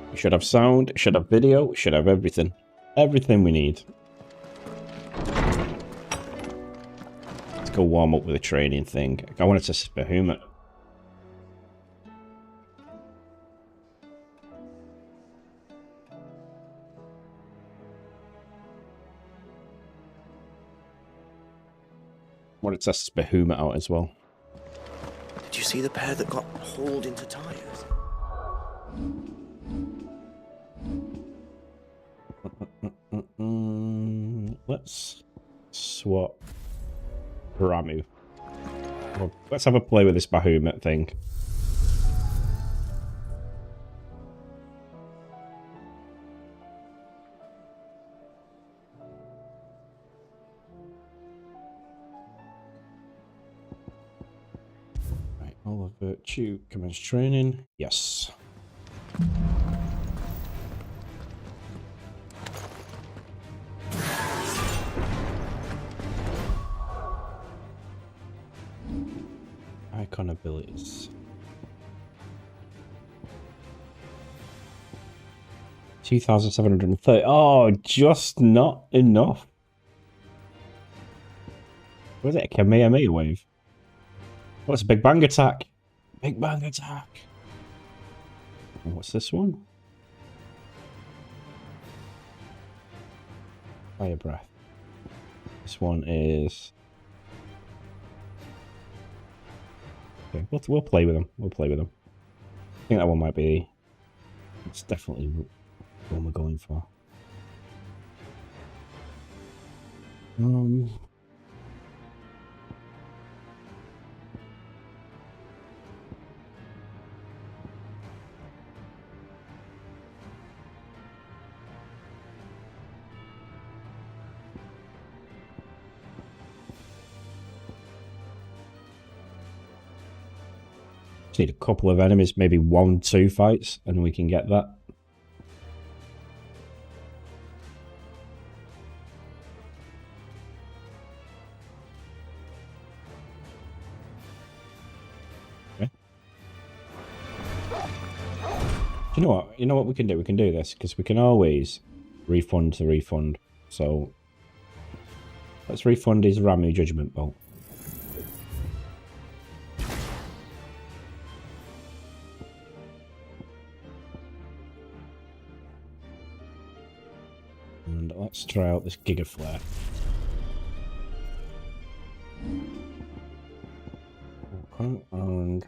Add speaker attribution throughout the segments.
Speaker 1: We should have sound, should have video, should have everything. Everything we need. Let's go warm up with a training thing. I wanted to Behemoth. Wanted to test Behemoth out as well.
Speaker 2: Did you see the pair that got hauled into tires?
Speaker 1: Let's swap Ramu. Well, let's have a play with this Behemoth thing. Right, all of virtue commence training. Yes. Icon abilities. 2,730. Oh, just not enough. Was it a Kamehameha wave? What's a Big Bang attack? Big Bang attack. What's this one? Fire breath. This one is. Okay, we'll play with them. We'll play with them. I think that one might be. It's definitely the one we're going for. Just need a couple of enemies, maybe 1-2 fights, and we can get that. Okay. You know what? You know what we can do? We can do this because we can always refund to refund. So let's refund his Ramu Judgment Bolt. and let's try out this Giga Flare. Okay, and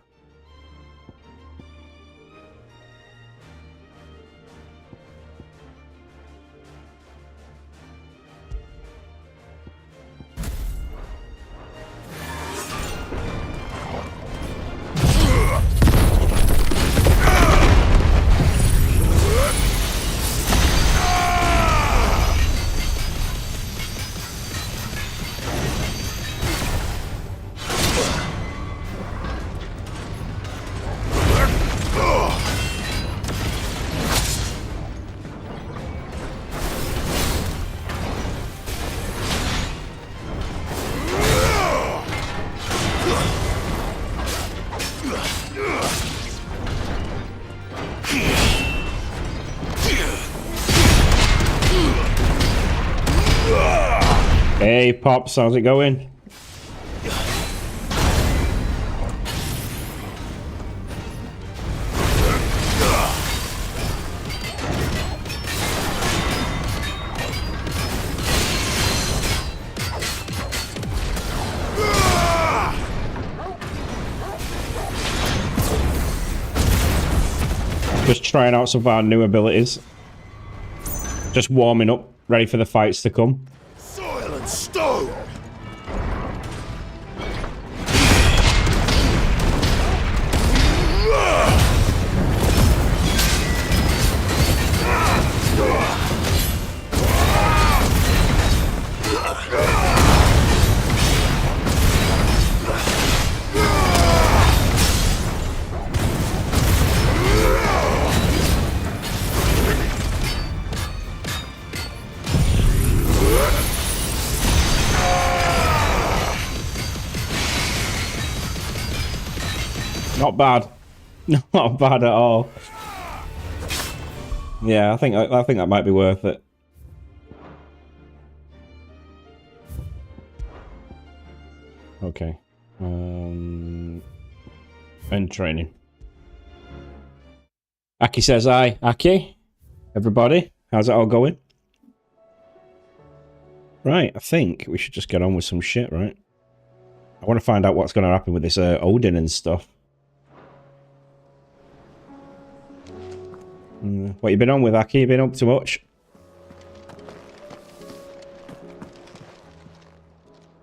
Speaker 1: hey, Pops, how's it going? Just trying out some of our new abilities. Just warming up, ready for the fights to come.
Speaker 3: Soil and stone!
Speaker 1: Not bad. Not bad at all. Yeah, I think that might be worth it. Okay. End training. Aki says hi. Aki? Everybody? How's it all going? Right, I think we should just get on with some shit, right? I want to find out what's going to happen with this Odin and stuff. What you been on with, Aki? You been up to much?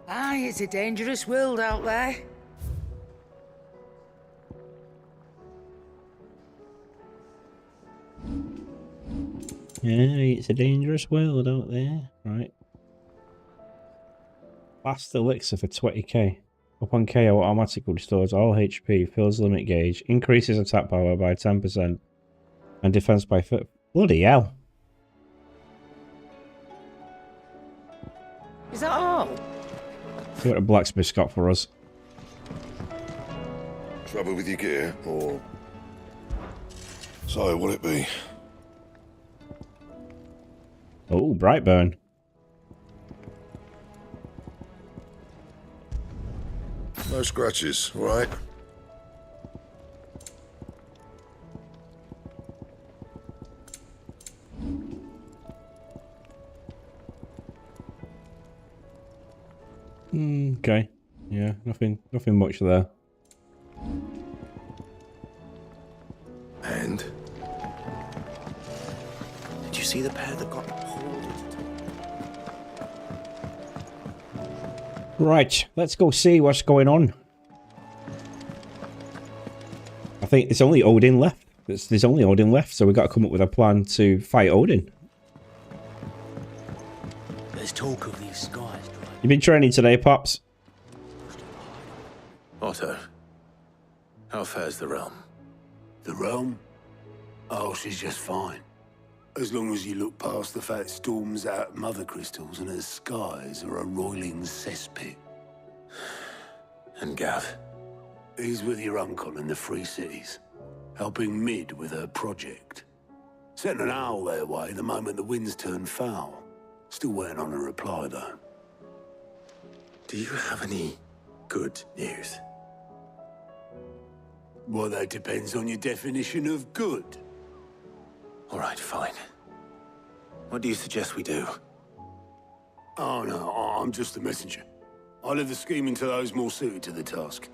Speaker 4: Aye, it's a dangerous world out there.
Speaker 1: Yeah, it's a dangerous world out there. Right. Last elixir for 20k. Upon KO, automatically restores all HP, fills limit gauge, increases attack power by 10%, and defense by bloody hell.
Speaker 4: Is that all?
Speaker 1: See what a blacksmith's got for us.
Speaker 3: Trouble with your gear, or... So, will it be?
Speaker 1: Oh, Brightburn.
Speaker 3: No scratches, all right?
Speaker 1: Okay. Yeah, nothing much there.
Speaker 2: And? Did you see the pair that got pulled into...
Speaker 1: Right, let's go see what's going on. I think there's only Odin left. There's only Odin left, so we've got to come up with a plan to fight Odin.
Speaker 2: There's talk of these skies.
Speaker 1: You been training today, Pops?
Speaker 5: Otto, how fares the realm?
Speaker 6: The realm? Oh, she's just fine. As long as you look past the fat storms out mother crystals and her skies are a roiling cesspit.
Speaker 5: And Gav?
Speaker 6: He's with your uncle in the Free Cities, helping Mid with her project. Sent an owl their way the moment the winds turned foul. Still waiting on a reply, though.
Speaker 5: Do you have any good news?
Speaker 6: Well, that depends on your definition of good.
Speaker 5: All right, fine. What do you suggest we do?
Speaker 6: Oh, no, I'm just a messenger. I leave the scheming to those more suited to the task.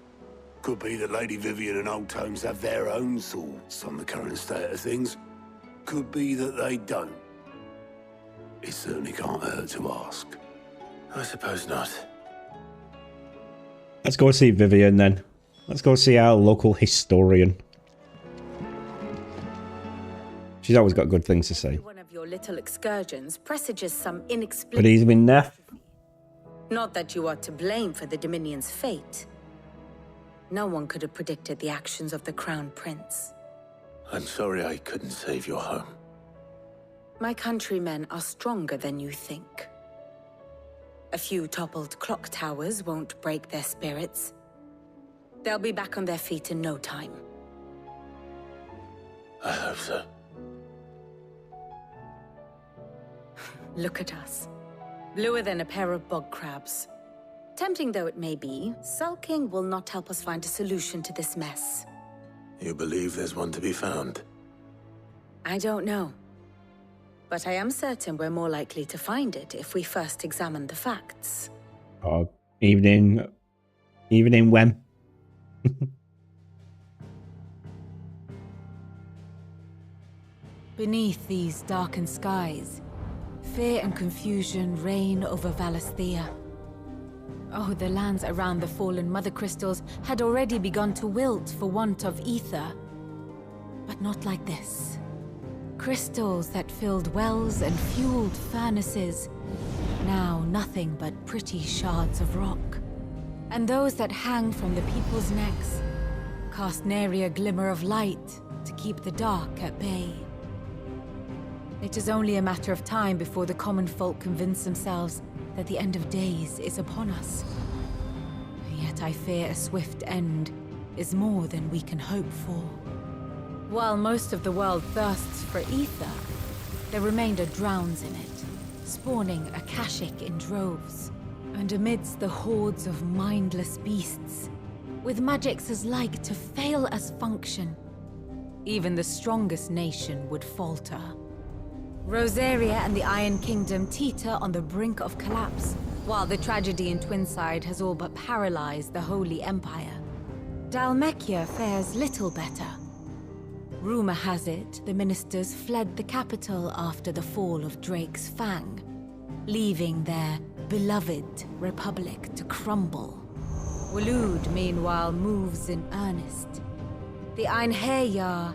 Speaker 6: Could be that Lady Vivian and Old Tomes have their own thoughts on the current state of things. Could be that they don't. It certainly can't hurt to ask.
Speaker 5: I suppose not.
Speaker 1: Let's go see Vivian then. Let's go see our local historian. She's always got good things to say.
Speaker 7: One of your little excursions presages some
Speaker 1: But
Speaker 7: inexplicable...
Speaker 1: he's been there.
Speaker 7: Not that you are to blame for the Dominion's fate. No one could have predicted the actions of the Crown Prince.
Speaker 5: I'm sorry I couldn't save your home.
Speaker 7: My countrymen are stronger than you think. A few toppled clock towers won't break their spirits. They'll be back on their feet in no time.
Speaker 5: I hope so.
Speaker 7: Look at us. Bluer than a pair of bog crabs. Tempting though it may be, sulking will not help us find a solution to this mess.
Speaker 5: You believe there's one to be found?
Speaker 7: I don't know. But I am certain we're more likely to find it if we first examine the facts.
Speaker 1: Oh, evening when?
Speaker 8: Beneath these darkened skies, fear and confusion reign over Valisthea. Oh, the lands around the fallen mother crystals had already begun to wilt for want of ether. But not like this. Crystals that filled wells and fueled furnaces, now nothing but pretty shards of rock. And those that hang from the people's necks cast nary a glimmer of light to keep the dark at bay. It is only a matter of time before the common folk convince themselves that the end of days is upon us. Yet I fear a swift end is more than we can hope for. While most of the world thirsts for ether, the remainder drowns in it, spawning Akashic in droves. And amidst the hordes of mindless beasts, with magics as like to fail as function, even the strongest nation would falter. Rosaria and the Iron Kingdom teeter on the brink of collapse, while the tragedy in Twinside has all but paralyzed the Holy Empire. Dalmekia fares little better. Rumor has it the ministers fled the capital after the fall of Drake's Fang, leaving their beloved republic to crumble. Waloed, meanwhile, moves in earnest. The Einherjar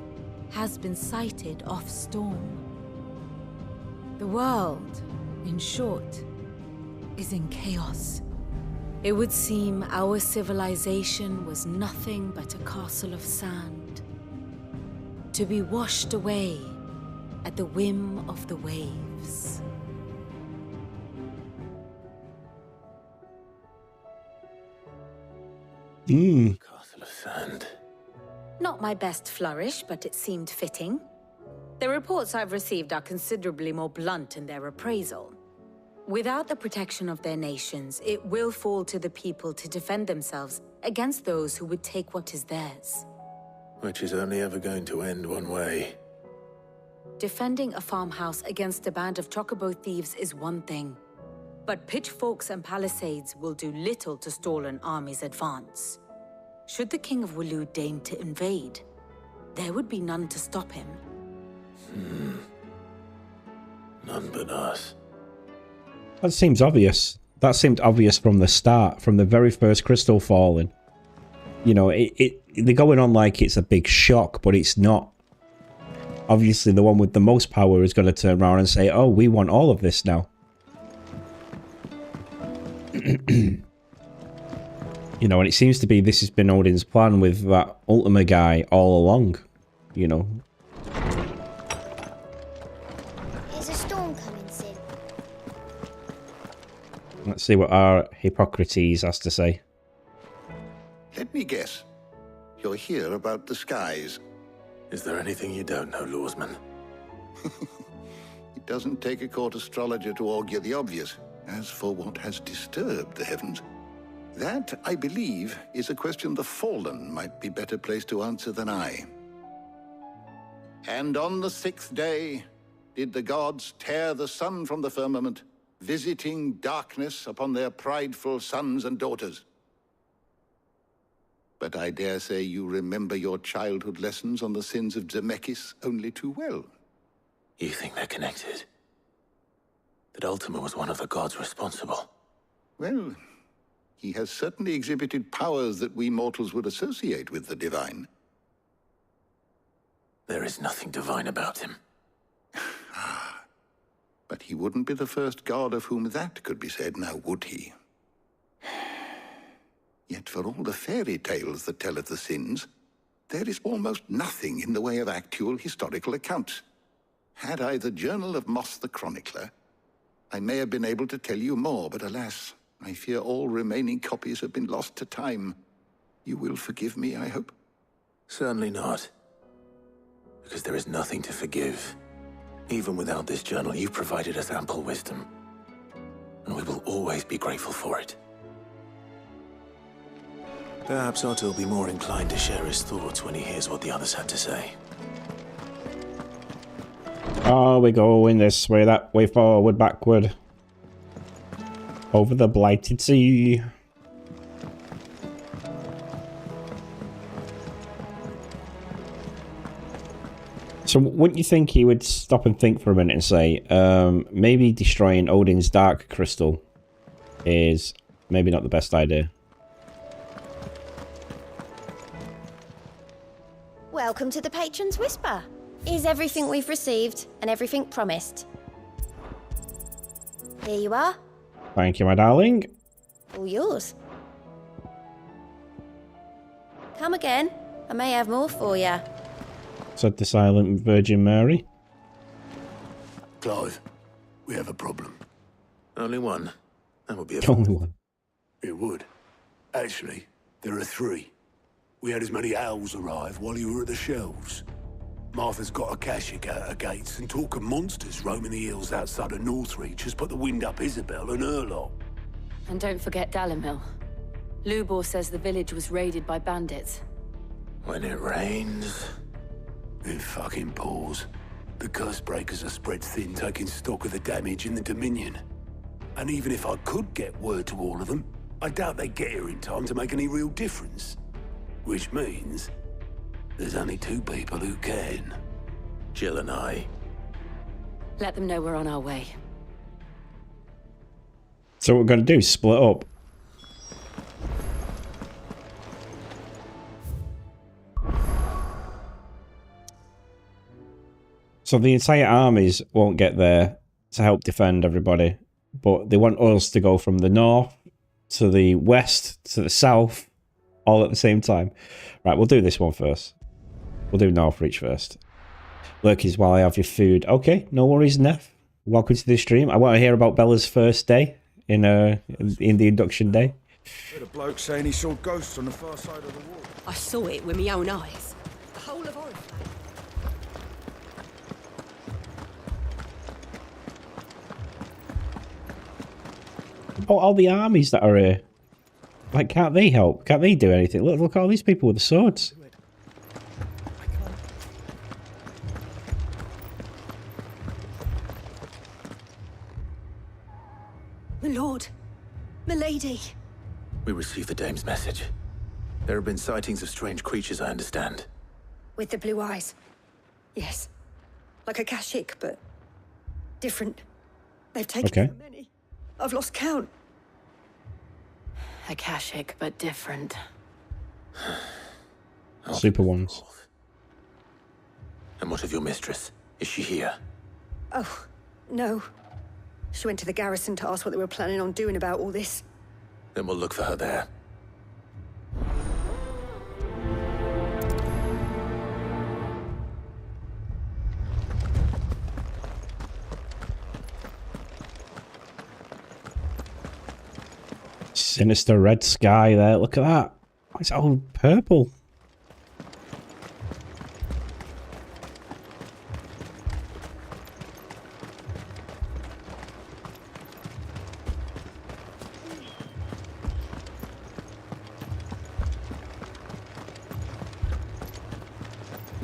Speaker 8: has been sighted off storm. The world, in short, is in chaos. It would seem our civilization was nothing but a castle of sand, to be washed away at the whim of the waves.
Speaker 5: Castle of sand.
Speaker 7: Not my best flourish, but it seemed fitting. The reports I've received are considerably more blunt in their appraisal. Without the protection of their nations, it will fall to the people to defend themselves against those who would take what is theirs.
Speaker 5: Which is only ever going to end one way.
Speaker 7: Defending a farmhouse against a band of chocobo thieves is one thing, but pitchforks and palisades will do little to stall an army's advance. Should the King of Waloed deign to invade, there would be none to stop him.
Speaker 5: None but us.
Speaker 1: That seems obvious. That seemed obvious from the start, from the very first crystal falling. You know, they're going on like it's a big shock, but it's not. Obviously, the one with the most power is going to turn around and say, oh, we want all of this now. You know, and it seems to be this has been Odin's plan with that Ultima guy all along. You know.
Speaker 9: Is a storm coming soon?
Speaker 1: Let's see what our Hippocrates has to say.
Speaker 3: Let me guess. You're here about the skies.
Speaker 5: Is there anything you don't know, Lawsman?
Speaker 3: It doesn't take a court astrologer to augur the obvious. As for what has disturbed the heavens, that, I believe, is a question the Fallen might be better placed to answer than I. And on the 6th day, did the gods tear the sun from the firmament visiting darkness upon their prideful sons and daughters. But I dare say you remember your childhood lessons on the sins of Zemeckis only too well.
Speaker 5: You think they're connected? That Ultima was one of the gods responsible?
Speaker 3: Well, he has certainly exhibited powers that we mortals would associate with the divine.
Speaker 5: There is nothing divine about him.
Speaker 3: But he wouldn't be the first god of whom that could be said, now would he? Yet for all the fairy tales that tell of the sins, there is almost nothing in the way of actual historical accounts. Had I the Journal of Moss the Chronicler, I may have been able to tell you more, but alas, I fear all remaining copies have been lost to time. You will forgive me, I hope?
Speaker 5: Certainly not. Because there is nothing to forgive. Even without this journal, you've provided us ample wisdom. And we will always be grateful for it. Perhaps Otto will be more inclined to share his thoughts when he hears what the others had to say.
Speaker 1: Oh, we're going this way, that way, forward, backward. Over the blighted sea. So wouldn't you think he would stop and think for a minute and say, maybe destroying Odin's Dark Crystal is maybe not the best idea?
Speaker 9: Welcome to the Patron's Whisper. Is everything we've received and everything promised? Here you are.
Speaker 1: Thank you, my darling.
Speaker 9: All yours. Come again. I may have more for you.
Speaker 1: Said the silent Virgin Mary.
Speaker 6: Clive, we have a problem.
Speaker 5: Only one. That would be a
Speaker 1: Only one.
Speaker 6: It would. Actually, there are three. We had as many owls arrive while you were at the shelves. Martha's got a Kashik out her gates, and talk of monsters roaming the hills outside of Northreach has put the wind up Isabel and her lot.
Speaker 8: And don't forget Dalimil. Lubor says the village was raided by bandits.
Speaker 5: When it rains...
Speaker 6: It fucking pours. The curse breakers are spread thin, taking stock of the damage in the Dominion. And even if I could get word to all of them, I doubt they'd get here in time to make any real difference. Which means... there's only two people who can.
Speaker 5: Jill and I.
Speaker 8: Let them know we're on our way.
Speaker 1: So what we're going to do is split up. So the entire armies won't get there to help defend everybody, but they want us to go from the north to the west to the south all at the same time. Right, we'll do this one first. We'll do Northreach first. Lurkies while I have your food. Okay, no worries, Neff. Welcome to the stream. I want to hear about Bella's first day in the induction day.
Speaker 10: The bloke saying he saw ghosts on the far side of the wall.
Speaker 11: I saw it with my own eyes. The whole of Oriflamme.
Speaker 1: About all the armies that are here. Like, can't they help? Can't they do anything? Look at all these people with the swords.
Speaker 11: My lord. Milady.
Speaker 5: We received the dame's message. There have been sightings of strange creatures, I understand.
Speaker 11: With the blue eyes. Yes. Like a Kashik, but different. They've taken so many. I've lost count.
Speaker 8: A Kashik, but different.
Speaker 1: Super ones.
Speaker 5: And what of your mistress? Is she here?
Speaker 11: Oh, no. She went to the garrison to ask what they were planning on doing about all this.
Speaker 5: Then we'll look for her there.
Speaker 1: Sinister red sky there. Look at that. It's all purple.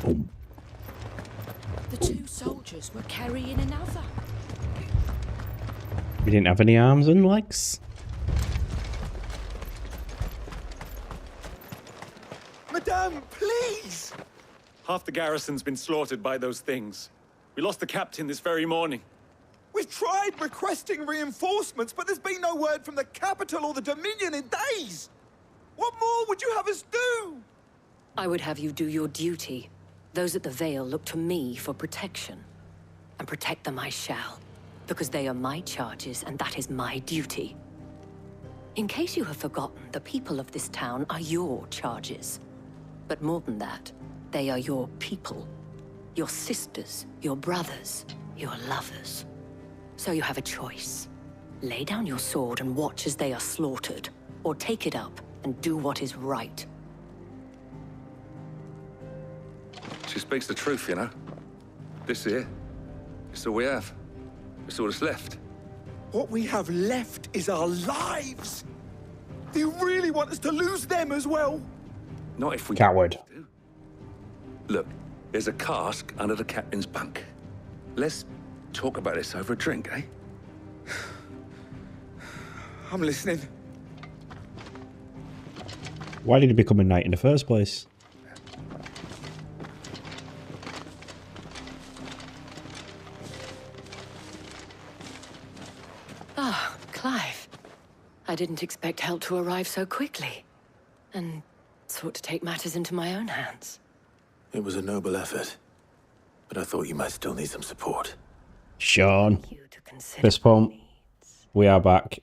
Speaker 1: Boom.
Speaker 4: The two soldiers were carrying another.
Speaker 1: We didn't have any arms and legs.
Speaker 12: Madame, please!
Speaker 13: Half the garrison's been slaughtered by those things. We lost the captain this very morning.
Speaker 10: We've tried requesting reinforcements, but there's been no word from the capital or the Dominion in days! What more would you have us do?
Speaker 14: I would have you do your duty. Those at the Vale look to me for protection. And protect them I shall. Because they are my charges, and that is my duty. In case you have forgotten, the people of this town are your charges. But more than that, they are your people. Your sisters, your brothers, your lovers. So you have a choice. Lay down your sword and watch as they are slaughtered, or take it up and do what is right.
Speaker 15: She speaks the truth, you know. This here, it's all we have. It's all that's left.
Speaker 10: What we have left is our lives! Do you really want us to lose them as well?
Speaker 15: Not if we...
Speaker 1: Coward.
Speaker 15: Look, there's a cask under the captain's bunk. Let's talk about this over a drink, eh?
Speaker 10: I'm listening.
Speaker 1: Why did he become a knight in the first place?
Speaker 14: Ah, Clive. I didn't expect help to arrive so quickly. And sought to take matters into my own hands.
Speaker 5: It was a noble effort. But I thought you might still need some support.
Speaker 1: Sean. Fist pump. We are back.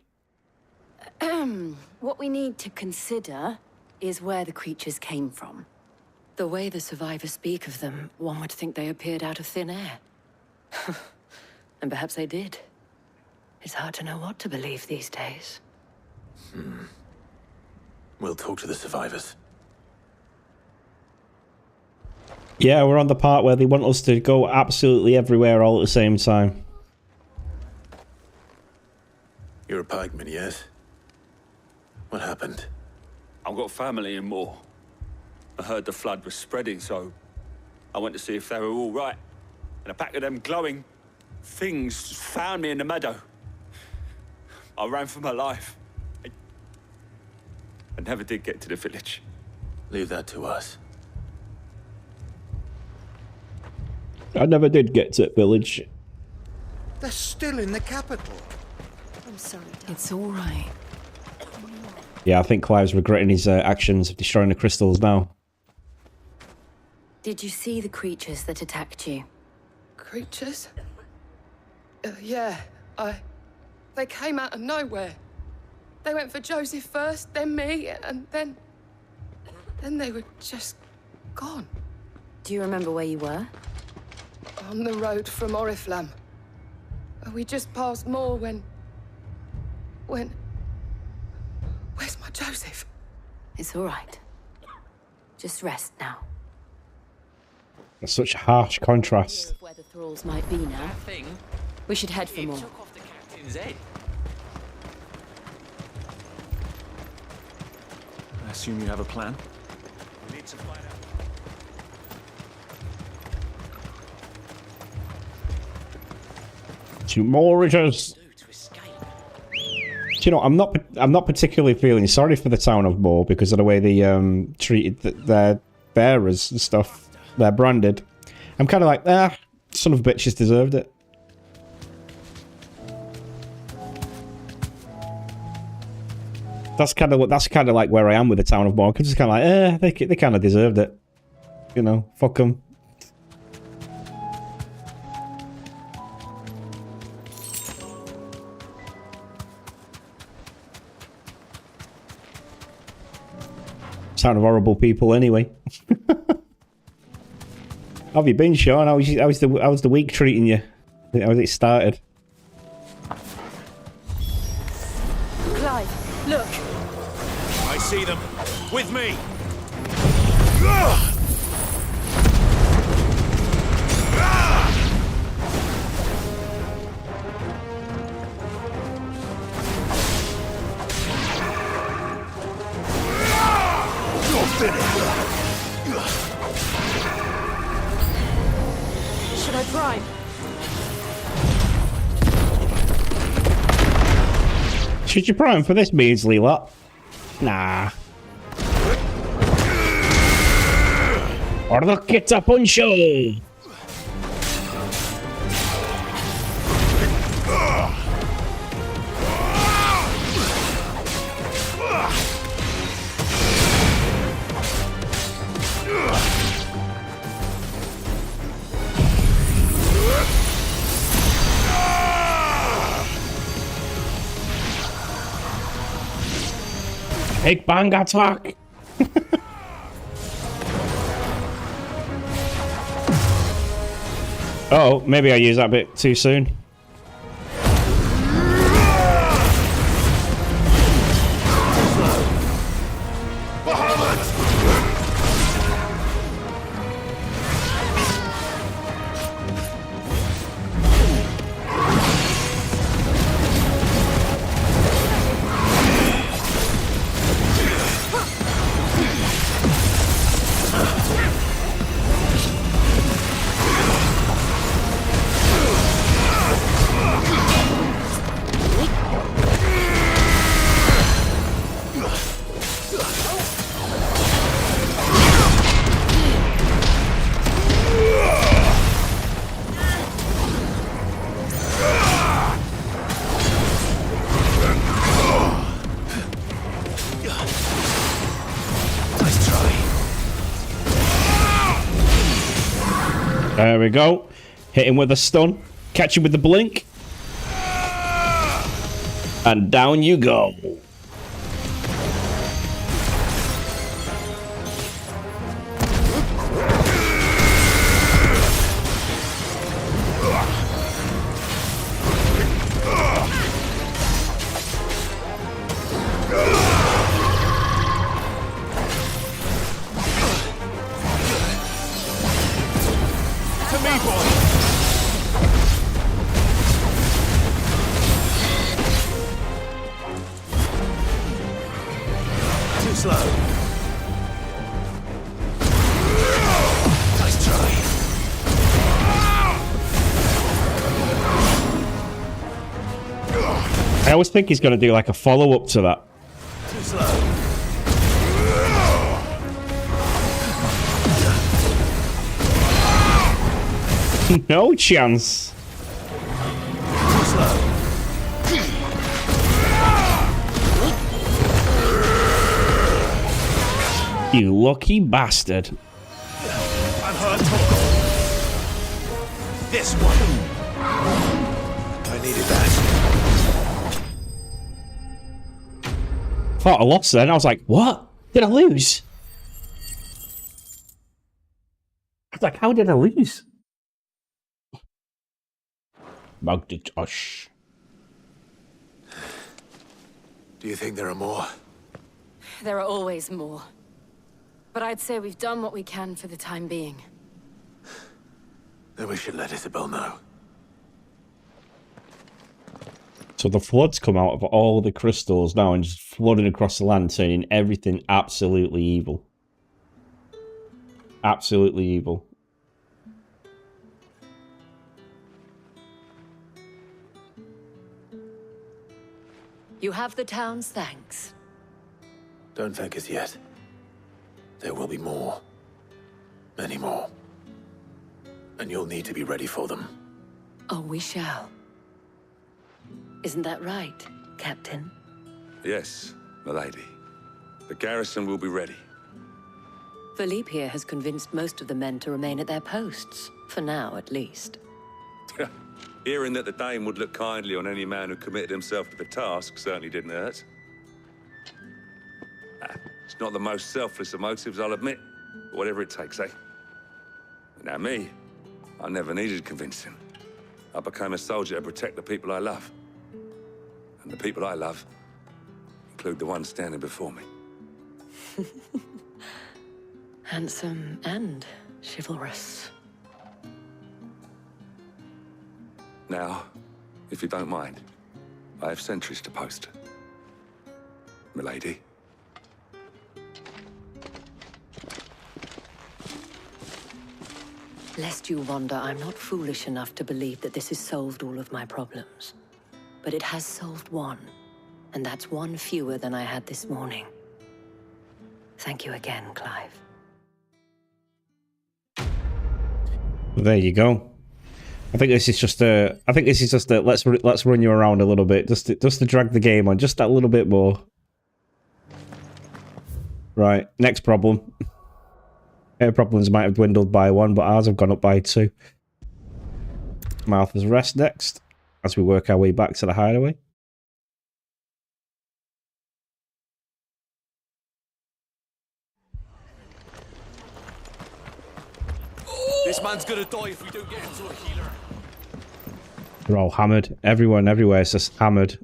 Speaker 14: What we need to consider is where the creatures came from. The way the survivors speak of them, one would think they appeared out of thin air. And perhaps they did. It's hard to know what to believe these days.
Speaker 5: We'll talk to the survivors.
Speaker 1: Yeah, we're on the part where they want us to go absolutely everywhere all at the same time.
Speaker 5: You're a pikeman, yes? What happened?
Speaker 13: I've got family in Moor. I heard the flood was spreading, so I went to see if they were all right. And a pack of them glowing things found me in the meadow. I ran for my life. I never did get to the village.
Speaker 5: Leave that to us.
Speaker 1: I never did get to village.
Speaker 10: They're still in the capital.
Speaker 11: I'm sorry, Dad.
Speaker 8: It's all right.
Speaker 1: Yeah, I think Clive's regretting his actions of destroying the crystals now.
Speaker 14: Did you see the creatures that attacked you?
Speaker 16: Creatures? Yeah, They came out of nowhere. They went for Joseph first, then me, and then they were just gone.
Speaker 14: Do you remember where you were?
Speaker 16: On the road from Oriflamme. We just passed Moor when... Where's my Joseph?
Speaker 14: It's all right. Just rest now.
Speaker 1: That's such a harsh contrast.
Speaker 14: Where the thralls might be now. We should head for more.
Speaker 2: I assume you have a plan?
Speaker 1: Two more riches. Do you know, I'm not particularly feeling sorry for the town of Moor because of the way they treated their bearers and stuff. They're branded. I'm kind of like, son of bitches deserved it. That's kind of like where I am with the town of Moor. I'm just kind of like, they kind of deserved it. You know, fuck them. Sound of horrible people anyway. How have you been, Sean? How's the week treating you? How's it started?
Speaker 11: Clive, look.
Speaker 12: I see them. With me.
Speaker 11: Should I prime?
Speaker 1: Should you prime for this measly lot? Nah. Orchetta Poncho! Big bang attack! Oh, maybe I used that bit too soon. There we go. Hit him with a stun. Catch him with the blink. And down you go. I always think he's going to do like a follow-up to that.
Speaker 12: Too slow.
Speaker 1: No chance.
Speaker 12: Too slow.
Speaker 1: You lucky bastard.
Speaker 12: I'm hurt. This one. I needed that.
Speaker 1: Thought I lost then. I was like, what? Did I lose? I was like, how did I lose? Magditosh.
Speaker 5: Do you think there are more?
Speaker 8: There are always more. But I'd say we've done what we can for the time being.
Speaker 5: Then we should let Isabel know.
Speaker 1: So the floods come out of all the crystals now and just flooding across the land, turning everything absolutely evil. Absolutely evil.
Speaker 14: You have the town's thanks.
Speaker 5: Don't thank us yet. There will be more. Many more. And you'll need to be ready for them.
Speaker 14: Oh, we shall. Isn't that right, Captain?
Speaker 15: Yes, milady. The garrison will be ready.
Speaker 14: Philippe here has convinced most of the men to remain at their posts. For now, at least.
Speaker 15: Hearing that the Dane would look kindly on any man who committed himself to the task certainly didn't hurt. It's not the most selfless of motives, I'll admit. But whatever it takes, eh? Now me, I never needed convincing. I became a soldier to protect the people I love. And the people I love include the one standing before me.
Speaker 14: Handsome and chivalrous.
Speaker 15: Now, if you don't mind, I have sentries to post. Milady.
Speaker 14: Lest you wonder, I'm not foolish enough to believe that this has solved all of my problems. But it has solved one. And that's one fewer than I had this morning. Thank you again, Clive.
Speaker 1: There you go. I think this is just a. Let's run you around a little bit, just to drag the game on just that little bit more. Right, next problem. Air problems might have dwindled by 1, but ours have gone up by 2. Martha's Rest next, as we work our way back to the hideaway.
Speaker 12: This man's gonna die if we don't get him to a healer.
Speaker 1: They're all hammered. Everyone, everywhere is just hammered.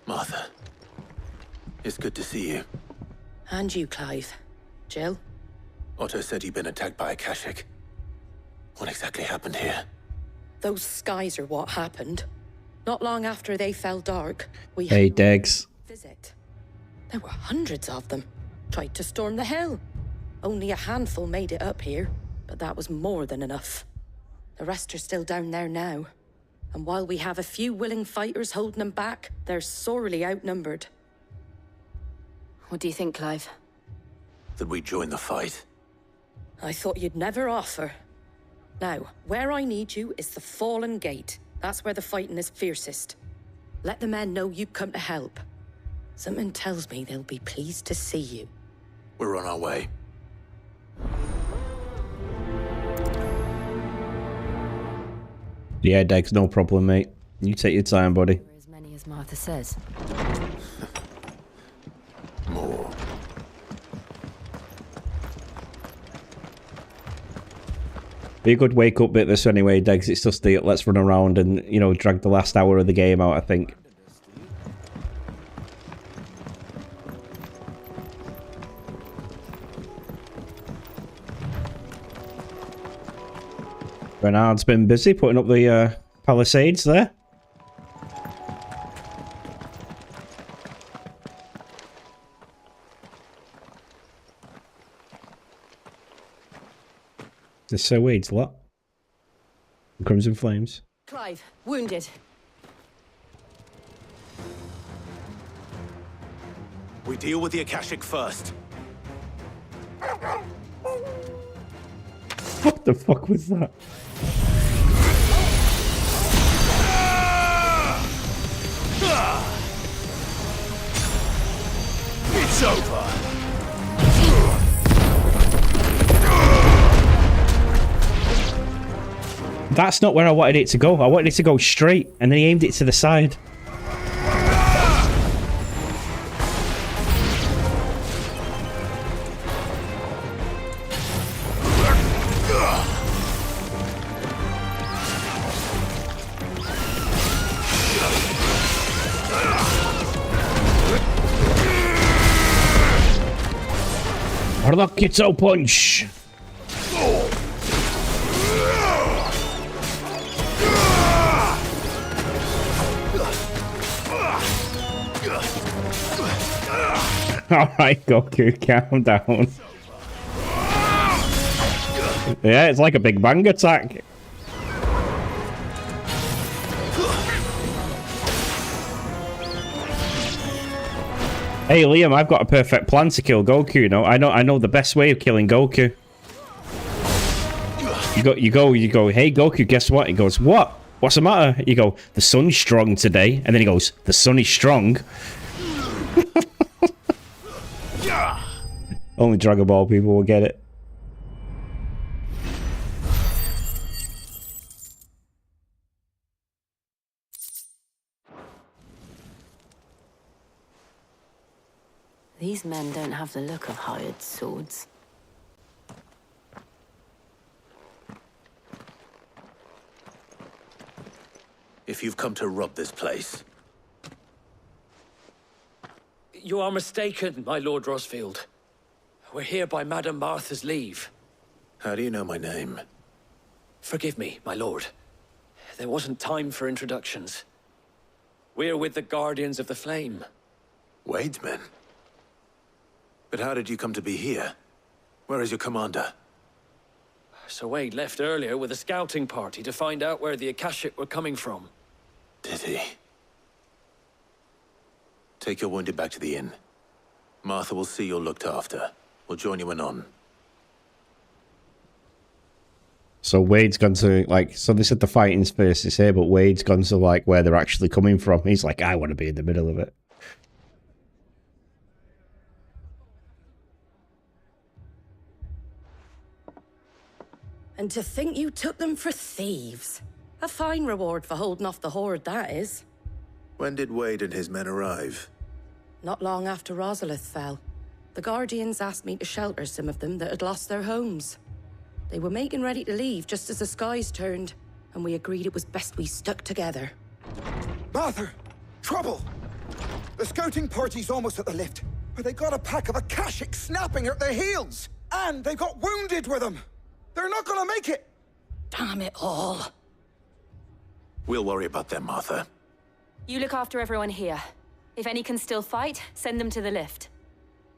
Speaker 5: Martha, it's good to see you.
Speaker 14: And you, Clive. Jill?
Speaker 5: Otto said you'd been attacked by a Kashik. What exactly happened here?
Speaker 11: Those skies are what happened. Not long after they fell dark, we
Speaker 1: Hey, Degs.
Speaker 11: visit. There were hundreds of them. Tried to storm the hill. Only a handful made it up here, but that was more than enough. The rest are still down there now. And while we have a few willing fighters holding them back, they're sorely outnumbered.
Speaker 14: What do you think, Clive?
Speaker 5: That we join the fight?
Speaker 11: I thought you'd never offer. Now, where I need you is the Fallen Gate. That's where the fighting is fiercest. Let the men know you've come to help. Something tells me they'll be pleased to see you.
Speaker 5: We're on our way.
Speaker 1: Yeah, Degs, no problem, mate. You take your time, buddy.
Speaker 8: As many as Martha says.
Speaker 5: More.
Speaker 1: Be a good wake-up bit this anyway, Degs. It's just the let's run around and, you know, drag the last hour of the game out, I think. Bernard's been busy putting up the palisades there. There's Sir Wade's lot. Crimson Flames.
Speaker 14: Clive, wounded.
Speaker 12: We deal with the Akashic first.
Speaker 1: What the fuck was that?
Speaker 12: It's over.
Speaker 1: That's not where I wanted it to go. I wanted it to go straight, and then he aimed it to the side. Rocket punch! Alright, Goku, calm down. Yeah, it's like a big bang attack. Hey Liam, I've got a perfect plan to kill Goku, you know. I know the best way of killing Goku. You go, hey Goku, guess what? He goes, what? What's the matter? You go, the sun's strong today. And then he goes, the sun is strong. Only Dragon Ball people will get it.
Speaker 14: These men don't have the look of hired swords.
Speaker 5: If you've come to rob this place...
Speaker 17: You are mistaken, my Lord Rosfield. We're here by Madame Martha's leave.
Speaker 5: How do you know my name?
Speaker 17: Forgive me, my lord. There wasn't time for introductions. We're with the Guardians of the Flame.
Speaker 5: Wade's men? But how did you come to be here? Where is your commander?
Speaker 17: Sir Wade left earlier with a scouting party to find out where the Akashic were coming from.
Speaker 5: Did he? Take your wounded back to the inn. Martha will see you're looked after. We'll join you anon.
Speaker 1: So Wade's gone to, like, so they said the fighting space is here, but Wade's gone to, like, where they're actually coming from. He's like, I want to be in the middle of it.
Speaker 11: And to think you took them for thieves. A fine reward for holding off the horde, that is.
Speaker 5: When did Wade and his men arrive?
Speaker 11: Not long after Rosalith fell. The Guardians asked me to shelter some of them that had lost their homes. They were making ready to leave just as the skies turned, and we agreed it was best we stuck together.
Speaker 10: Martha! Trouble! The scouting party's almost at the lift, but they got a pack of Akashics snapping at their heels! And they got wounded with them! They're not gonna make it!
Speaker 11: Damn it all.
Speaker 5: We'll worry about them, Martha.
Speaker 18: You look after everyone here. If any can still fight, send them to the lift.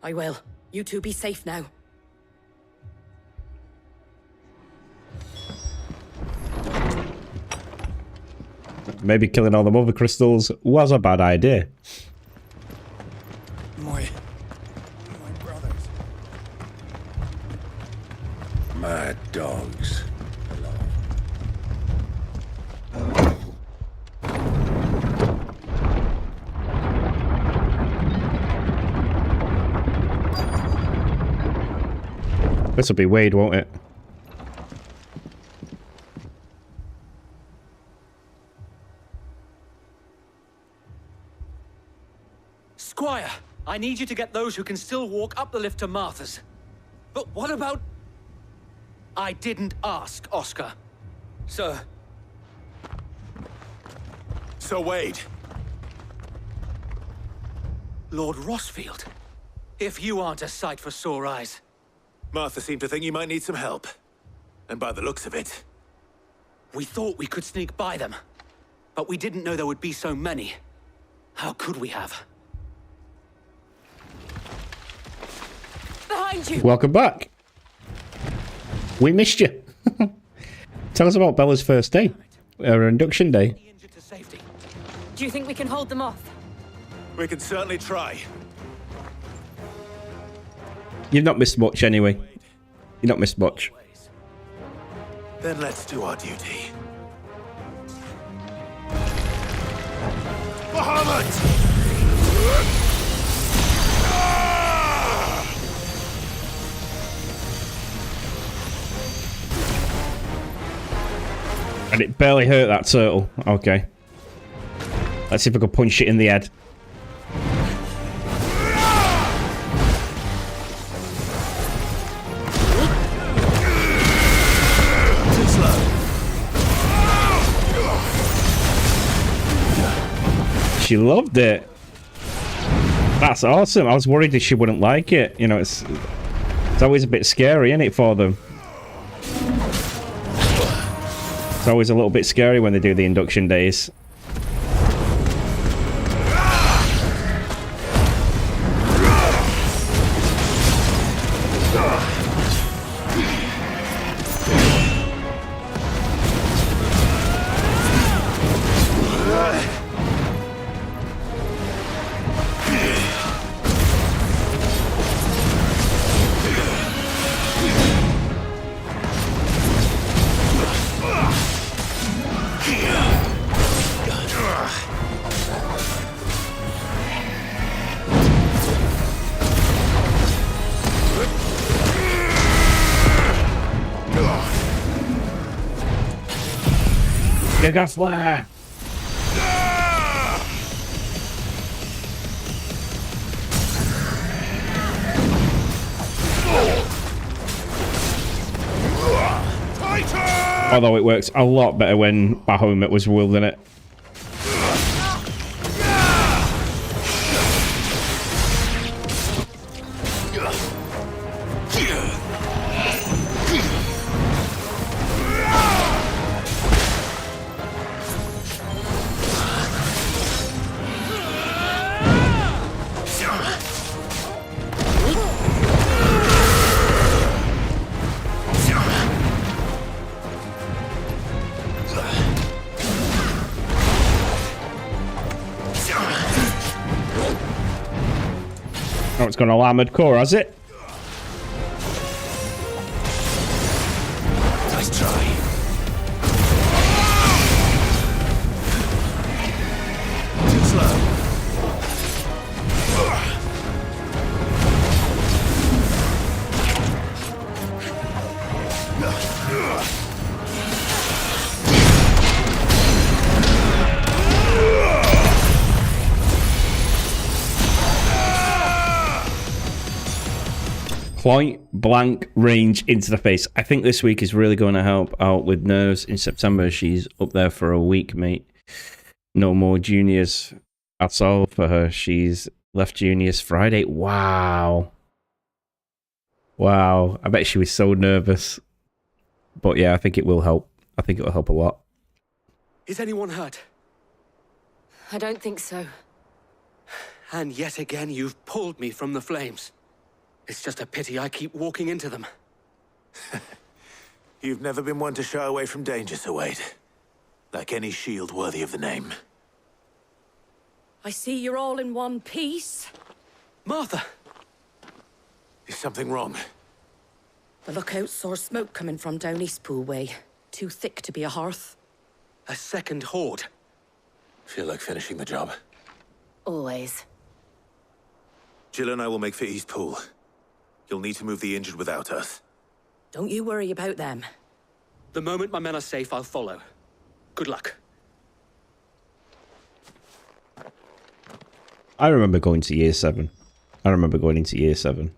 Speaker 11: I will. You two be safe now.
Speaker 1: Maybe killing all the mother crystals was a bad idea.
Speaker 10: My brothers.
Speaker 3: Mad dogs.
Speaker 1: This'll be Wade, won't it?
Speaker 12: Squire, I need you to get those who can still walk up the lift to Martha's. But what about... I didn't ask, Oscar. Sir.
Speaker 5: So Wade.
Speaker 12: Lord Rossfield. If you aren't a sight for sore eyes.
Speaker 5: Martha seemed to think you might need some help. And by the looks of it...
Speaker 12: We thought we could sneak by them. But we didn't know there would be so many. How could we have?
Speaker 11: Behind you!
Speaker 1: Welcome back. We missed you. Tell us about Bella's first day. Her induction day.
Speaker 18: Do you think we can hold them off?
Speaker 5: We can certainly try.
Speaker 1: You've not missed much anyway. You've not missed much.
Speaker 5: Then let's do our duty. Bahamut!
Speaker 1: And it barely hurt that turtle. Okay. Let's see if I can punch it in the head. She loved it. That's awesome. I was worried that she wouldn't like it. You know, it's always a bit scary, isn't it, for them? It's always a little bit scary when they do the induction days. Giga flare! Although it works a lot better when Bahamut was wielding it. Oh, it's got an armored core, has it?
Speaker 5: Nice try. Too slow.
Speaker 1: Point blank range into the face. I think this week is really going to help out with nerves. In September, she's up there for a week, mate. No more juniors at all for her. She's left juniors Friday. Wow. Wow. I bet she was so nervous. But yeah, I think it will help. I think it will help a lot.
Speaker 12: Is anyone hurt?
Speaker 14: I don't think so.
Speaker 12: And yet again, you've pulled me from the flames. It's just a pity I keep walking into them.
Speaker 5: You've never been one to shy away from danger, Sir Wade. Like any shield worthy of the name.
Speaker 11: I see you're all in one piece.
Speaker 12: Martha!
Speaker 5: Is something wrong?
Speaker 11: The lookout saw smoke coming from down Eastpool way. Too thick to be a hearth.
Speaker 12: A second horde.
Speaker 5: Feel like finishing the job.
Speaker 14: Always.
Speaker 5: Jill and I will make for Eastpool. You'll need to move the injured without us.
Speaker 11: Don't you worry about them.
Speaker 12: The moment my men are safe, I'll follow. Good luck.
Speaker 1: I remember going to year 7. I remember going into year 7.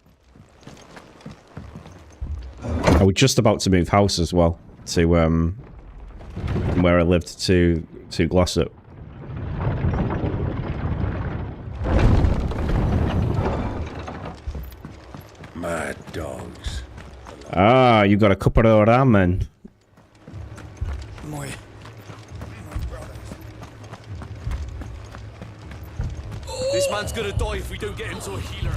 Speaker 1: I was just about to move house as well to where I lived to Glossop.
Speaker 6: Mad dogs.
Speaker 1: Ah, you got a couple of ramen.
Speaker 5: This man's gonna die if we don't get him to a healer.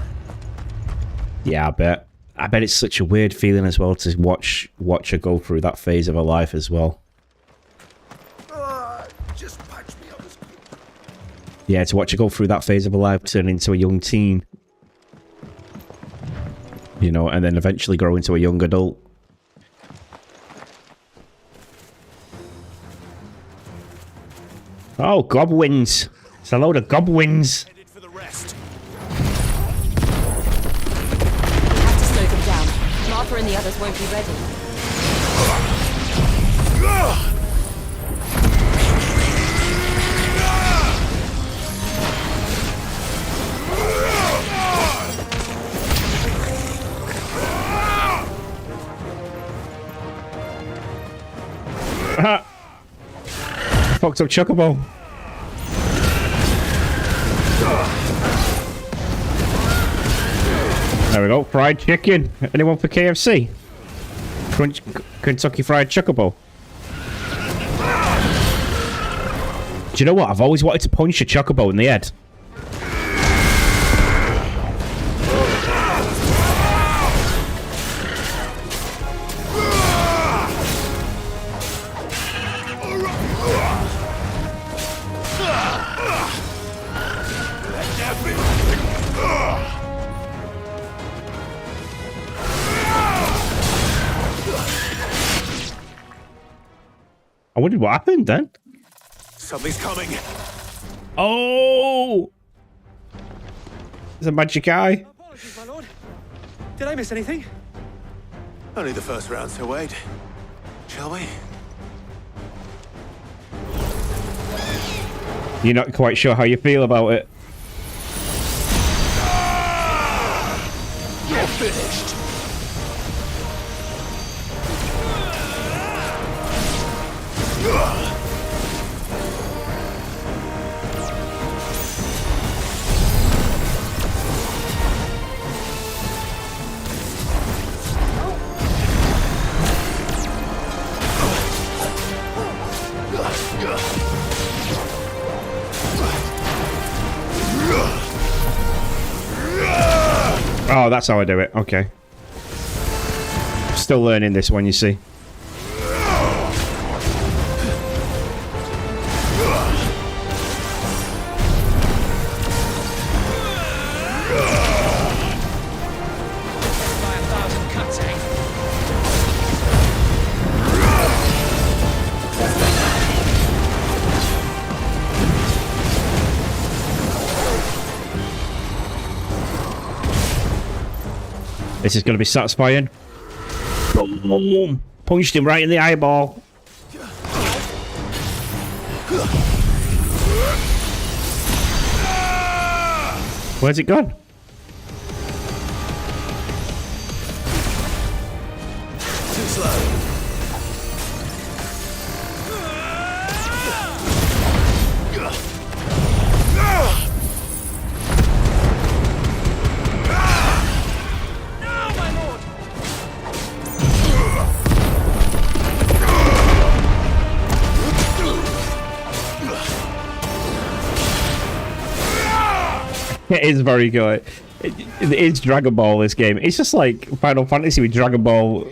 Speaker 1: Yeah, I bet. I bet it's such a weird feeling as well to watch her go through that phase of her life as well.
Speaker 10: Just patch me up as quick.
Speaker 1: Yeah, to watch her go through that phase of her life, turn into a young teen. You know, and then eventually grow into a young adult. Oh, goblins. It's a load of goblins.
Speaker 18: Slow them down. Martha and the others won't be ready.
Speaker 1: Fucked up chocobo. There we go. Fried chicken. Anyone for KFC? Kentucky Fried Chocobo. Do you know what? I've always wanted to punch a chocobo in the head. I wondered what happened then.
Speaker 5: Something's coming.
Speaker 1: Oh! There's a magic eye.
Speaker 12: Apologies, my lord. Did I miss anything?
Speaker 5: Only the first round, Sir Wade. Shall we?
Speaker 1: You're not quite sure how you feel about it.
Speaker 5: You're finished.
Speaker 1: Oh, that's how I do it. Okay. Still learning this one, you see. This is going to be satisfying. Boom. Punched him right in the eyeball. Where's it gone?
Speaker 5: Too slow.
Speaker 1: It is very good. It is Dragon Ball, this game. It's just like Final Fantasy with Dragon Ball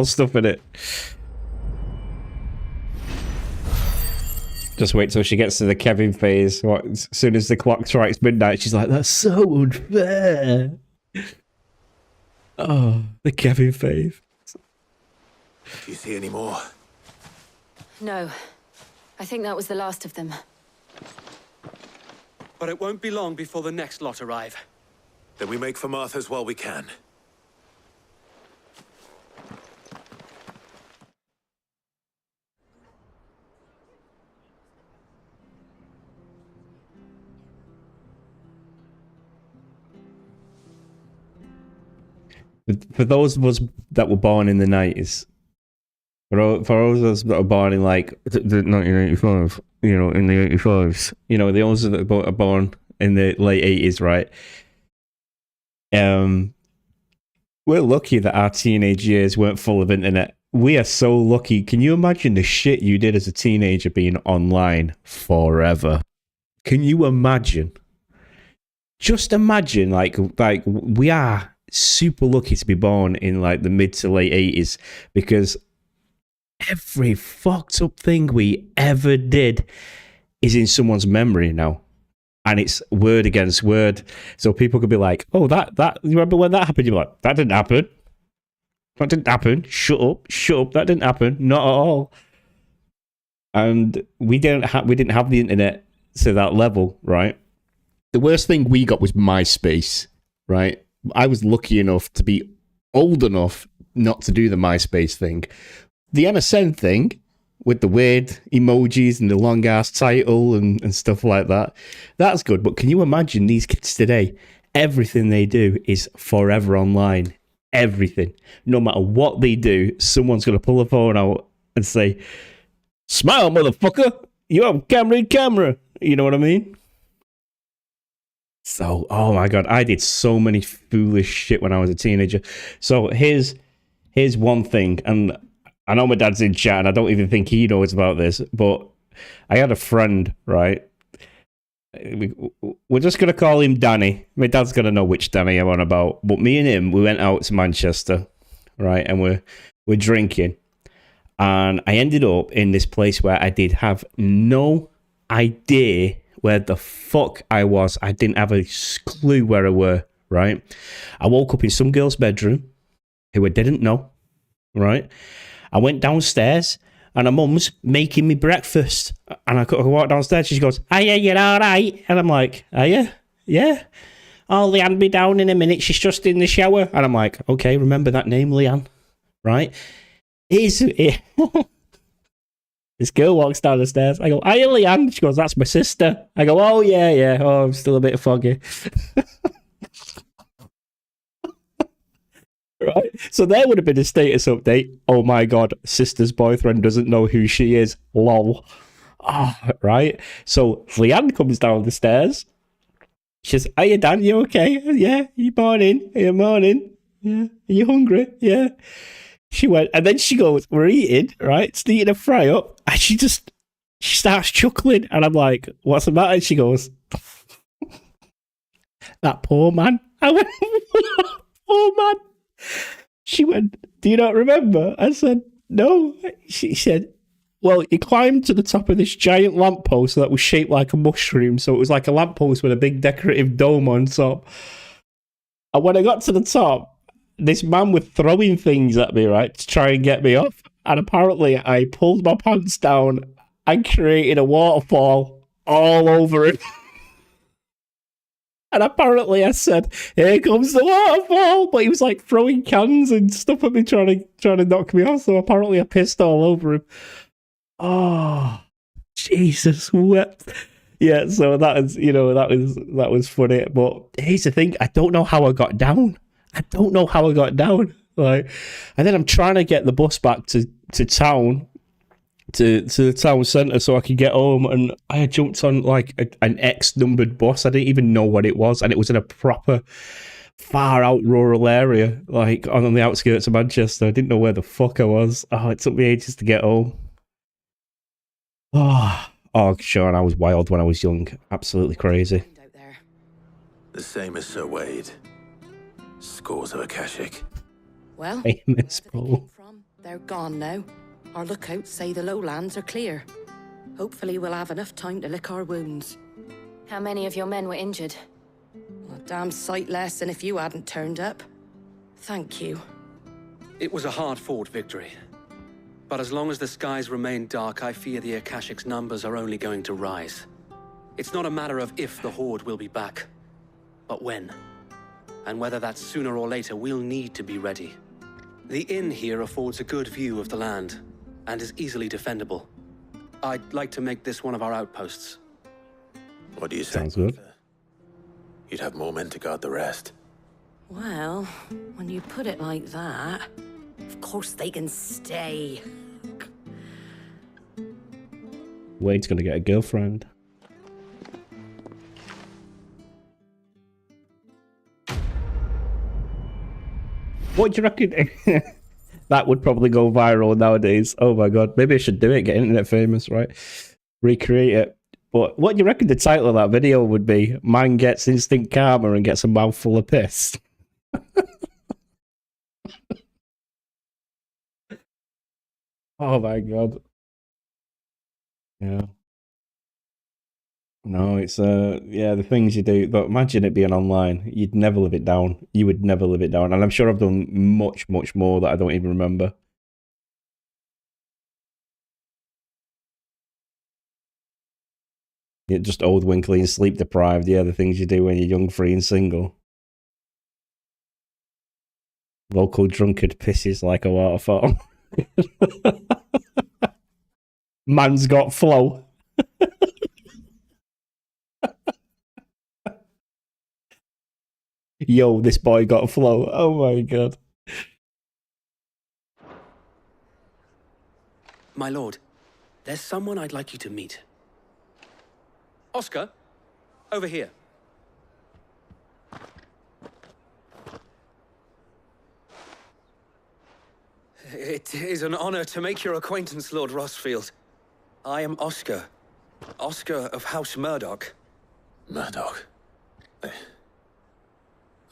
Speaker 1: stuff in it. Just wait till she gets to the Kevin phase. As soon as the clock strikes midnight, she's like, that's so unfair. Oh, the Kevin phase.
Speaker 5: Do you see any more?
Speaker 18: No. I think that was the last of them.
Speaker 12: But it won't be long before the next lot arrive.
Speaker 5: Then we make for Martha's while we can.
Speaker 1: For those of us that were born in the 90s, for those of us that were born in like the 1985, you know, in the 85s, you know, the ones that are born in the late 80s, right? We're lucky that our teenage years weren't full of internet. We are so lucky. Can you imagine the shit you did as a teenager being online forever? Can you imagine? Just imagine, like we are super lucky to be born in like the mid to late 80s, because every fucked up thing we ever did is in someone's memory now. And it's word against word. So people could be like, oh, that, you remember when that happened? You're like, that didn't happen. That didn't happen. Shut up. That didn't happen. Not at all. And we didn't have the internet to that level, right? The worst thing we got was MySpace, right? I was lucky enough to be old enough not to do the MySpace thing. The MSN thing, with the weird emojis and the long ass title and stuff like that, that's good. But can you imagine these kids today? Everything they do is forever online. Everything. No matter what they do, someone's going to pull a phone out and say, smile, motherfucker. You have camera in camera. You know what I mean? So, oh my God, I did so many foolish shit when I was a teenager. So here's one thing, and I know my dad's in chat, and I don't even think he knows about this, but I had a friend, right? We're just going to call him Danny. My dad's going to know which Danny I'm on about. But me and him, we went out to Manchester, right? And we're drinking. And I ended up in this place where I did have no idea where the fuck I was. I didn't have a clue where I were, right? I woke up in some girl's bedroom who I didn't know, right? I went downstairs and her mum's making me breakfast. And I walk downstairs, she goes, hiya, you're all right? And I'm like, hiya? Yeah. Oh, Leanne be down in a minute, she's just in the shower. And I'm like, okay, remember that name, Leanne, right? This girl walks down the stairs. I go, hiya, Leanne. She goes, that's my sister. I go, oh, yeah. Oh, I'm still a bit foggy. Right? So there would have been a status update. Oh my God, sister's boyfriend doesn't know who she is. Lol. Oh, right? So Leanne comes down the stairs. She says, hiya, Dan, you okay? Yeah, you morning? You morning? Yeah. Are you hungry? Yeah. She went, and then she goes, we're eating, right? It's eating a fry up. And she starts chuckling. And I'm like, what's the matter? And she goes, that poor man. I went, poor man. She went, do you not remember? I said, no. She said, well, he climbed to the top of this giant lamppost that was shaped like a mushroom. So it was like a lamppost with a big decorative dome on top. And when I got to the top, this man was throwing things at me, right, to try and get me off. And apparently I pulled my pants down and created a waterfall all over it. And apparently I said, "Here comes the waterfall," but he was like throwing cans and stuff at me, trying to knock me off. So apparently I pissed all over him. Oh, Jesus wept. Yeah, so that was funny. But here's the thing: I don't know how I got down. Like, and then I'm trying to get the bus back to town. To the town centre so I could get home, and I had jumped on like an X-numbered bus. I didn't even know what it was, and it was in a proper far out rural area, like on the outskirts of Manchester. I didn't know where the fuck I was. Oh, it took me ages to get home. Oh, Sean, I was wild when I was young. Absolutely crazy.
Speaker 5: The same as Sir Wade. Scores of Akashic.
Speaker 11: Well,
Speaker 1: famous Paul.
Speaker 11: They're gone now. Our lookouts say the lowlands are clear. Hopefully we'll have enough time to lick our wounds.
Speaker 18: How many of your men were injured?
Speaker 11: A damn sight less than if you hadn't turned up. Thank you.
Speaker 12: It was a hard-fought victory. But as long as the skies remain dark, I fear the Akashic's numbers are only going to rise. It's not a matter of if the Horde will be back, but when. And whether that's sooner or later, we'll need to be ready. The inn here affords a good view of the land, and is easily defendable. I'd like to make this one of our outposts.
Speaker 5: What do you say?
Speaker 1: Sounds good.
Speaker 5: You'd have more men to guard the rest.
Speaker 11: Well, when you put it like that, of course they can stay.
Speaker 1: Wade's gonna get a girlfriend. What do you reckon? That would probably go viral nowadays. Oh my god, maybe I should do it, get internet famous, right? Recreate it. But what do you reckon the title of that video would be? Man gets instant karma and gets a mouthful of piss. Oh my god. Yeah. No, it's yeah, the things you do, but imagine it being online. You'd never live it down. You would never live it down. And I'm sure I've done much, much more that I don't even remember. You're just old, winkly, and sleep deprived. Yeah, the things you do when you're young, free, and single. Local drunkard pisses like a waterfall. Man's got flow. Yo, this boy got flow. Oh my god.
Speaker 12: My lord, there's someone I'd like you to meet. Oscar, over here. It is an honor to make your acquaintance, Lord Rossfield. I am Oscar. Oscar of House Murdoch.
Speaker 5: Murdoch?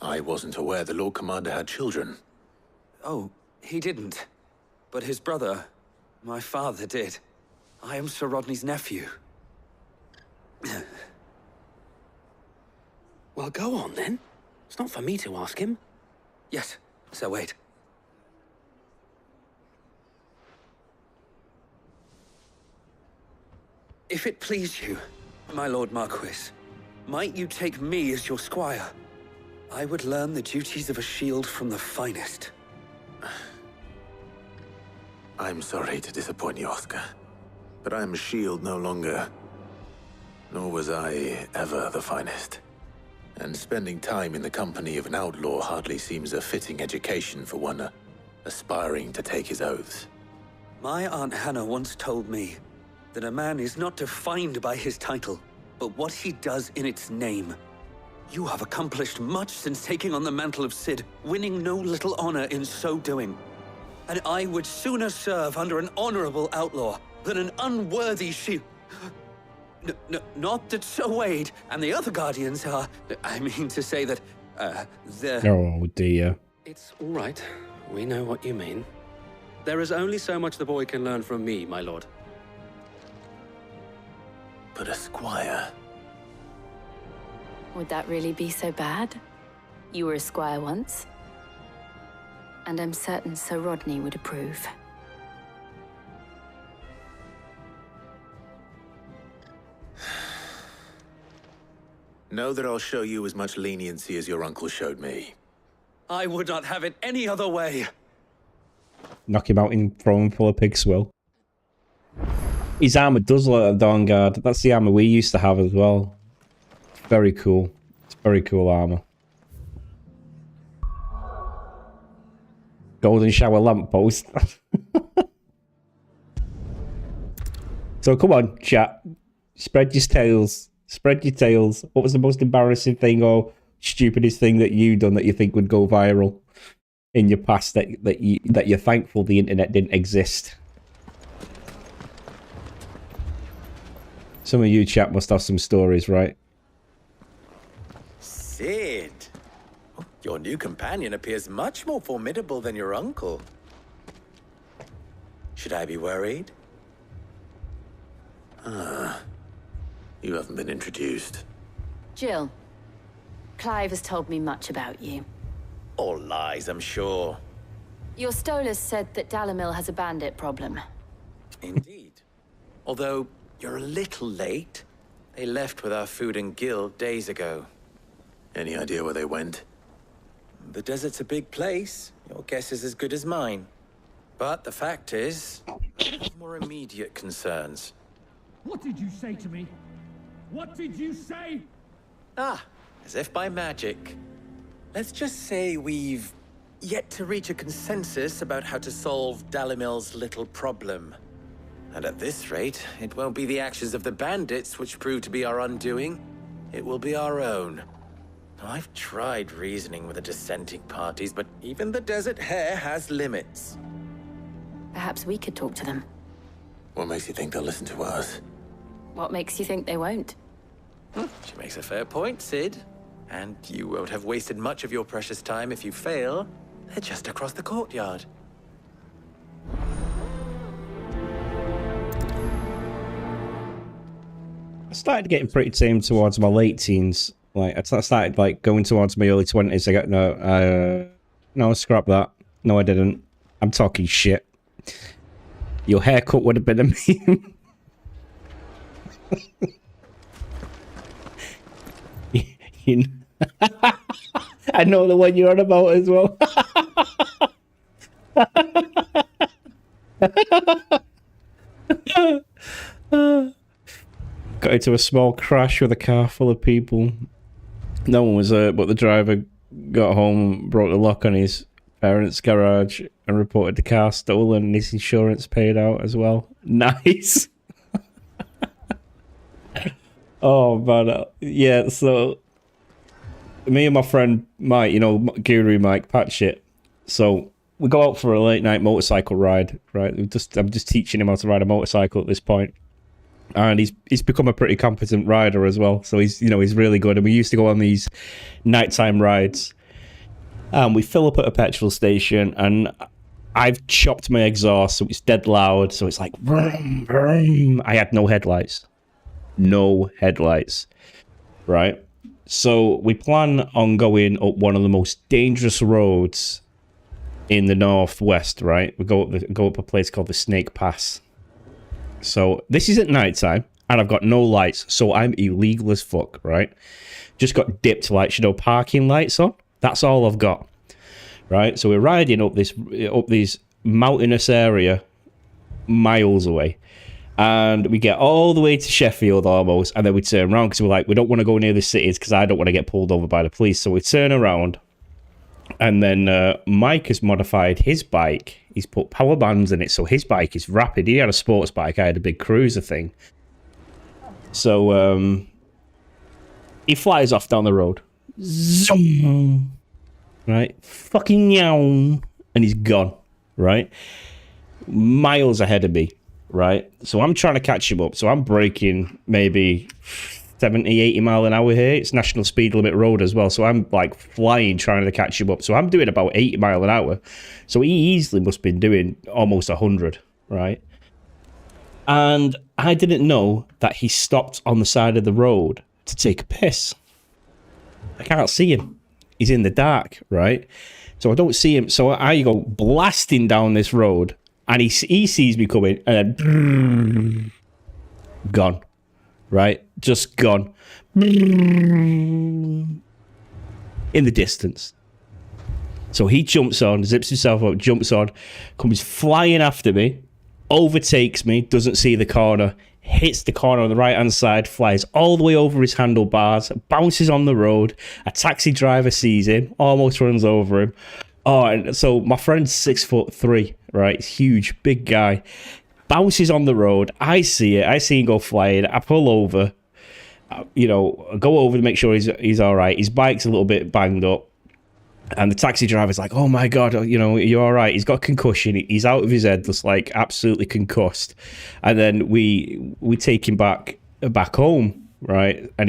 Speaker 5: I wasn't aware the Lord Commander had children.
Speaker 12: Oh, he didn't. But his brother, my father, did. I am Sir Rodney's nephew. Well, go on, then. It's not for me to ask him. Yes, Sir Wade. If it please you, my Lord Marquis, might you take me as your squire? I would learn the duties of a shield from the finest.
Speaker 5: I'm sorry to disappoint you, Oscar, but I'm a shield no longer. Nor was I ever the finest. And spending time in the company of an outlaw hardly seems a fitting education for one aspiring to take his oaths.
Speaker 12: My Aunt Hannah once told me that a man is not defined by his title, but what he does in its name. You have accomplished much since taking on the mantle of Cid, winning no little honor in so doing. And I would sooner serve under an honorable outlaw than an unworthy shield. Not that Sir Wade and the other Guardians are... I mean to say that, they're...
Speaker 1: Oh dear.
Speaker 12: It's all right. We know what you mean. There is only so much the boy can learn from me, my lord.
Speaker 5: But a squire...
Speaker 18: Would that really be so bad? You were a squire once. And I'm certain Sir Rodney would approve.
Speaker 5: Know that I'll show you as much leniency as your uncle showed me.
Speaker 12: I would not have it any other way.
Speaker 1: Knock him out and throw him full of pig swill. His armor does look like a Dawn Guard. That's the armor we used to have as well. Very cool. It's very cool armor. Golden shower lamppost. So come on, chat. Spread your tales. Spread your tales. What was the most embarrassing thing or stupidest thing that you done that you think would go viral in your past that you're thankful the internet didn't exist? Some of you chat must have some stories, right?
Speaker 19: Sid, your new companion appears much more formidable than your uncle. Should I be worried?
Speaker 5: You haven't been introduced.
Speaker 18: Jill, Clive has told me much about you.
Speaker 19: All lies, I'm sure.
Speaker 18: Your Stolas said that Dalamil has a bandit problem.
Speaker 19: Indeed. Although, you're a little late. They left with our food and guild days ago.
Speaker 5: Any idea where they went?
Speaker 19: The desert's a big place. Your guess is as good as mine. But the fact is, I have more immediate concerns.
Speaker 20: What did you say to me? What did you say?
Speaker 19: Ah, as if by magic. Let's just say we've yet to reach a consensus about how to solve Dalimil's little problem. And at this rate, it won't be the actions of the bandits which prove to be our undoing. It will be our own. I've tried reasoning with the dissenting parties, but even the Desert Hare has limits.
Speaker 18: Perhaps we could talk to them.
Speaker 5: What makes you think they'll listen to us?
Speaker 18: What makes you think they won't?
Speaker 19: She makes a fair point, Sid. And you won't have wasted much of your precious time if you fail. They're just across the courtyard.
Speaker 1: I started getting pretty tame towards my late teens. Like I started like going towards my early 20s. I got no, scrap that. No, I didn't. I'm talking shit. Your haircut would have been a meme. I know the one you're on about as well. Got into a small crash with a car full of people. No one was hurt, but the driver got home, broke the lock on his parents' garage, and reported the car stolen, and his insurance paid out as well. Nice. Oh man, yeah. So me and my friend Mike, you know, Guru Mike, Patchit. So we go out for a late night motorcycle ride, right? I'm just teaching him how to ride a motorcycle at this point. And he's become a pretty competent rider as well. So he's really good. And we used to go on these nighttime rides. And we fill up at a petrol station, and I've chopped my exhaust, so it's dead loud. So it's like, vroom, vroom. I had no headlights. No headlights, right? So we plan on going up one of the most dangerous roads in the northwest, right? We go up a place called the Snake Pass. So this is at nighttime, and I've got no lights, so I'm illegal as fuck, right? Just got dipped lights, you know, parking lights on. That's all I've got, right? So we're riding up this mountainous area, miles away, and we get all the way to Sheffield almost, and then we turn around because we're like, we don't want to go near the cities because I don't want to get pulled over by the police. So we turn around, and then Mike has modified his bike. He's put power bands in it, so his bike is rapid. He had a sports bike. I had a big cruiser thing. So he flies off down the road. Zoom. Right? Fucking yawn. And he's gone. Right? Miles ahead of me. Right? So I'm trying to catch him up. So I'm braking maybe 70, 80 mile an hour here. It's national speed limit road as well. So I'm like flying trying to catch him up. So I'm doing about 80 mile an hour. So he easily must have been doing almost 100, right? And I didn't know that he stopped on the side of the road to take a piss. I can't see him. He's in the dark, right? So I don't see him. So I go blasting down this road, and he sees me coming, and then gone. right? Just gone. In the distance. So he jumps on, zips himself up, jumps on, comes flying after me, overtakes me, doesn't see the corner, hits the corner on the right-hand side, flies all the way over his handlebars, bounces on the road. A taxi driver sees him, almost runs over him. Oh, and so my friend's 6'3", right? He's huge, big guy. Bounces on the road. I see it. I see him go flying. I pull over, go over to make sure he's all right. His bike's a little bit banged up. And the taxi driver's like, oh my God, you're all right. He's got concussion. He's out of his head, just like absolutely concussed. And then we take him back home, right? And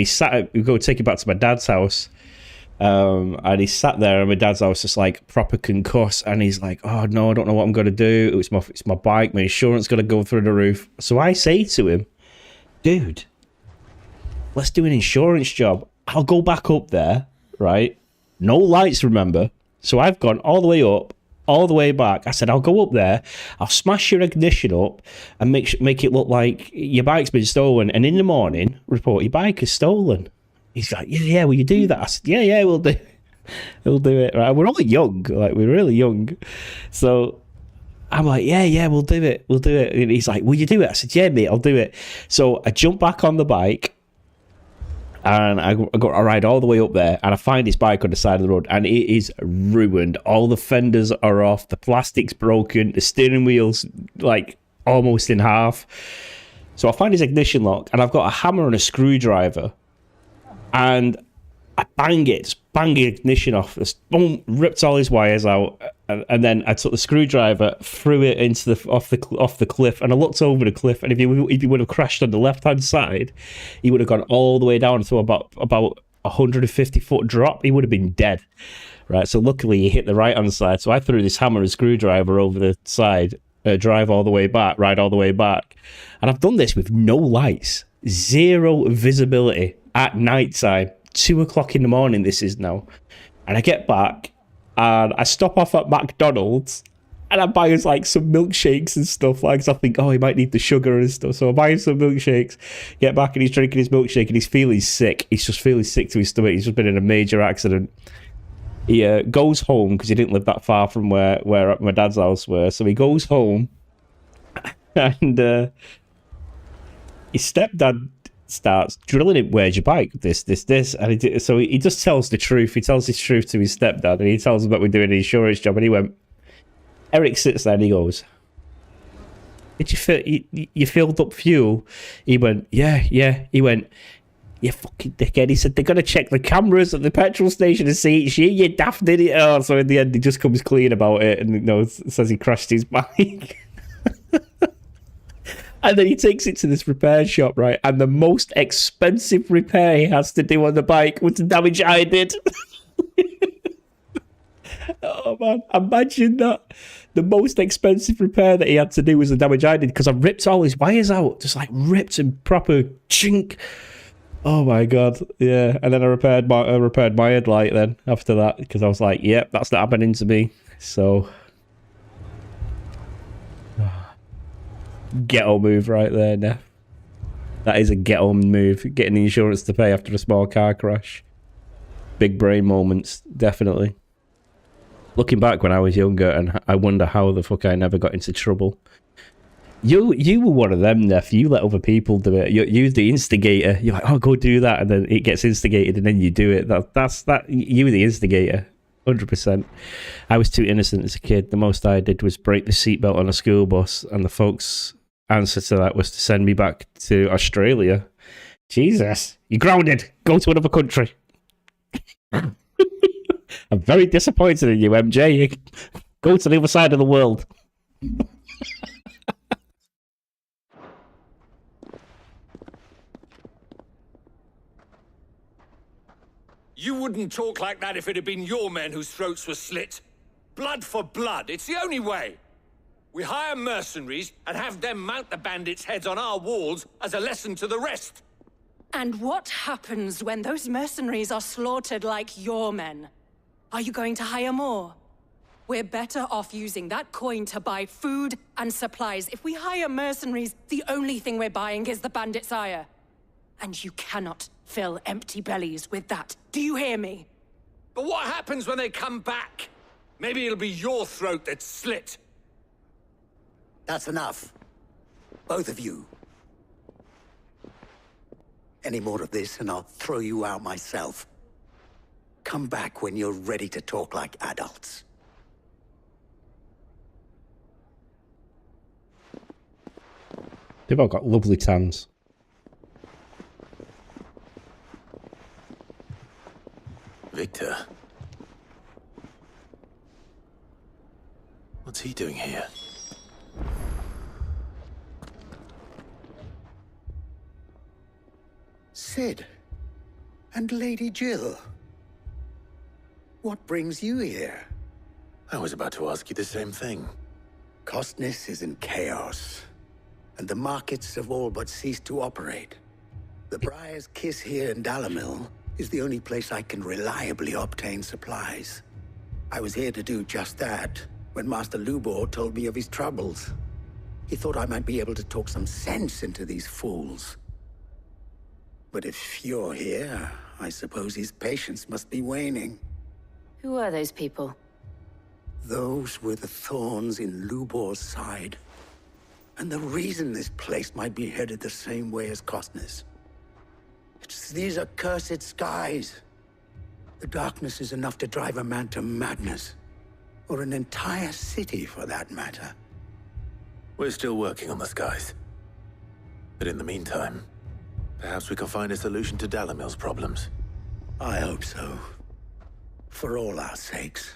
Speaker 1: we go take him back to my dad's house. And he sat there, and my dad's house just like proper concussed. And he's like, oh no, I don't know what I'm going to do. It's my bike. My insurance got to go through the roof. So I say to him, dude, let's do an insurance job. I'll go back up there, right? No lights, remember? So I've gone all the way up, all the way back. I said, I'll go up there, I'll smash your ignition up and make it look like your bike's been stolen. And in the morning, report your bike is stolen. He's like, yeah, will you do that? I said, yeah, we'll do it. We'll do it. Right? We're all young, like we're really young. So I'm like, yeah, we'll do it. We'll do it. And he's like, will you do it? I said, yeah, mate, I'll do it. So I jump back on the bike. And I ride all the way up there, and I find his bike on the side of the road, and it is ruined. All the fenders are off, the plastic's broken, the steering wheel's like almost in half. So I find his ignition lock, and I've got a hammer and a screwdriver, and I bang the ignition off. Just boom, ripped all his wires out, and then I took the screwdriver, threw it into off the cliff, and I looked over the cliff. And if he would have crashed on the left hand side, he would have gone all the way down to about 150-foot drop. He would have been dead, right? So luckily he hit the right hand side. So I threw this hammer and screwdriver over the side, ride all the way back, and I've done this with no lights, zero visibility at night time. 2 o'clock in the morning this is now, and I get back and I stop off at McDonald's and I buy us like some milkshakes and stuff, like, so I think, he might need the sugar and stuff, so I buy him some milkshakes, get back, and he's drinking his milkshake and he's feeling sick. He's just feeling sick to his stomach. He's just been in a major accident. He goes home because he didn't live that far from where my dad's house were, so he goes home and his stepdad starts drilling him, where's your bike, this, and so he just tells the truth. He tells his truth to his stepdad, and he tells him that we're doing an insurance job. And he went, Eric sits there and he goes, did you filled up fuel? He went, yeah. He went, you fucking dickhead. He said, they're going to check the cameras at the petrol station and see it's you daft idiot. Oh, so in the end he just comes clean about it and says he crashed his bike. And then he takes it to this repair shop, right? And the most expensive repair he has to do on the bike was the damage I did. Oh, man. Imagine that. The most expensive repair that he had to do was the damage I did, because I ripped all his wires out. Just like ripped and proper chink. Oh, my God. Yeah. And then I repaired my headlight then after that, because I was like, yep, that's not happening to me. So... ghetto move right there, Neff. That is a ghetto move. Getting the insurance to pay after a small car crash. Big brain moments, definitely. Looking back when I was younger, and I wonder how the fuck I never got into trouble. You were one of them, Neff. You let other people do it. You're the instigator. You're like, go do that, and then it gets instigated, and then you do it. That's you were the instigator. 100%. I was too innocent as a kid. The most I did was break the seatbelt on a school bus, and the folks' answer to that was to send me back to Australia. Jesus, you're grounded. Go to another country. I'm very disappointed in you, MJ. Go to the other side of the world.
Speaker 21: You wouldn't talk like that if it had been your men whose throats were slit. Blood for blood, it's the only way. We hire mercenaries and have them mount the bandits' heads on our walls as a lesson to the rest.
Speaker 11: And what happens when those mercenaries are slaughtered like your men? Are you going to hire more? We're better off using that coin to buy food and supplies. If we hire mercenaries, the only thing we're buying is the bandits' ire.
Speaker 7: And you cannot fill empty bellies with that. Do you hear me?
Speaker 21: But what happens when they come back? Maybe it'll be your throat that's slit.
Speaker 22: That's enough. Both of you. Any more of this and I'll throw you out myself. Come back when you're ready to talk like adults.
Speaker 1: They've all got lovely tans.
Speaker 5: Victor. What's he doing here?
Speaker 22: Sid. And Lady Jill. What brings you here?
Speaker 5: I was about to ask you the same thing.
Speaker 22: Costness is in chaos, and the markets have all but ceased to operate. The Briar's Kiss here in Dalimil is the only place I can reliably obtain supplies. I was here to do just that when Master Lubor told me of his troubles. He thought I might be able to talk some sense into these fools. But if you're here, I suppose his patience must be waning.
Speaker 18: Who are those people?
Speaker 22: Those were the thorns in Lubor's side. And the reason this place might be headed the same way as Costness. It's these accursed skies. The darkness is enough to drive a man to madness. Or an entire city, for that matter.
Speaker 5: We're still working on the skies. But in the meantime, perhaps we can find a solution to Dalimil's problems.
Speaker 22: I hope so. For all our sakes.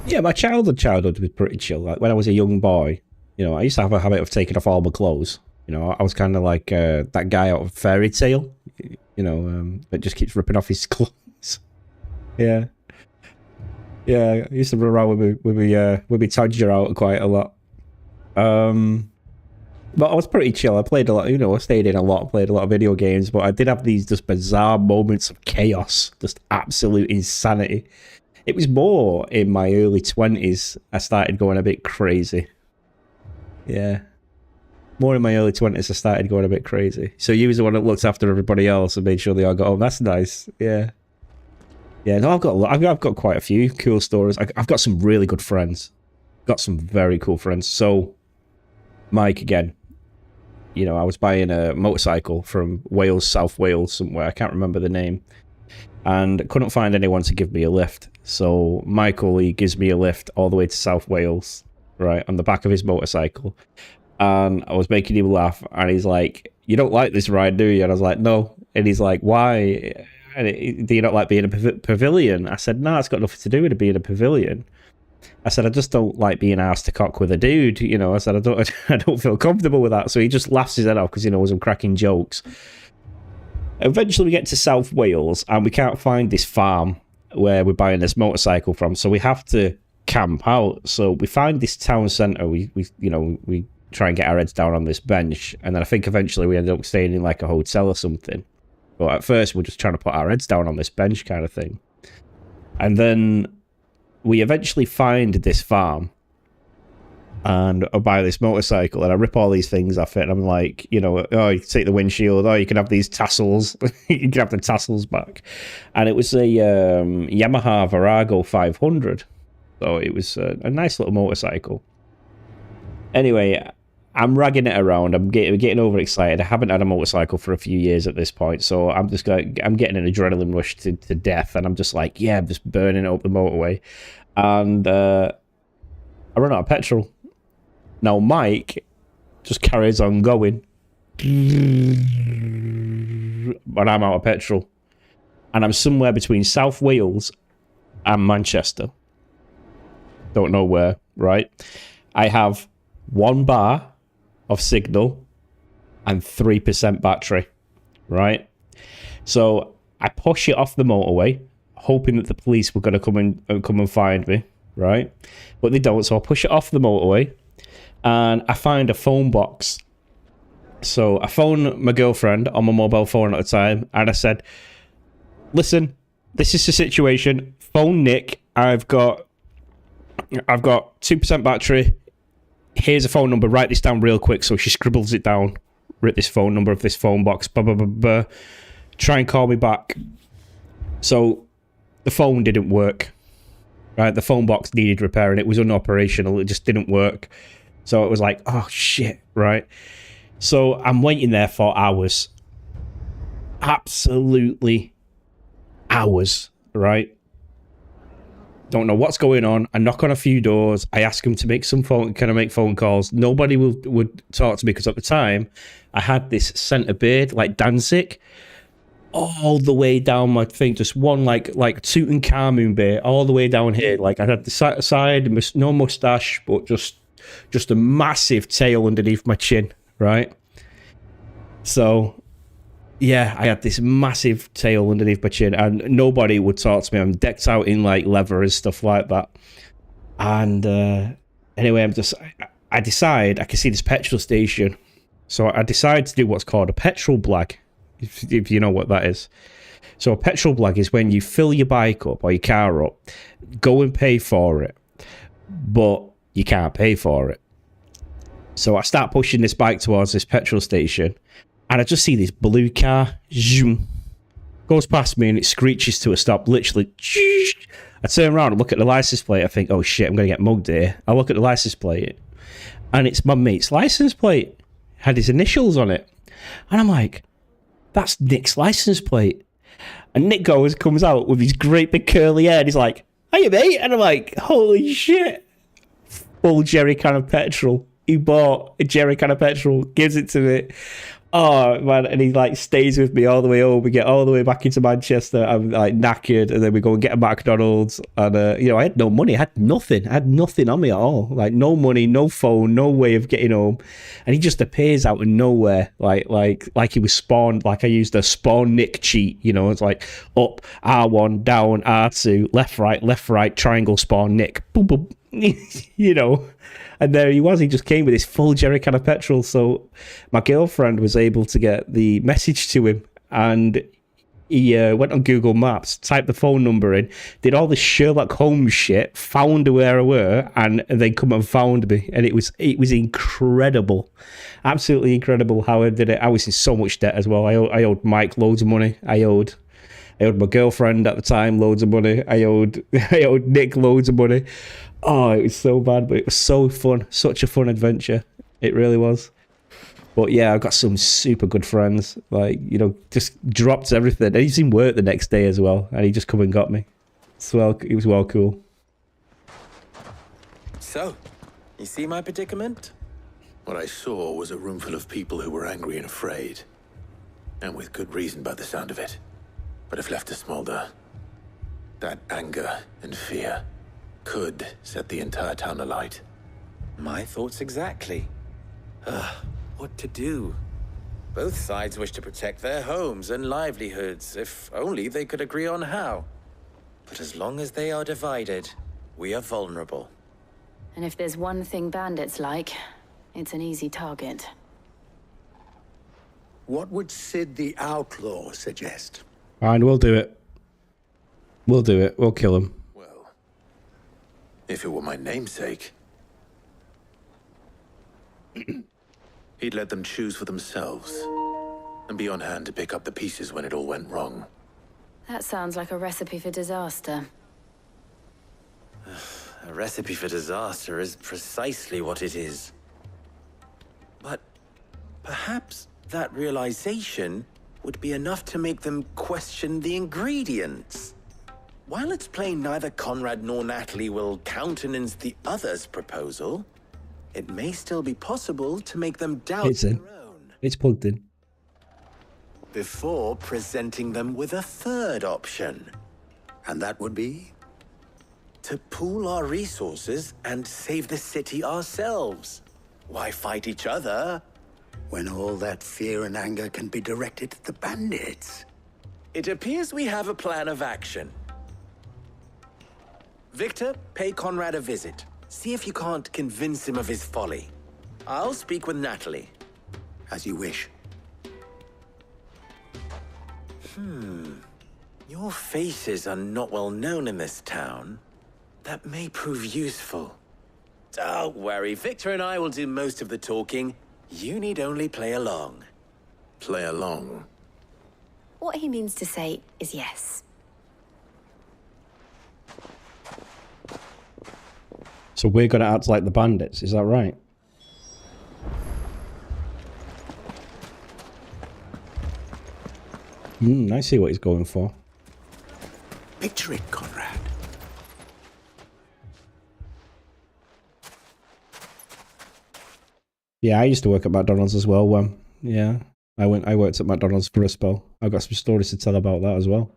Speaker 1: Yeah, my childhood was pretty chill. Like when I was a young boy, you know, I used to have a habit of taking off all my clothes. You know, I was kind of like that guy out of Fairy Tale, you know, that just keeps ripping off his clothes. Yeah. Yeah, I used to run around with me todger out quite a lot. But I was pretty chill. I played a lot, you know, I stayed in a lot, played a lot of video games, but I did have these just bizarre moments of chaos, just absolute insanity. It was more in my early 20s I started going a bit crazy. Yeah. More in my early 20s I started going a bit crazy. So you was the one that looked after everybody else and made sure they all got home. That's nice. Yeah. Yeah, no, I've got quite a few cool stories. I've got some really good friends. Got some very cool friends. So, Mike again. You know, I was buying a motorcycle from Wales, South Wales, somewhere. I can't remember the name. And couldn't find anyone to give me a lift. So Michael, he gives me a lift all the way to South Wales, right, on the back of his motorcycle. And I was making him laugh. And he's like, "You don't like this ride, do you?" And I was like, "No." And he's like, "Why? Do you not like being in a pavilion?" I said, "No, it's got nothing to do with it being a pavilion." I said, "I just don't like being arsed to cock with a dude." You know, I said, I don't feel comfortable with that. So he just laughs his head off because he knows I'm cracking jokes. Eventually we get to South Wales and we can't find this farm where we're buying this motorcycle from. So we have to camp out. So we find this town centre. We try and get our heads down on this bench. And then I think eventually we end up staying in like a hotel or something. But at first we're just trying to put our heads down on this bench kind of thing. And then we eventually find this farm. And I buy this motorcycle and I rip all these things off it. And I'm like, you know, oh, you can take the windshield. Oh, you can have these tassels. You can have the tassels back. And it was a Yamaha Virago 500. So it was a nice little motorcycle. Anyway, I'm ragging it around. I'm getting overexcited. I haven't had a motorcycle for a few years at this point. So I'm getting an adrenaline rush to death. And I'm just like, yeah, I'm just burning up the motorway. And I run out of petrol. Now Mike just carries on going. But I'm out of petrol. And I'm somewhere between South Wales and Manchester. Don't know where, right? I have 1 bar of signal and 3% battery, right? So I push it off the motorway, hoping that the police were going to come and find me, right? But they don't, so I push it off the motorway. And I find a phone box. So I phone my girlfriend on my mobile phone at the time. And I said, "Listen, this is the situation. Phone Nick. I've got I've got 2% battery. Here's a phone number. Write this down real quick. So she scribbles it down. Write this phone number of this phone box. Blah, blah, blah, blah. Try and call me back. So the phone didn't work. Right, the phone box needed repairing. It was unoperational. It just didn't work. So it was like, oh shit, right? So I'm waiting there for hours. Absolutely hours, right? Don't know what's going on. I knock on a few doors. I ask him to make some phone. Can I make phone calls? Nobody would talk to me because at the time I had this centre beard like Danzig all the way down my thing. Just one like Tutankhamun beard all the way down here. Like I had the side, no mustache, but just a massive tail underneath my chin, right? So yeah, I had this massive tail underneath my chin and nobody would talk to me. I'm decked out in like leather and stuff like that. And anyway, I decide I can see this petrol station. So I decide to do what's called a petrol blag, if you know what that is. So a petrol blag is when you fill your bike up or your car up, go and pay for it, but you can't pay for it. So I start pushing this bike towards this petrol station. And I just see this blue car, zoom, goes past me and it screeches to a stop, literally. I turn around and look at the license plate. I think, oh shit, I'm going to get mugged here. I look at the license plate and it's my mate's license plate. Had his initials on it. And I'm like, that's Nick's license plate. And Nick comes out with his great big curly hair and he's like, hiya mate. And I'm like, holy shit. Full jerry can of petrol. He bought a jerry can of petrol, gives it to me. Oh man, and he like stays with me all the way home. We get all the way back into Manchester. I'm like knackered, and then we go and get a McDonald's. And I had no money. I had nothing. I had nothing on me at all. Like no money, no phone, no way of getting home. And he just appears out of nowhere, like he was spawned. Like I used a spawn Nick cheat. It's like up R1, down R2, left, right, triangle, spawn Nick. Boom, boom. And there he was. He just came with this full jerry can of petrol. So my girlfriend was able to get the message to him. And he went on Google Maps, typed the phone number in, did all this Sherlock Holmes shit, found where I were, and then come and found me. And it was incredible. Absolutely incredible how I did it. I was in so much debt as well. I owed Mike loads of money. I owed my girlfriend at the time loads of money. I owed Nick loads of money. Oh, it was so bad, but it was so fun. Such a fun adventure. It really was. But yeah, I've got some super good friends. Like, just dropped everything. And he's in work the next day as well. And he just come and got me. It was well cool.
Speaker 19: So, you see my predicament?
Speaker 5: What I saw was a room full of people who were angry and afraid. And with good reason by the sound of it. But if left to smolder, that anger and fear could set the entire town alight.
Speaker 19: My thoughts exactly. What to do? Both sides wish to protect their homes and livelihoods, if only they could agree on how. But as long as they are divided, we are vulnerable.
Speaker 18: And if there's one thing bandits like, it's an easy target.
Speaker 22: What would Sid the Outlaw suggest?
Speaker 1: Fine, we'll do it. We'll do it. We'll kill him.
Speaker 5: If it were my namesake, he'd let them choose for themselves and be on hand to pick up the pieces when it all went wrong.
Speaker 18: That sounds like a recipe for disaster.
Speaker 19: A recipe for disaster is precisely what it is. But perhaps that realization would be enough to make them question the ingredients. While it's plain neither Conrad nor Natalie will countenance the other's proposal, it may still be possible to make them doubt
Speaker 1: It's in. It's plugged in.
Speaker 19: Before presenting them with a third option.
Speaker 22: And that would be?
Speaker 19: To pool our resources and save the city ourselves. Why fight each other?
Speaker 22: When all that fear and anger can be directed at the bandits.
Speaker 19: It appears we have a plan of action. Victor, pay Conrad a visit. See if you can't convince him of his folly. I'll speak with Natalie.
Speaker 22: As you wish.
Speaker 19: Your faces are not well known in this town. that may prove useful. Don't worry, Victor and I will do most of the talking. You need only play along.
Speaker 5: Play along?
Speaker 18: What he means to say is yes.
Speaker 1: So we're going to act like the bandits, is that right? I see what he's going for.
Speaker 19: Picture it, Conrad.
Speaker 1: Yeah, I used to work at McDonald's as well. Yeah, I worked at McDonald's for a spell. I've got some stories to tell about that as well.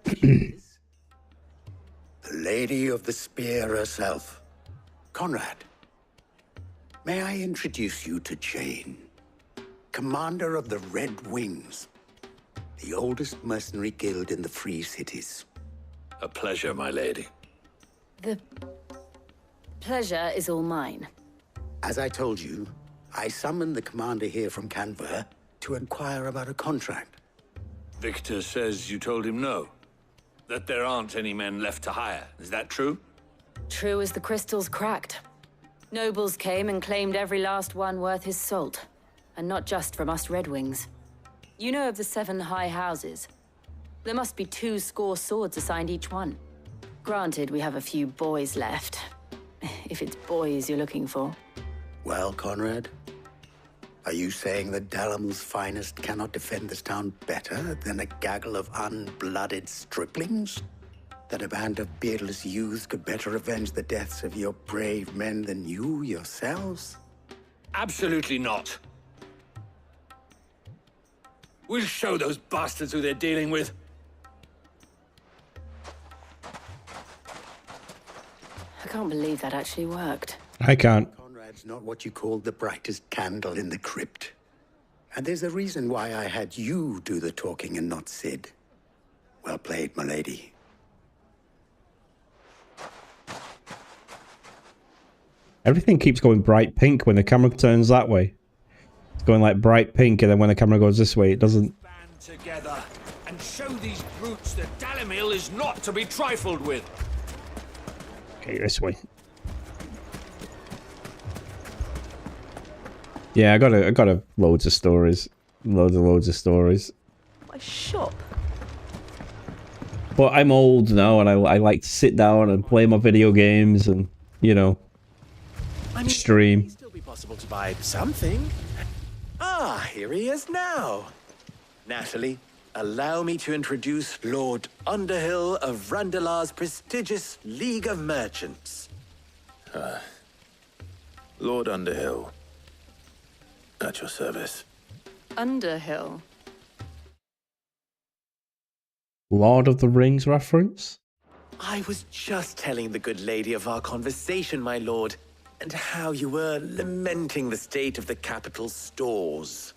Speaker 22: The Lady of the Spear herself. Conrad, may I introduce you to Jane, commander of the Red Wings, the oldest mercenary guild in the Free Cities.
Speaker 5: A pleasure, my lady.
Speaker 18: The pleasure is all mine.
Speaker 22: As I told you, I summoned the commander here from Canberra to inquire about a contract.
Speaker 21: Victor says you told him no. That there aren't any men left to hire. Is that true?
Speaker 18: True as the crystals cracked. Nobles came and claimed every last one worth his salt. And not just from us Red Wings. You know of the 7 high houses. There must be 2 swords assigned each one. Granted, we have a few boys left. If it's boys you're looking for.
Speaker 22: Well, Conrad, are you saying that Dalamil's finest cannot defend this town better than a gaggle of unblooded striplings? That a band of beardless youths could better avenge the deaths of your brave men than you yourselves?
Speaker 21: Absolutely not. We'll show those bastards who they're dealing with.
Speaker 18: I can't believe that actually worked.
Speaker 1: I can't.
Speaker 22: Conrad's not what you call the brightest candle in the crypt. And there's a reason why I had you do the talking and not Sid. Well played, my lady.
Speaker 1: Everything keeps going bright pink when the camera turns that way. It's going like bright pink, and then when the camera goes this way, it doesn't.
Speaker 21: Band together and show these brutes that Dalimil is not to be trifled with.
Speaker 1: Okay, this way. Yeah, I got a loads of stories, loads of stories.
Speaker 4: My shop.
Speaker 1: But I'm old now, and I like to sit down and play my video games, and you know, stream.
Speaker 19: It'd still be possible to buy something. Ah, here he is now. Natalie, allow me to introduce Lord Underhill of Randalar's prestigious League of Merchants.
Speaker 5: Lord Underhill. At your service.
Speaker 18: Underhill.
Speaker 1: Lord of the Rings reference?
Speaker 19: I was just telling the good lady of our conversation, my lord, and how you were lamenting the state of the capital's stores.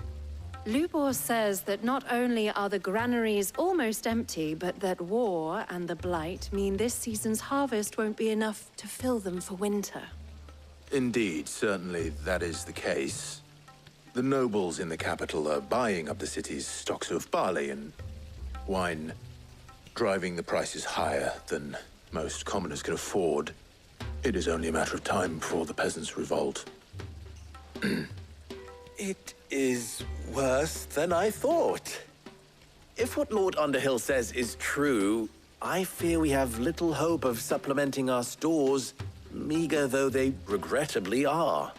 Speaker 9: Lubor says that not only are the granaries almost empty, but that war and the blight mean this season's harvest won't be enough to fill them for winter.
Speaker 5: Indeed, certainly that is the case. The nobles in the capital are buying up the city's stocks of barley and wine, driving the prices higher than most commoners can afford. It is only a matter of time before the peasants revolt.
Speaker 19: It is worse than I thought. If what Lord Underhill says is true, I fear we have little hope of supplementing our stores, meager though they regrettably are.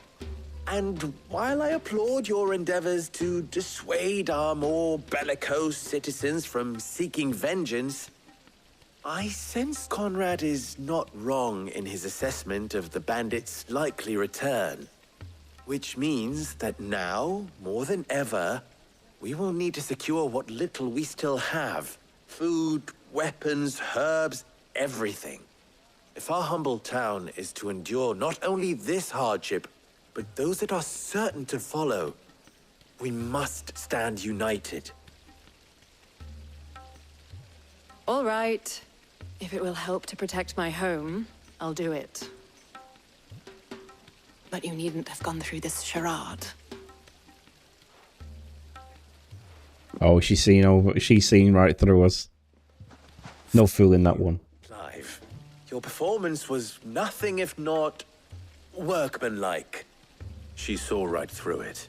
Speaker 19: And while I applaud your endeavors to dissuade our more bellicose citizens from seeking vengeance, I sense Conrad is not wrong in his assessment of the bandits' likely return. Which means that now, more than ever, we will need to secure what little we still have. Food, weapons, herbs, everything. If our humble town is to endure not only this hardship, but those that are certain to follow, we must stand united.
Speaker 9: All right. If it will help to protect my home, I'll do it. But you needn't have gone through this charade.
Speaker 1: Oh, she's seen right through us. No fooling that one.
Speaker 19: Clive, Your performance was nothing if not workmanlike. She saw right through it.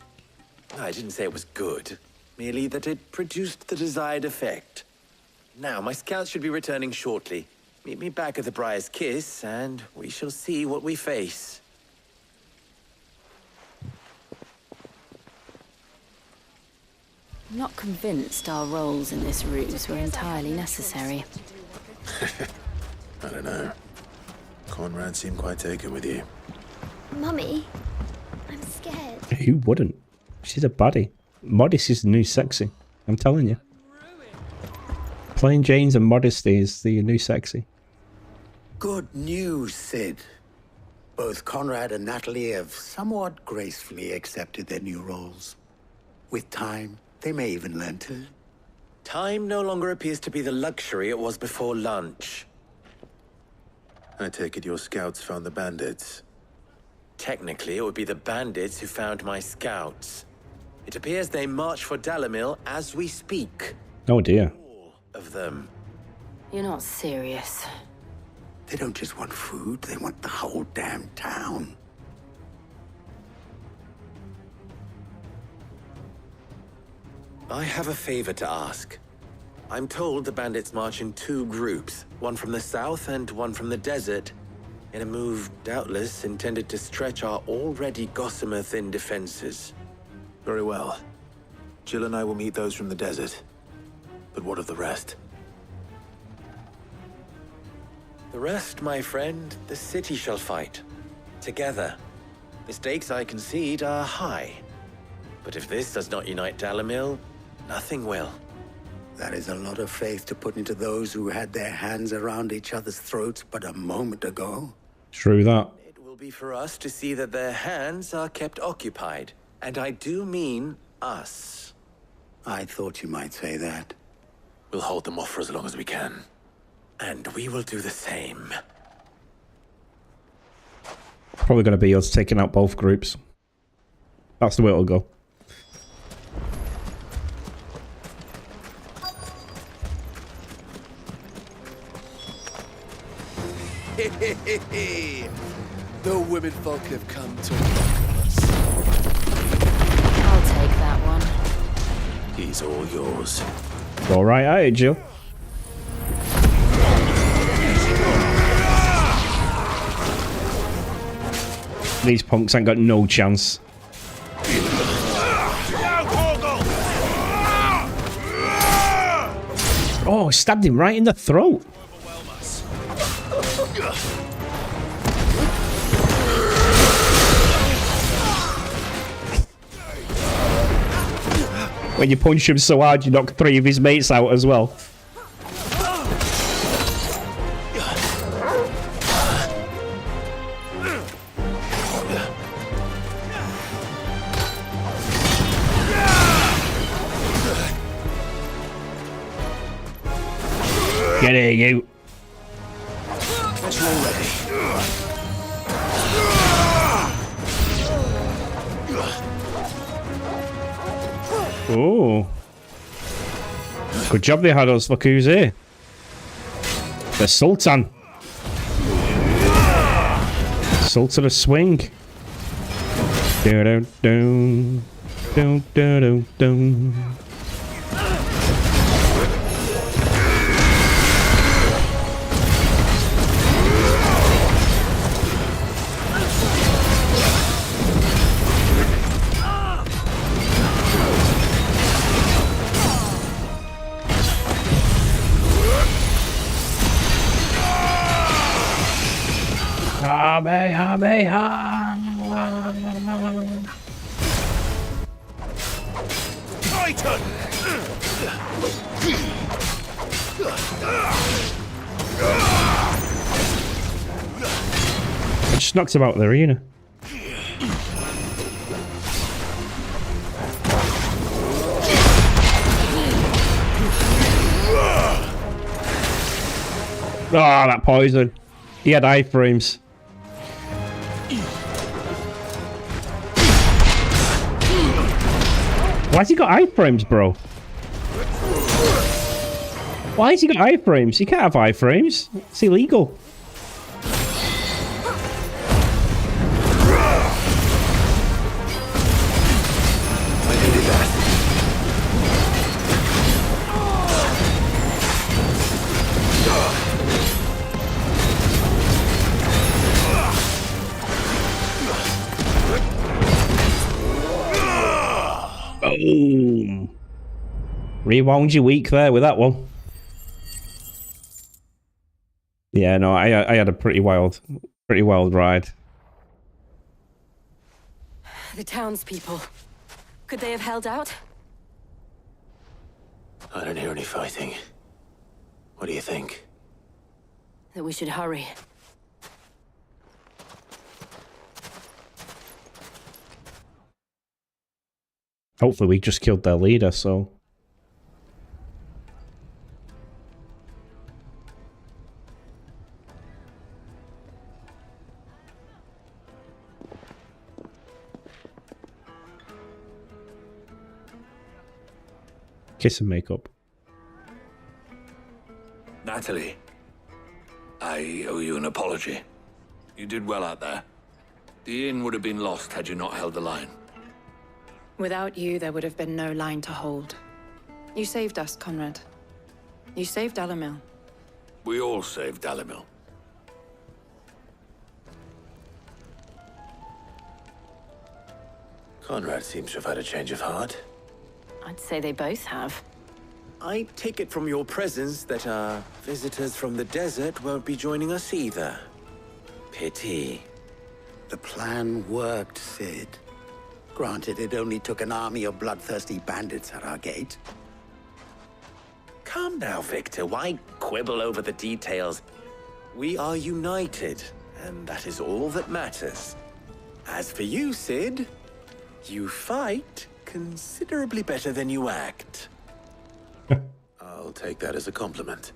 Speaker 19: I didn't say it was good, merely that it produced the desired effect. Now, my scouts should be returning shortly. Meet me back at the Briar's Kiss, and we shall see what we face.
Speaker 18: I'm not convinced our roles in this ruse were entirely necessary.
Speaker 5: I don't know. Conrad seemed quite taken with you.
Speaker 4: Mummy, I'm scared.
Speaker 1: Who wouldn't? She's a baddie. Modest is the new sexy. I'm telling you. Plain Jane's and modesty is the new sexy.
Speaker 22: Good news, Sid. Both Conrad and Natalie have somewhat gracefully accepted their new roles. With time, they may even learn to.
Speaker 19: Time no longer appears to be the luxury it was before lunch.
Speaker 5: I take it your scouts found the bandits.
Speaker 19: Technically, it would be the bandits who found my scouts. It appears they march for Dalimil as we speak.
Speaker 1: Oh dear.
Speaker 19: Of them.
Speaker 18: You're not serious.
Speaker 22: They don't just want food, they want the whole damn town.
Speaker 19: I have a favor to ask. I'm told the bandits march in 2 groups, one from the south and one from the desert, in a move doubtless intended to stretch our already gossamer-thin defenses.
Speaker 5: Very well. Jill and I will meet those from the desert. But what of the rest?
Speaker 19: The rest, my friend, the city shall fight. Together. The stakes, I concede, are high. But if this does not unite Dalimil, nothing will.
Speaker 22: That is a lot of faith to put into those who had their hands around each other's throats but a moment ago.
Speaker 1: True that.
Speaker 19: It will be for us to see that their hands are kept occupied. And I do mean us.
Speaker 22: I thought you might say that.
Speaker 5: We'll hold them off for as long as we can.
Speaker 19: And we will do the same.
Speaker 1: Probably going to be us taking out both groups. That's the way it'll go.
Speaker 13: The women folk have come to welcome us.
Speaker 18: I'll take that one.
Speaker 5: He's all yours.
Speaker 1: All right, aye, Jill. These punks ain't got no chance. Oh, stabbed him right in the throat. When you punch him so hard, you knock 3 of his mates out as well. Get here, you. Oh. Good job they had us. Look who's here. The Sultan. Sultan of Swing. Do-do-do. Do-do-do-do.
Speaker 13: Titan!
Speaker 1: I just knocked him out of the arena. Ah, that poison. He had iframes. Why's he got iframes, bro? Why has he got iframes? You can't have iframes. It's illegal. Boom. Rewound your week there with that one. Yeah, no, I had a pretty wild ride.
Speaker 14: The townspeople. Could they have held out?
Speaker 5: I don't hear any fighting. What do you think?
Speaker 14: That we should hurry.
Speaker 1: Hopefully we just killed their leader, so... Kiss and makeup.
Speaker 21: Natalie, I owe you an apology. You did well out there. The inn would have been lost had you not held the line.
Speaker 9: Without you, there would have been no line to hold. You saved us, Conrad. You saved Dalimil.
Speaker 21: We all saved Dalimil.
Speaker 5: Conrad seems to have had a change of heart.
Speaker 14: I'd say they both have.
Speaker 19: I take it from your presence that our visitors from the desert won't be joining us either. Pity.
Speaker 22: The plan worked, Sid. Granted, it only took an army of bloodthirsty bandits at our gate.
Speaker 19: Calm now, Victor. Why quibble over the details? We are united, and that is all that matters. As for you, Sid, you fight considerably better than you act.
Speaker 5: I'll take that as a compliment.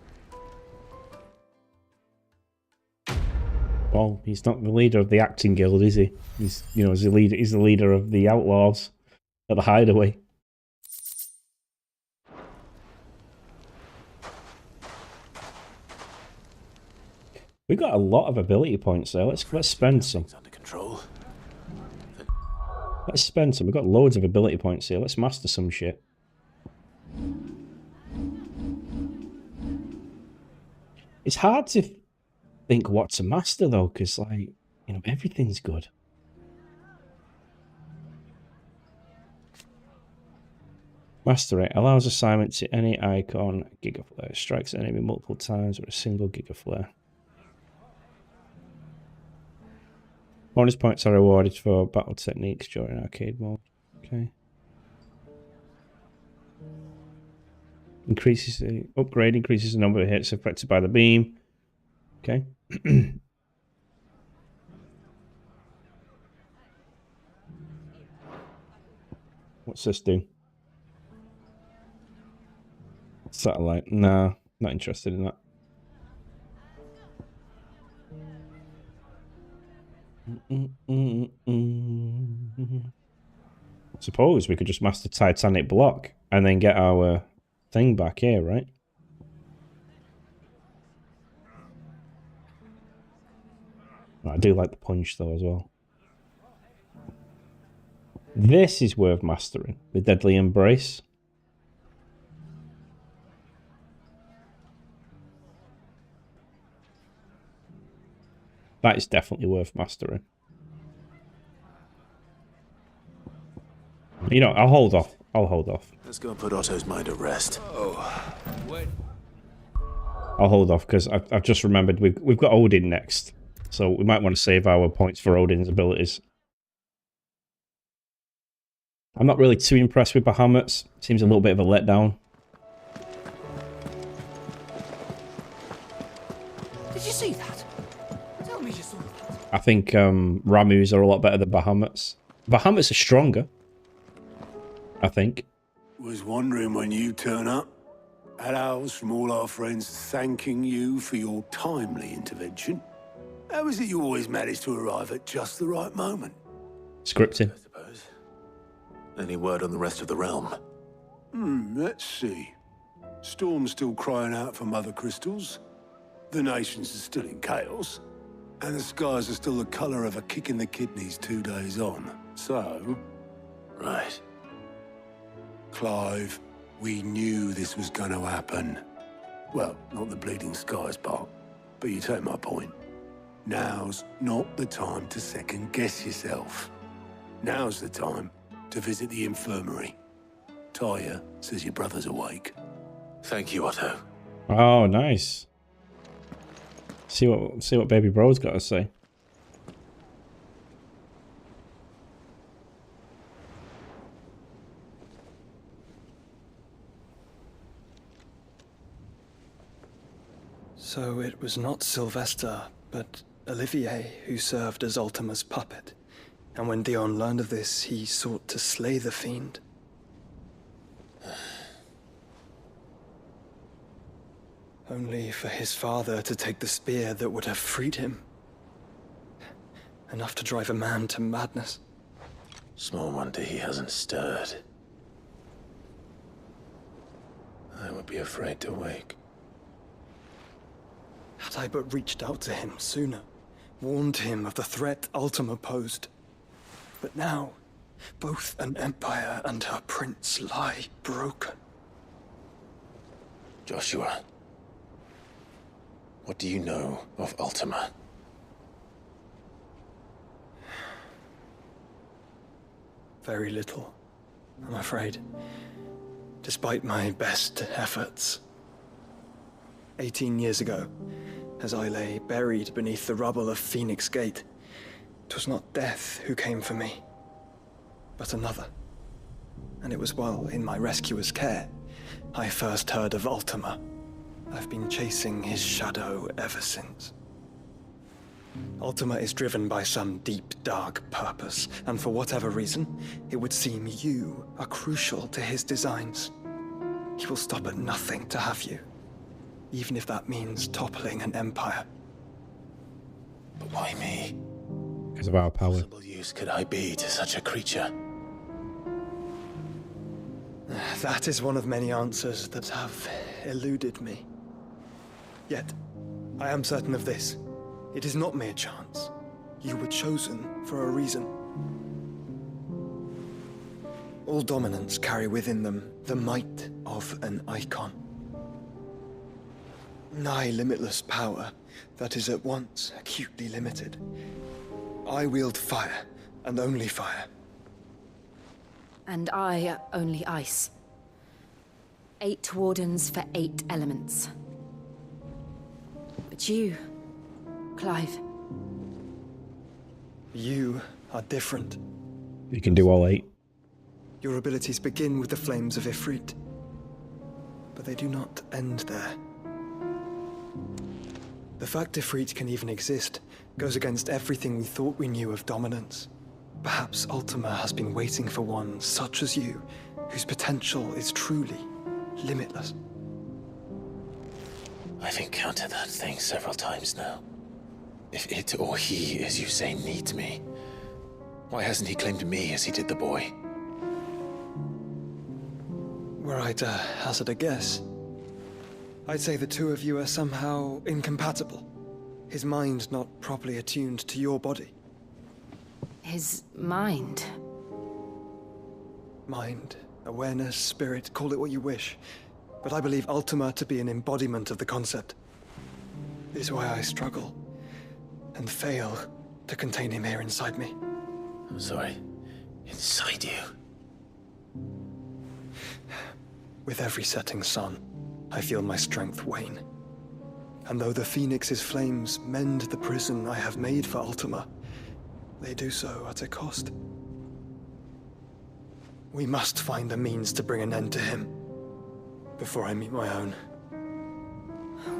Speaker 1: Well, he's not the leader of the acting guild, is he? He's, you know, he's the leader of the outlaws at the hideaway. We got a lot of ability points there. Let's spend some.
Speaker 5: Under control.
Speaker 1: Let's spend some. We've got loads of ability points here. Let's master some shit. It's hard to think what to master though, because like, you know, everything's good. Master it allows assignment to any icon. Gigaflare strikes an enemy multiple times with a single Gigaflare. Bonus points are awarded for battle techniques during arcade mode. Okay. Increases the upgrade, increases the number of hits affected by the beam. Okay. What's this do? Satellite. Nah, not interested in that. Suppose we could just master Titanic Block and then get our thing back here, right? I do like the punch though as well. This is worth mastering. The Deadly Embrace. That is definitely worth mastering. You know, I'll hold off. I'll hold off.
Speaker 5: Let's go and put Otto's mind at rest.
Speaker 21: Oh, wait.
Speaker 1: I'll hold off because I've just remembered we've got Odin next, so we might want to save our points for Odin's abilities. I'm not really too impressed with Bahamut's. Seems a little bit of a letdown.
Speaker 13: Did you see that? Tell me you saw that.
Speaker 1: I think Ramu's are a lot better than Bahamut's. Bahamut's are stronger, I think.
Speaker 6: Was wondering when you turn up. Had owls from all our friends thanking you for your timely intervention. How is it you always manage to arrive at just the right moment?
Speaker 1: Scripting.
Speaker 5: I suppose. Any word on the rest of the realm?
Speaker 6: Let's see. Storm's still crying out for mother crystals. The nations are still in chaos. And the skies are still the colour of a kick in the kidneys 2 days on. So...
Speaker 5: Right.
Speaker 6: Clive, we knew this was going to happen. Well, not the bleeding skies part, but you take my point. Now's not the time to second-guess yourself. Now's the time to visit the infirmary. Tyre says your brother's awake.
Speaker 5: Thank you, Otto.
Speaker 1: Oh, nice. See what baby bro's got to say.
Speaker 2: So it was not Sylvester, but Olivier who served as Ultima's puppet. And when Dion learned of this, he sought to slay the fiend. Only for his father to take the spear that would have freed him. Enough to drive a man to madness.
Speaker 5: Small wonder he hasn't stirred. I would be afraid to wake.
Speaker 2: Had I but reached out to him sooner, warned him of the threat Ultima posed. But now, both an empire and her prince lie broken.
Speaker 5: Joshua, what do you know of Ultima?
Speaker 2: Very little, I'm afraid. Despite my best efforts. 18 years ago, as I lay buried beneath the rubble of Phoenix Gate, 'twas not death who came for me, but another. And it was while in my rescuer's care, I first heard of Ultima. I've been chasing his shadow ever since. Ultima is driven by some deep, dark purpose, and for whatever reason, it would seem you are crucial to his designs. He will stop at nothing to have you, even if that means toppling an empire.
Speaker 5: But why me?
Speaker 1: Because of our power.
Speaker 5: What possible use could I be to such a creature?
Speaker 2: That is one of many answers that have eluded me. Yet, I am certain of this. It is not mere chance. You were chosen for a reason. All dominants carry within them the might of an icon. Nigh limitless power that is at once acutely limited. I wield fire, and only fire.
Speaker 8: And I only ice. 8 wardens for 8 elements. But you, Clive.
Speaker 2: You are different.
Speaker 1: You can do all 8.
Speaker 2: Your abilities begin with the flames of Ifrit, but they do not end there. The fact Ifrit can even exist goes against everything we thought we knew of dominance. Perhaps Ultima has been waiting for one such as you, whose potential is truly limitless.
Speaker 5: I've encountered that thing several times now. If it or he, as you say, needs me, why hasn't he claimed me as he did the boy?
Speaker 2: Were I to hazard a guess, I'd say the two of you are somehow incompatible. His mind not properly attuned to your body.
Speaker 8: His mind?
Speaker 2: Mind, awareness, spirit, call it what you wish. But I believe Ultima to be an embodiment of the concept. This is why I struggle and fail to contain him here inside me.
Speaker 5: I'm sorry. Inside you?
Speaker 2: With every setting sun, I feel my strength wane. And though the Phoenix's flames mend the prison I have made for Ultima, they do so at a cost. We must find a means to bring an end to him before I meet my own.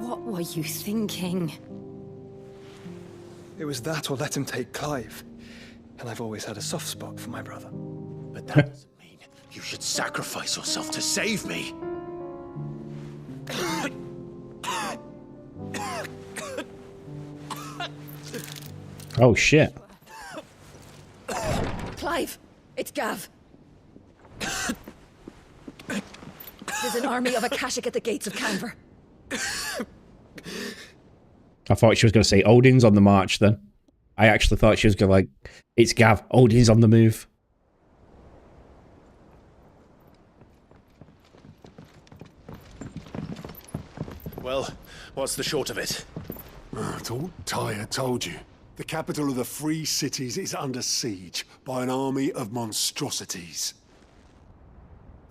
Speaker 8: What were you thinking?
Speaker 2: It was that or let him take Clive. And I've always had a soft spot for my brother.
Speaker 5: But that doesn't mean you should sacrifice yourself to save me.
Speaker 1: Oh shit.
Speaker 11: Clive, it's Gav. There's an army of Akashic at the gates of Canver.
Speaker 1: I thought she was going to say Odin's on the march then. I actually thought she was going to like, it's Gav, Odin's on the move.
Speaker 5: Well, what's the short of it?
Speaker 6: It's all Tyre told you. The capital of the Free Cities is under siege by an army of monstrosities.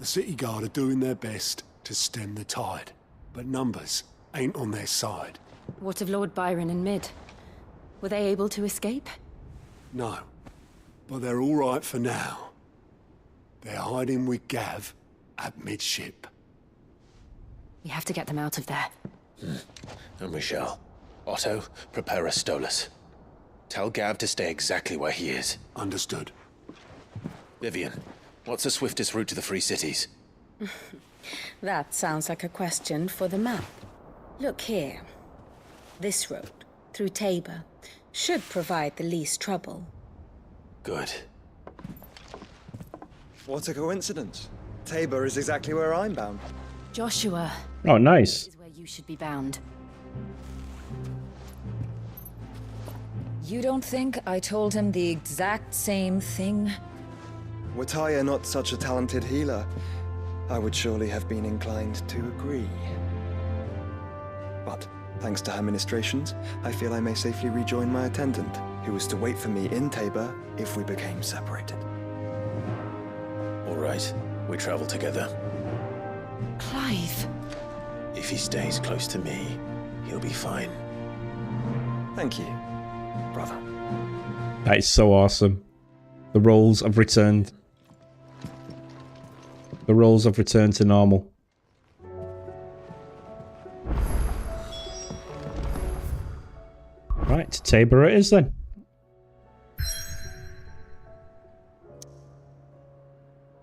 Speaker 6: The City Guard are doing their best to stem the tide, but numbers ain't on their side.
Speaker 18: What of Lord Byron and Mid? Were they able to escape?
Speaker 6: No, but they're all right for now. They're hiding with Gav at midship.
Speaker 18: We have to get them out of there.
Speaker 5: And we shall. Otto, prepare a Stolas. Tell Gav to stay exactly where he is.
Speaker 6: Understood.
Speaker 5: Vivian, what's the swiftest route to the Free Cities?
Speaker 8: That sounds like a question for the map. Look here. This road, through Tabor, should provide the least trouble.
Speaker 5: Good.
Speaker 2: What a coincidence. Tabor is exactly where I'm bound.
Speaker 18: Joshua.
Speaker 1: Oh, nice.
Speaker 18: Is where you should be bound.
Speaker 15: You don't think I told him the exact same thing?
Speaker 2: Were Tyre not such a talented healer, I would surely have been inclined to agree. But, thanks to her ministrations, I feel I may safely rejoin my attendant, who was to wait for me in Tabor if we became separated.
Speaker 5: All right, we travel together.
Speaker 18: Clive.
Speaker 5: If he stays close to me, he'll be fine.
Speaker 2: Thank you, brother.
Speaker 1: That is so awesome. The roles have returned. The roles have returned to normal. Right, Tabor it is then.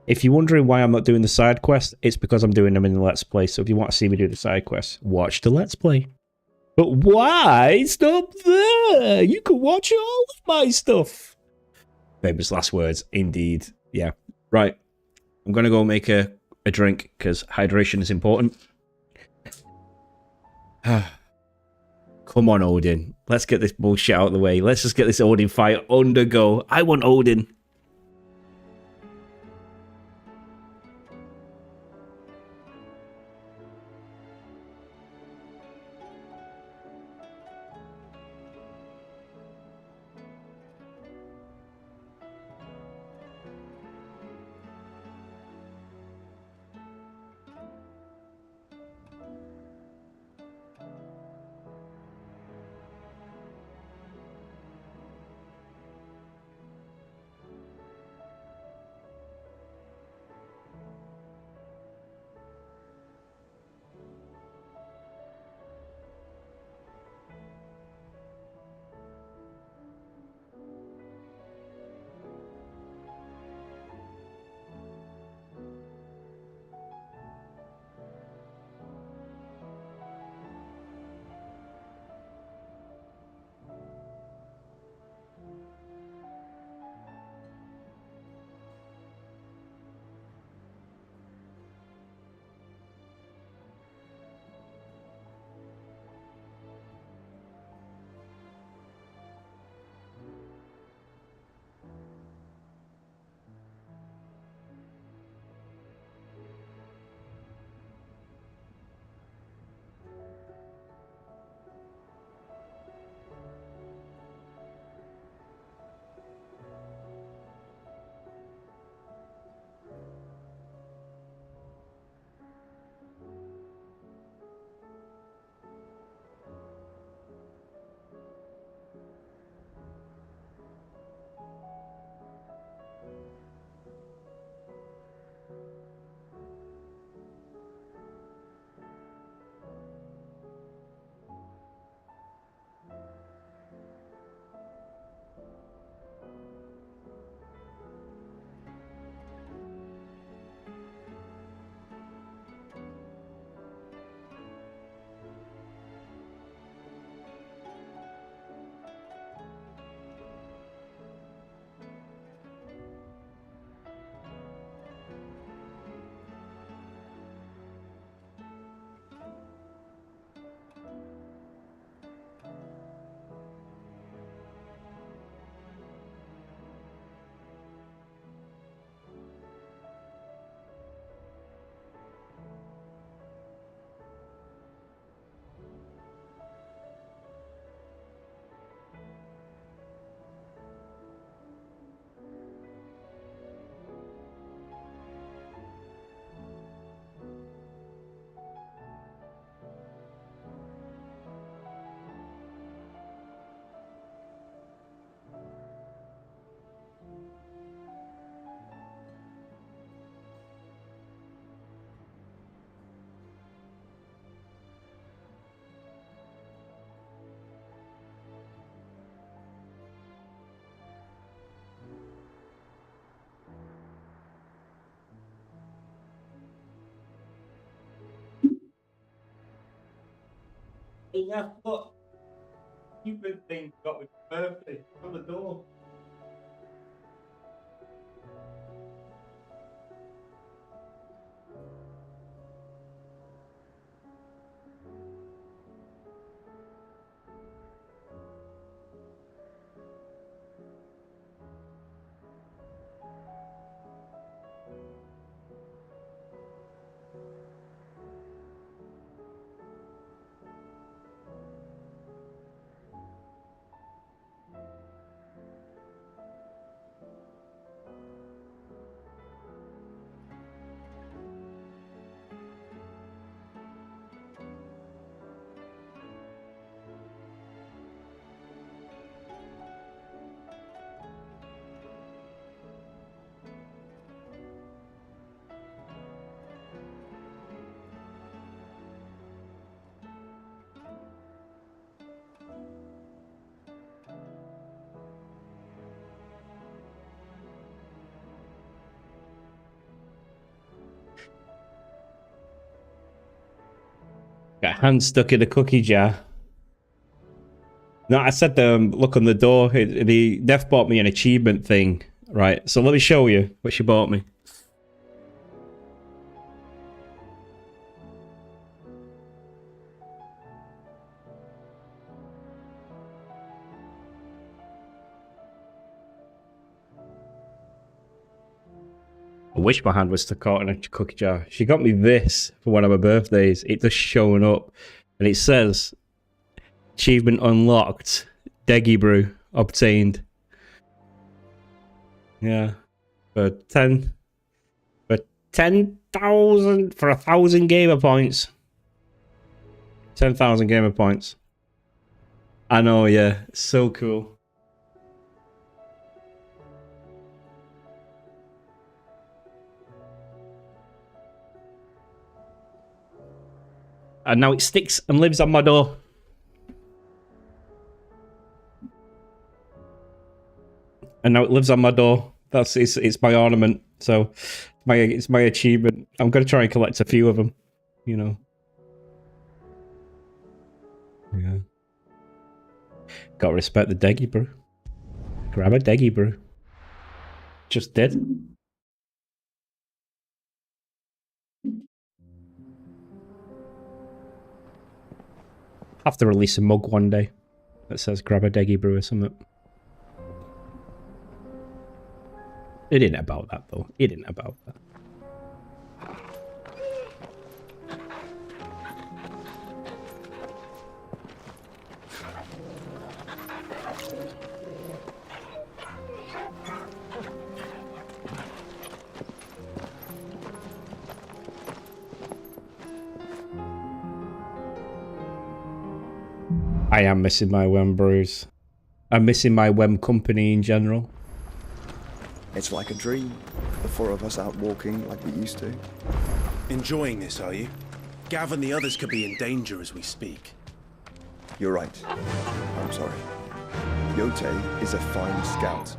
Speaker 1: If you're wondering why I'm not doing the side quest, it's because I'm doing them in the Let's Play. So if you want to see me do the side quest, watch the Let's Play. But why stop there? You can watch all of my stuff. Famous last words, indeed. Yeah. Right. I'm going to go make a drink because hydration is important. Come on, Odin. Let's get this bullshit out of the way. Let's just get this Odin fight undergo. I want Odin. Yeah, look. Stupid thing got with birthday on the door. Got hands stuck in a cookie jar. No, I said look on the door. The Def bought me an achievement thing, right? So let me show you what she bought me. I wish my hand was stuck out in a cookie jar. She got me this for one of my birthdays. It just showing up. And it says, achievement unlocked. Deggy brew obtained. Yeah. For 10,000 for 1,000 gamer points. 10,000 gamer points. I know, yeah. So cool. And now it sticks and lives on my door. And now it lives on my door. That's it's my ornament. So it's my achievement. I'm gonna try and collect a few of them. You know. Yeah. Gotta respect the Deggy brew. Grab a Deggy brew. Just did. Have to release a mug one day that says grab a Deggy brew or something. It ain't about that though. It ain't about that. I am missing my Wem brews. I'm missing my Wem company in general.
Speaker 2: It's like a dream. The four of us out walking like we used to.
Speaker 16: Enjoying this, are you? Gav and the others could be in danger as we speak.
Speaker 2: You're right. I'm sorry. Yote is a fine scout.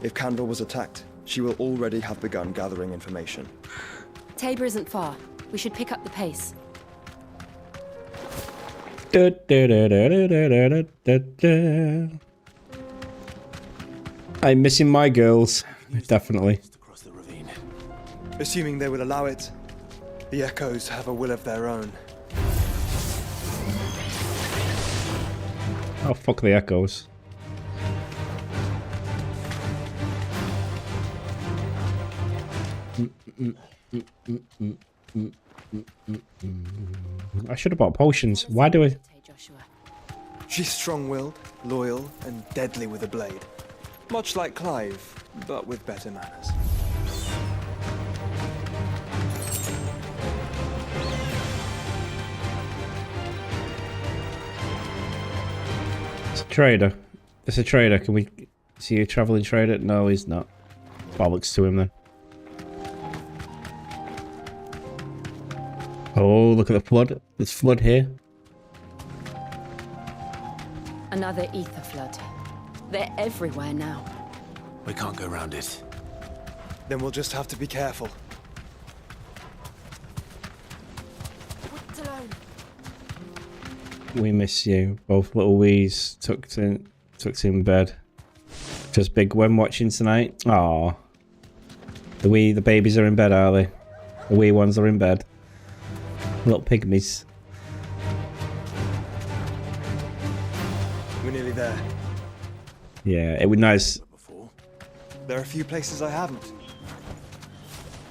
Speaker 2: If Kandor was attacked, she will already have begun gathering information.
Speaker 18: Tabor isn't far. We should pick up the pace.
Speaker 1: I'm missing my girls, definitely.
Speaker 2: Assuming they would allow it, the Echoes have a will of their own.
Speaker 1: Oh, fuck the Echoes. I should have bought potions. Why do I?
Speaker 2: She's strong-willed, loyal, and deadly with a blade. Much like Clive, but with better manners.
Speaker 1: It's a trader. It's a trader. Can we see a traveling trader? No, he's not. Bollocks to him then. Oh, look at the flood. There's flood here.
Speaker 18: Another ether flood. They're everywhere now.
Speaker 16: We can't go around it.
Speaker 2: Then we'll just have to be careful.
Speaker 1: We miss you. Both little wees tucked in bed. Just Big Gwen watching tonight. Aw. The babies are in bed, are they? The wee ones are in bed. Little pygmies.
Speaker 2: We're nearly there.
Speaker 1: Yeah, it was nice.
Speaker 2: There are a few places I haven't.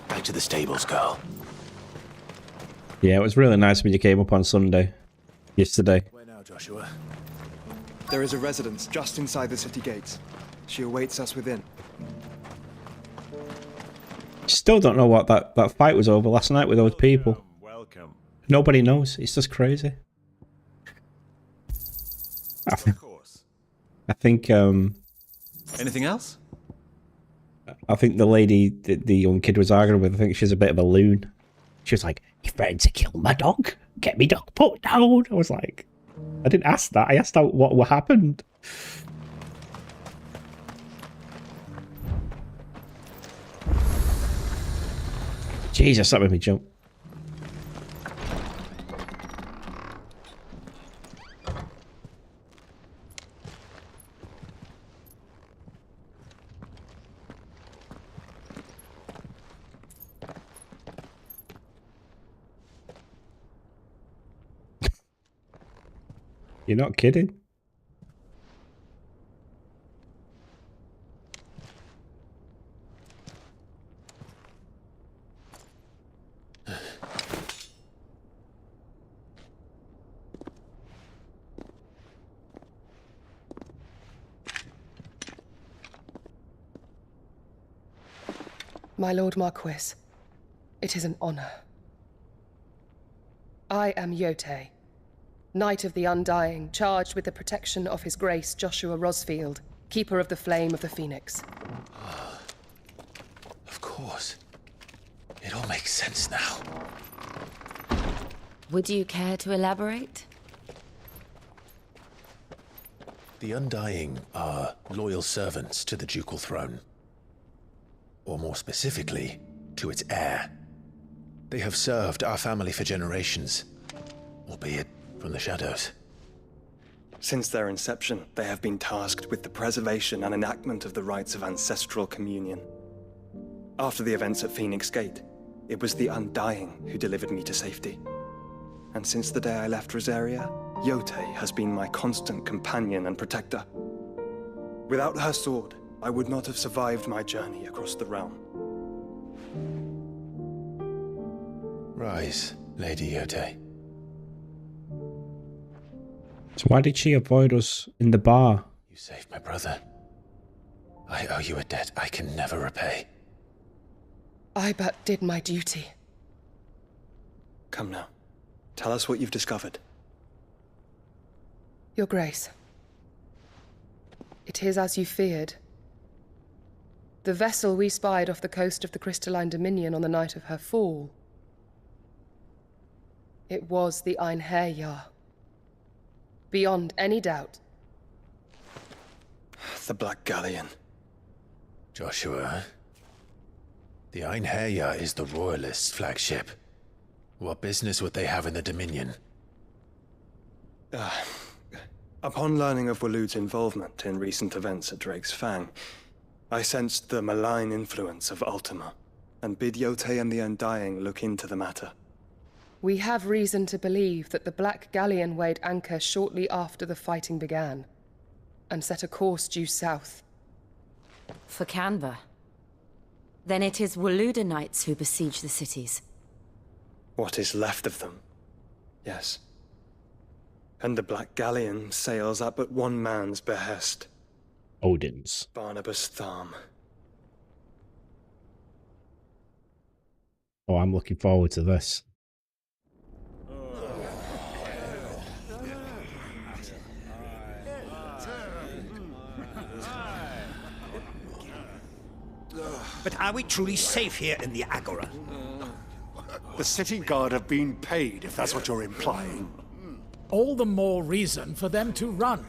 Speaker 5: Back to the stables, girl.
Speaker 1: Yeah, it was really nice when you came up on Sunday. Yesterday.
Speaker 5: Where now, Joshua?
Speaker 2: There is a residence just inside the city gates. She awaits us within.
Speaker 1: Still don't know what that fight was over last night with those people.
Speaker 3: Welcome.
Speaker 1: Nobody knows. It's just crazy.
Speaker 3: Of course.
Speaker 1: I think
Speaker 3: Anything else?
Speaker 1: I think the lady the young kid was arguing with, I think she's a bit of a loon. She was like, "You threatened to kill my dog? Get me dog put down." I was like, I didn't ask that. I asked out what happened. Jesus, that made me jump. You're not kidding?
Speaker 17: My Lord Marquis, it is an honor. I am Yotei, Knight of the Undying, charged with the protection of His Grace Joshua Rosfield, Keeper of the Flame of the Phoenix.
Speaker 5: Of course. It all makes sense now.
Speaker 15: Would you care to elaborate?
Speaker 5: The Undying are loyal servants to the ducal throne. Or more specifically, to its heir. They have served our family for generations, albeit from the shadows.
Speaker 2: Since their inception, they have been tasked with the preservation and enactment of the rites of ancestral communion. After the events at Phoenix Gate, it was the Undying who delivered me to safety. And since the day I left Rosaria, Yotei has been my constant companion and protector. Without her sword, I would not have survived my journey across the realm.
Speaker 5: Rise, Lady Yotei.
Speaker 1: So why did she avoid us in the bar?
Speaker 5: You saved my brother. I owe you a debt I can never repay.
Speaker 17: I but did my duty.
Speaker 2: Come now. Tell us what you've discovered.
Speaker 17: Your Grace. It is as you feared. The vessel we spied off the coast of the Crystalline Dominion on the night of her fall. It was the Einherjar. Beyond any doubt.
Speaker 2: The Black Galleon.
Speaker 5: Joshua, the Einherjar is the Royalists' flagship. What business would they have in the Dominion?
Speaker 2: Upon learning of Waloed's involvement in recent events at Drake's Fang, I sensed the malign influence of Ultima, and bid Yotei and the Undying look into the matter.
Speaker 17: We have reason to believe that the Black Galleon weighed anchor shortly after the fighting began, and set a course due south.
Speaker 15: For Canva. Then it is Waloed knights who besiege the cities.
Speaker 2: What is left of them? Yes. And the Black Galleon sails at but one man's behest.
Speaker 1: Odin's.
Speaker 2: Barnabas Tharm.
Speaker 1: Oh, I'm looking forward to this.
Speaker 23: But are we truly safe here in the Agora?
Speaker 6: The city guard have been paid, if that's what you're implying.
Speaker 20: All the more reason for them to run.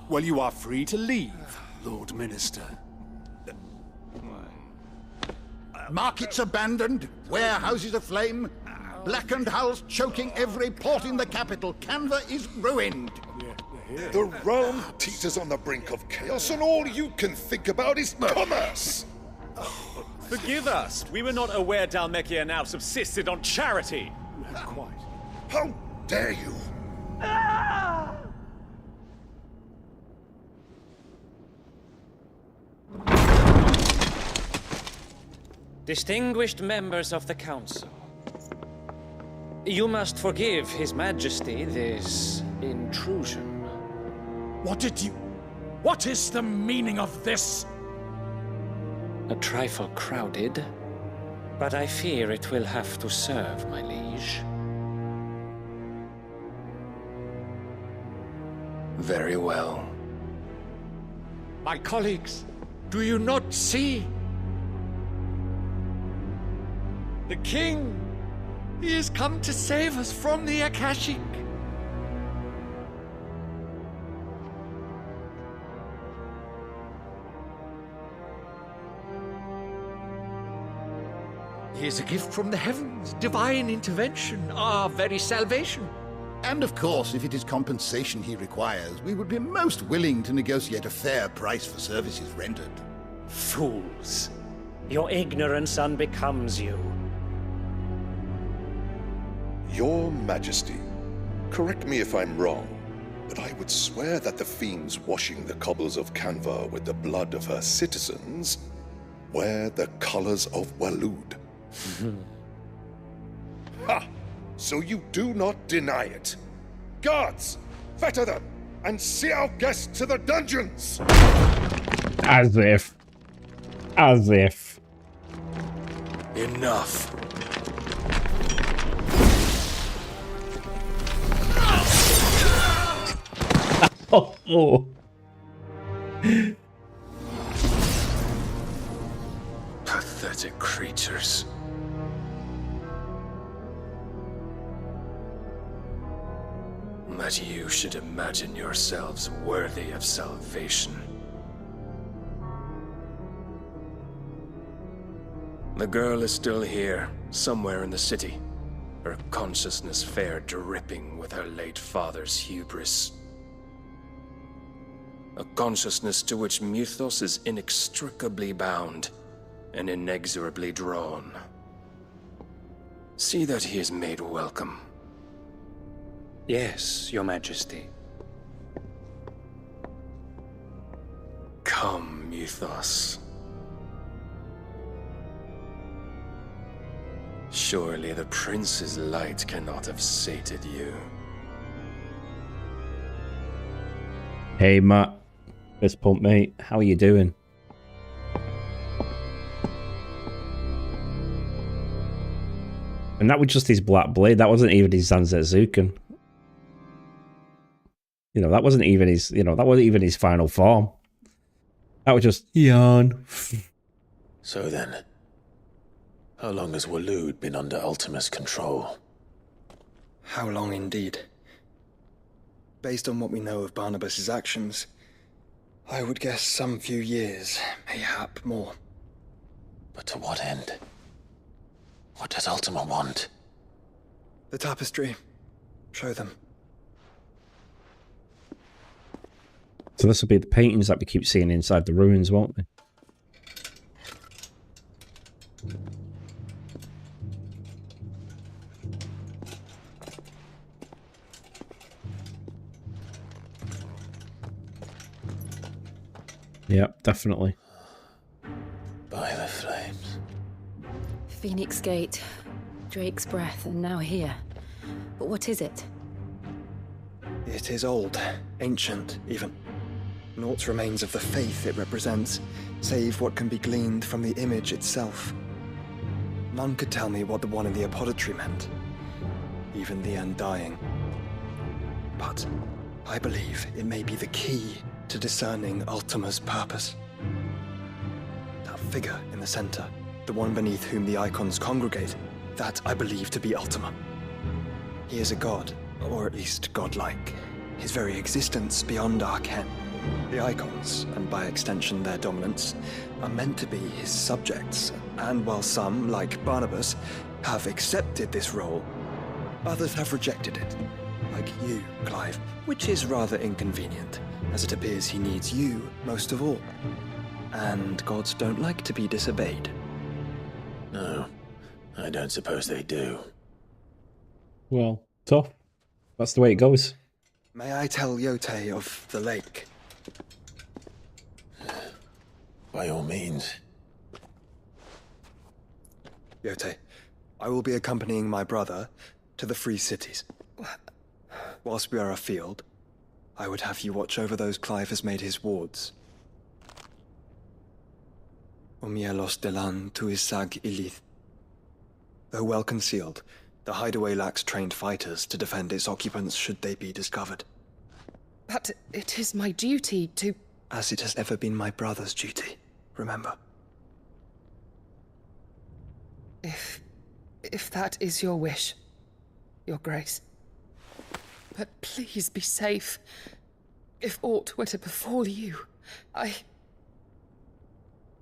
Speaker 6: Well, you are free to leave, Lord Minister.
Speaker 10: Markets abandoned, warehouses aflame.
Speaker 4: Blackened hulls choking every port in the capital. Canva is ruined.
Speaker 7: The realm teeters on the brink of chaos, and all you can think about is commerce!
Speaker 12: Forgive us. We were not aware Dhalmekia now subsisted on charity.
Speaker 7: Quite. How dare you?
Speaker 24: Distinguished members of the Council, you must forgive His Majesty this intrusion.
Speaker 20: What is the meaning of this?
Speaker 24: A trifle crowded, but I fear it will have to serve, my liege.
Speaker 21: Very well. My colleagues, do you not see? The king! He has come to save us from the Akashic! He is a gift from the heavens, divine intervention, our very salvation.
Speaker 4: And of course, if it is compensation he requires, we would be most willing to negotiate a fair price for services rendered.
Speaker 24: Fools! Your ignorance unbecomes you.
Speaker 7: Your Majesty, correct me if I'm wrong, but I would swear that the fiends washing the cobbles of Canva with the blood of her citizens wear the colors of Waloed. Ha! So you do not deny it. Guards, fetter them, and see our guests to the dungeons!
Speaker 1: As if. As if.
Speaker 21: Enough.
Speaker 1: Oh.
Speaker 21: Pathetic creatures. That you should imagine yourselves worthy of salvation. The girl is still here, somewhere in the city. Her consciousness fair dripping with her late father's hubris. A consciousness to which Mythos is inextricably bound and inexorably drawn. See that he is made welcome.
Speaker 24: Yes, Your Majesty.
Speaker 21: Come, Mythos. Surely the prince's light cannot have sated you.
Speaker 1: Hey, Matt. Fist pump, mate. How are you doing? And that was just his Black Blade. That wasn't even his Zanzetsuken. You know, that wasn't even his, that wasn't even his final form. That was just yawn.
Speaker 5: So then, how long has Waloed been under Ultima's control?
Speaker 2: How long indeed? Based on what we know of Barnabas's actions, I would guess some few years, mayhap more.
Speaker 5: But to what end? What does Ultima want?
Speaker 2: The tapestry. Show them.
Speaker 1: So this will be the paintings that we keep seeing inside the ruins, won't they? Yep, definitely.
Speaker 5: By the flames.
Speaker 18: Phoenix Gate, Drake's Breath, and now here. But what is it?
Speaker 2: It is old, ancient, even. Naught remains of the faith it represents, save what can be gleaned from the image itself. None could tell me what the one in the apothecary meant, even the Undying. But I believe it may be the key to discerning Ultima's purpose. That figure in the center, the one beneath whom the icons congregate, that I believe to be Ultima. He is a god, or at least godlike, his very existence beyond our ken. The icons, and by extension their dominance, are meant to be his subjects, and while some, like Barnabas, have accepted this role, Others have rejected it, like you, Clive, which is rather inconvenient, as it appears he needs you most of all. And gods don't like to be disobeyed.
Speaker 5: No, I don't suppose they do.
Speaker 1: Well, tough. That's the way it goes.
Speaker 2: May I tell Yote of the lake?
Speaker 5: By all means.
Speaker 2: Yote, I will be accompanying my brother to the Free Cities. Whilst we are afield, I would have you watch over those Clive has made his wards. Omielos delan tuisag ilith. Though well concealed, the hideaway lacks trained fighters to defend its occupants should they be discovered.
Speaker 17: But it is my duty to...
Speaker 2: As it has ever been my brother's duty, remember.
Speaker 17: If that is your wish, Your Grace. But please be safe. If aught were to befall you,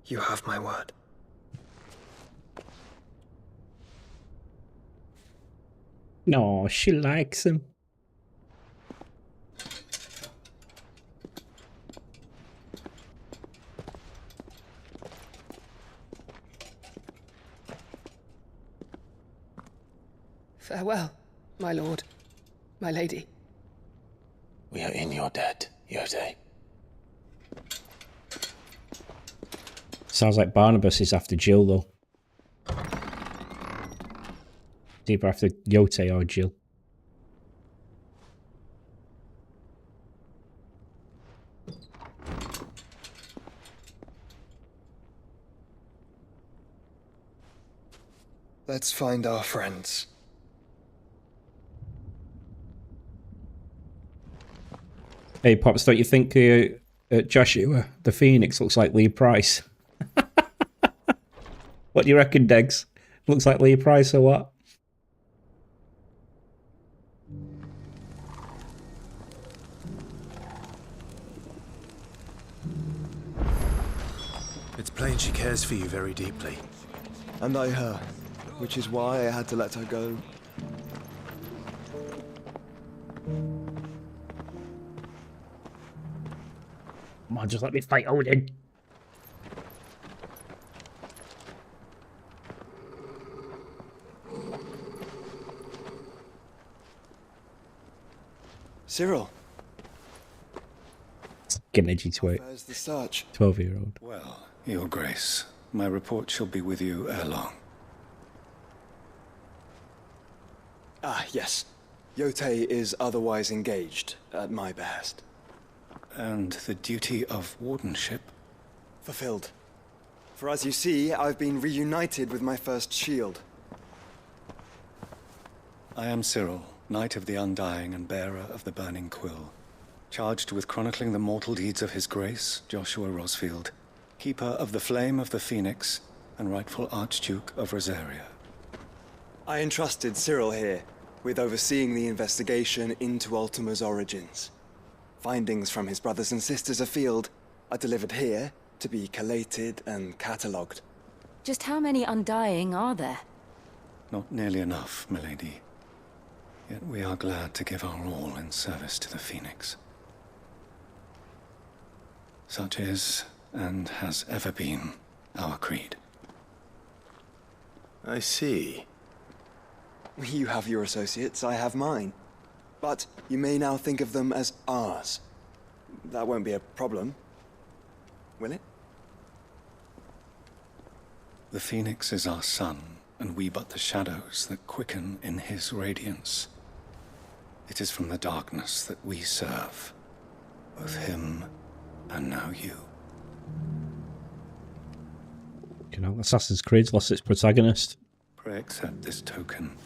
Speaker 2: You have my word.
Speaker 1: No, she likes him.
Speaker 17: Farewell, my lord, my lady.
Speaker 5: We are in your debt, Yote.
Speaker 1: Sounds like Barnabas is after Jill, though. It's either after Yote or Jill.
Speaker 2: Let's find our friends.
Speaker 1: Hey, Pops, don't you think Joshua, the Phoenix, looks like Lee Price? What do you reckon, Degs? Looks like Lee Price or what?
Speaker 16: It's plain she cares for you very deeply.
Speaker 2: And I her, which is why I had to let her go.
Speaker 1: Come on, just let me fight Odin.
Speaker 2: Cyril.
Speaker 1: Getting edgy to it.
Speaker 2: Where's the search?
Speaker 1: 12-year-old.
Speaker 9: Well, Your Grace, my report shall be with you ere long.
Speaker 2: Ah, yes. Yote is otherwise engaged, at my behest.
Speaker 9: And the duty of wardenship?
Speaker 2: Fulfilled. For as you see, I've been reunited with my first shield.
Speaker 9: I am Cyril, Knight of the Undying and bearer of the Burning Quill, charged with chronicling the mortal deeds of His Grace, Joshua Rosfield, Keeper of the Flame of the Phoenix, and rightful Archduke of Rosaria.
Speaker 2: I entrusted Cyril here with overseeing the investigation into Ultima's origins. Findings from his brothers and sisters afield are delivered here to be collated and catalogued.
Speaker 18: Just how many Undying are there?
Speaker 9: Not nearly enough, milady. Yet we are glad to give our all in service to the Phoenix. Such is, and has ever been, our creed.
Speaker 5: I see.
Speaker 2: You have your associates, I have mine. But you may now think of them as ours. That won't be a problem, will it?
Speaker 9: The Phoenix is our sun, and we but the shadows that quicken in his radiance. It is from the darkness that we serve, both him and now you.
Speaker 1: You know, Assassin's Creed's lost its protagonist.
Speaker 9: Pray accept this token.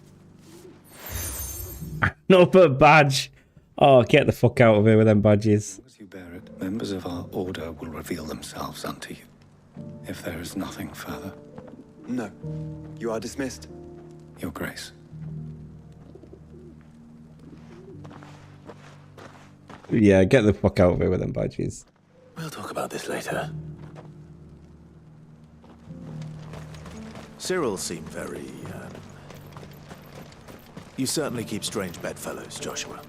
Speaker 1: Another badge. Oh, get the fuck out of here with them badges.
Speaker 9: As you bear it, members of our order will reveal themselves unto you, if there is nothing further.
Speaker 2: No. You are dismissed.
Speaker 9: Your Grace.
Speaker 1: Yeah, get the fuck out of here with them badges.
Speaker 5: We'll talk about this later.
Speaker 3: Cyril seemed very,
Speaker 5: You certainly keep strange bedfellows, Joshua.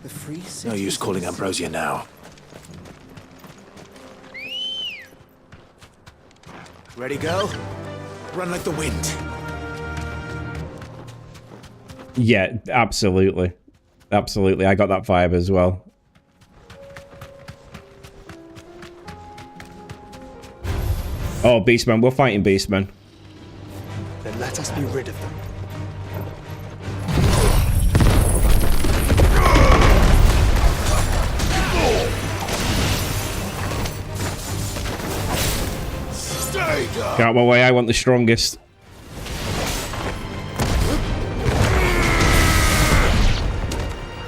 Speaker 2: The free city.
Speaker 5: No use calling Ambrosia now. Ready, go? Run like the wind.
Speaker 1: Yeah, absolutely. Absolutely. I got that vibe as well. Oh, Beastmen. We're fighting Beastmen.
Speaker 2: Then let us be rid of them.
Speaker 1: Get out of my way, I want the strongest.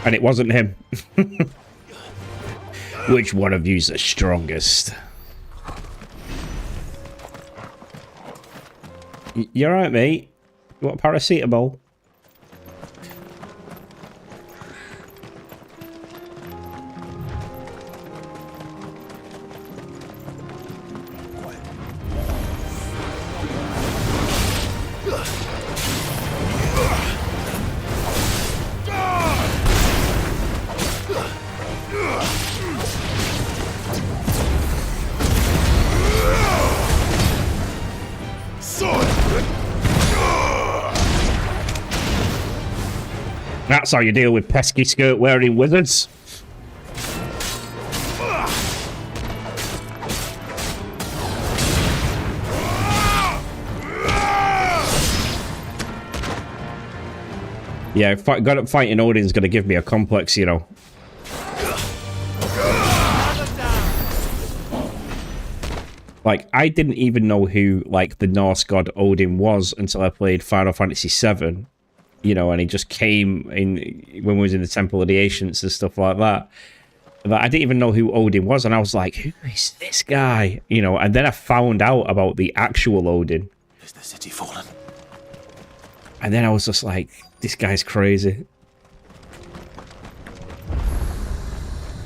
Speaker 1: And it wasn't him. Which one of you's the strongest? You alright, mate? You want paracetamol? That's how you deal with pesky skirt wearing wizards. Yeah, fighting Odin's gonna give me a complex, you know. Like, I didn't even know who, like, the Norse god Odin was until I played Final Fantasy VII. You know, and he just came in when we was in the Temple of the Ancients and stuff like that. But I didn't even know who Odin was, and I was like, who is this guy? You know, and then I found out about the actual Odin.
Speaker 5: Is the city fallen?
Speaker 1: And then I was just like, this guy's crazy.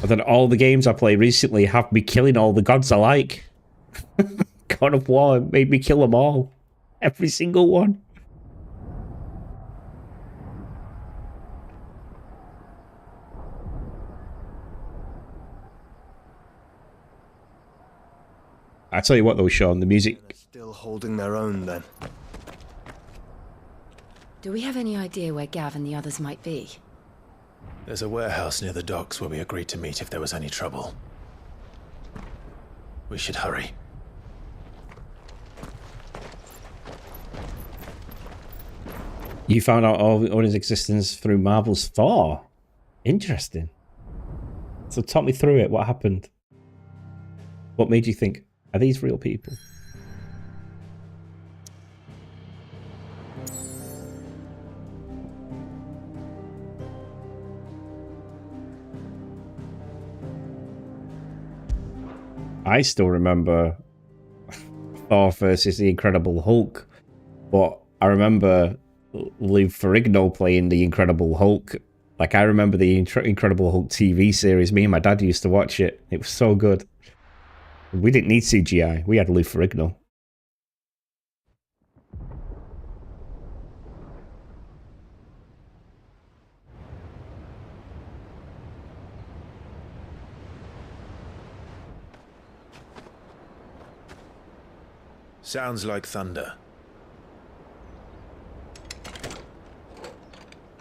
Speaker 1: And then all the games I play recently have me killing all the gods I like. God of War made me kill them all. Every single one. I tell you what though, Sean, the music...
Speaker 2: Still holding their own then.
Speaker 15: Do we have any idea where Gav and the others might be?
Speaker 5: There's a warehouse near the docks where we agreed to meet if there was any trouble. We should hurry.
Speaker 1: You found out Odin's existence through Marvel's Thor. Interesting. So talk me through it. What happened? What made you think, are these real people? I still remember Thor versus the Incredible Hulk, but I remember Lou Ferrigno playing the Incredible Hulk. Like, I remember the Incredible Hulk TV series. Me and my dad used to watch it. It was so good. We didn't need CGI. We had Lou Ferrigno.
Speaker 5: Sounds like thunder.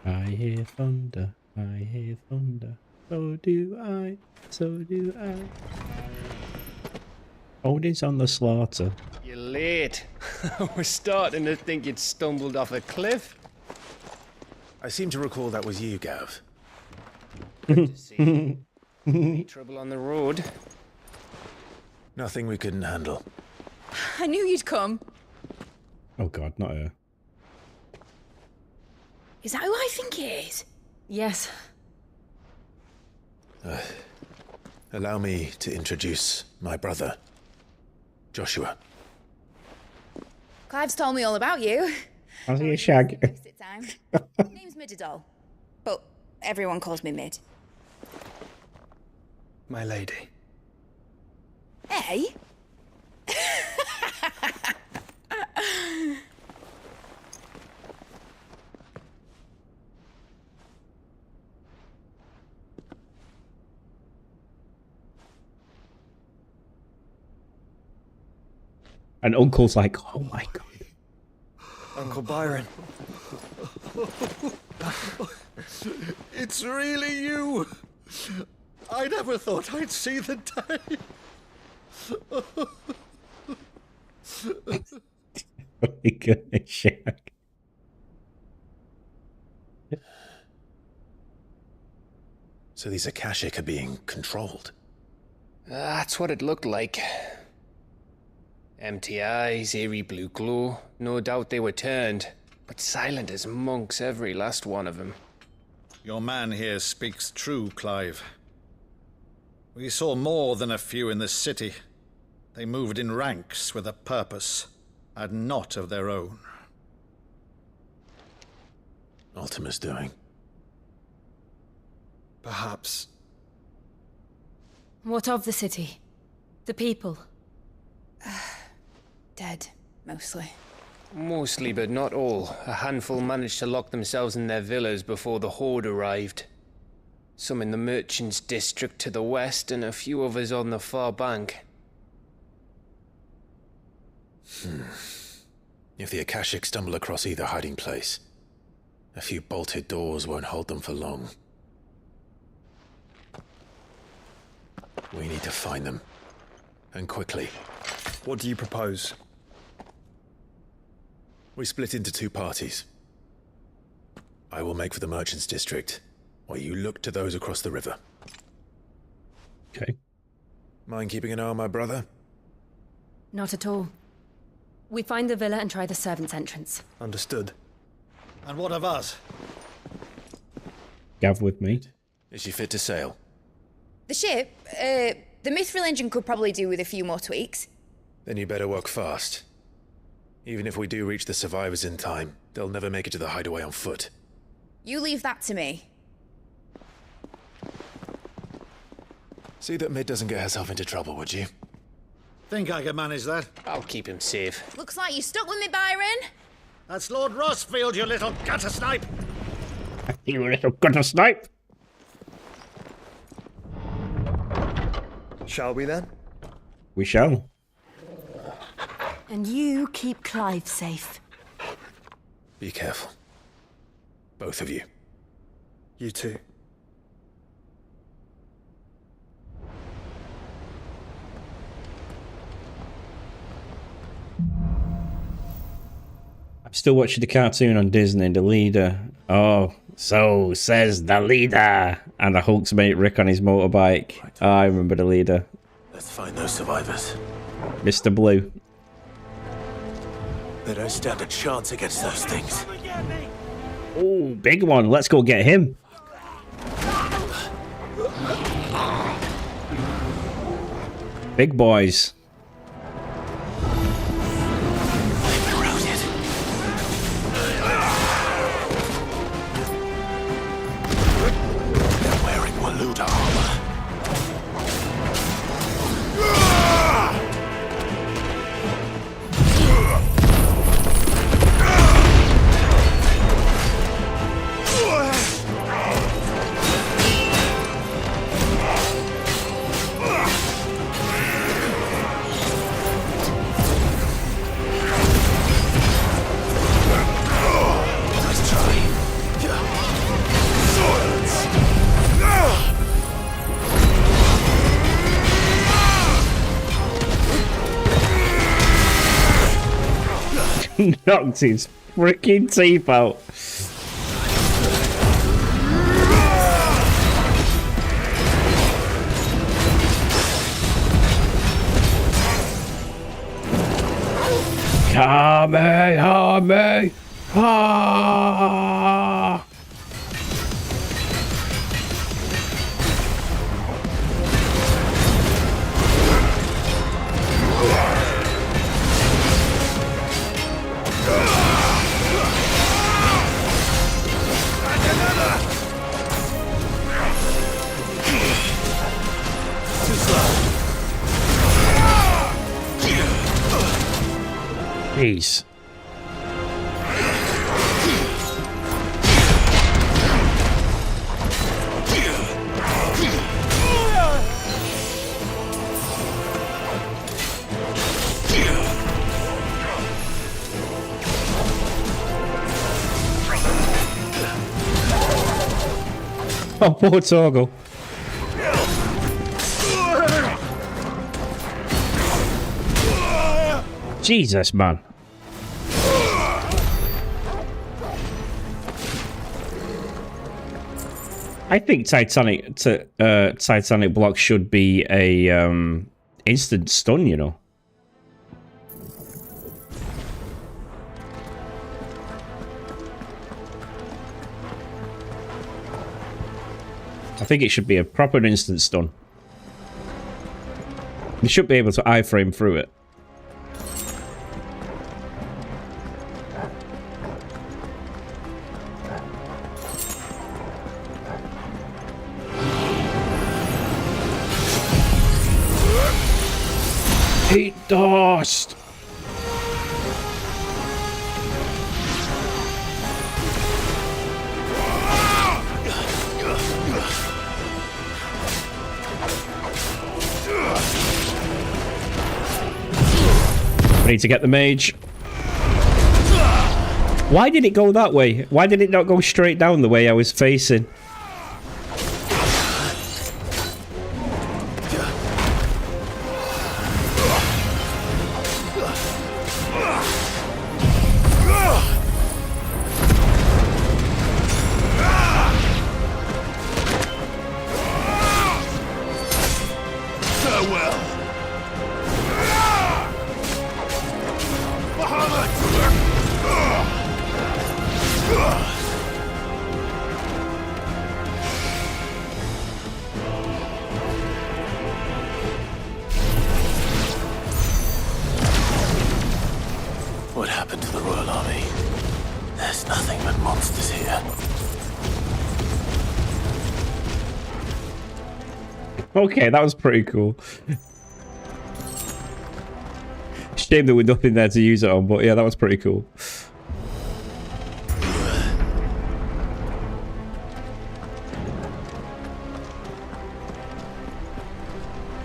Speaker 1: I hear thunder, I hear thunder. So do I, so do I. Odin's on the slaughter.
Speaker 13: You're late. We're starting to think you'd stumbled off a cliff.
Speaker 5: I seem to recall that was you, Gav.
Speaker 13: Any trouble on the road?
Speaker 5: Nothing we couldn't handle.
Speaker 14: I knew you'd come.
Speaker 1: Oh god, not her.
Speaker 14: Is that who I think it is?
Speaker 15: Yes.
Speaker 5: Allow me to introduce my brother, Joshua.
Speaker 14: Clive's told me all about you.
Speaker 1: How's he a shag?
Speaker 14: Sit down. Name's Midadol, but everyone calls me Mid.
Speaker 2: My lady.
Speaker 14: Hey?
Speaker 1: And Uncle's like, oh my god.
Speaker 2: Uncle Byron.
Speaker 8: It's really you. I never thought I'd see the day.
Speaker 1: Oh my goodness, Shaq.
Speaker 5: So these Akashic are being controlled?
Speaker 13: That's what it looked like. Empty eyes, eerie blue glow. No doubt they were turned, but silent as monks, every last one of them.
Speaker 8: Your man here speaks true, Clive. We saw more than a few in the city. They moved in ranks with a purpose, and not of their own.
Speaker 5: Ultima's doing.
Speaker 2: Perhaps.
Speaker 15: What of the city? The people?
Speaker 14: Dead, mostly.
Speaker 13: Mostly, but not all. A handful managed to lock themselves in their villas before the Horde arrived. Some in the Merchants' District to the west, and a few others on the far bank.
Speaker 5: If the Akashic stumble across either hiding place, a few bolted doors won't hold them for long. We need to find them. And quickly.
Speaker 2: What do you propose?
Speaker 5: We split into two parties. I will make for the Merchants' District, while you look to those across the river.
Speaker 1: Okay.
Speaker 5: Mind keeping an eye on my brother?
Speaker 15: Not at all. We find the villa and try the servants' entrance.
Speaker 2: Understood.
Speaker 8: And what of us?
Speaker 1: Gav with me.
Speaker 5: Is she fit to sail?
Speaker 14: The ship, the Mithril engine could probably do with a few more tweaks.
Speaker 5: Then you better work fast. Even if we do reach the survivors in time, they'll never make it to the hideaway on foot.
Speaker 14: You leave that to me.
Speaker 5: See that Mid doesn't get herself into trouble, would you?
Speaker 8: Think I can manage that?
Speaker 13: I'll keep him safe.
Speaker 14: Looks like you stuck with me, Byron.
Speaker 8: That's Lord Rossfield, you little gutter snipe!
Speaker 1: You little gutter snipe!
Speaker 2: Shall we then?
Speaker 1: We shall.
Speaker 15: And you keep Clive safe.
Speaker 5: Be careful. Both of you.
Speaker 2: You too.
Speaker 1: I'm still watching the cartoon on Disney, the leader. Oh, so says the leader. And the Hulk's mate Rick on his motorbike. Right. Oh, I remember the leader.
Speaker 5: Let's find those survivors.
Speaker 1: Mr. Blue.
Speaker 5: They don't stand a chance against those things.
Speaker 1: Oh, big one. Let's go get him. Big boys.
Speaker 5: They're wearing Waluda armor.
Speaker 1: Knocked his freaking teeth out. Harm me. Ah. Jeez. Oh, poor Torgal. Jesus, man. I think Titanic block should be a instant stun, you know. I think it should be a proper instant stun. You should be able to iframe through it. Eat dust! I need to get the mage. Why did it go that way? Why did it not go straight down the way I was facing?
Speaker 5: What happened to the Royal Army? There's nothing but monsters here.
Speaker 1: Okay, that was pretty cool. Shame there was nothing there to use it on, but yeah, that was pretty cool.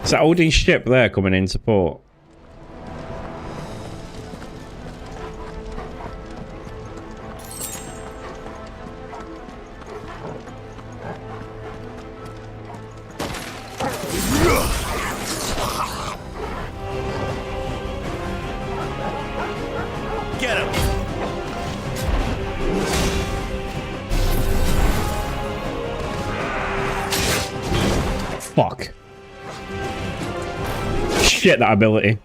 Speaker 1: Is that Odin's ship there coming in support?
Speaker 16: Get him!
Speaker 1: Fuck. Shit, that ability.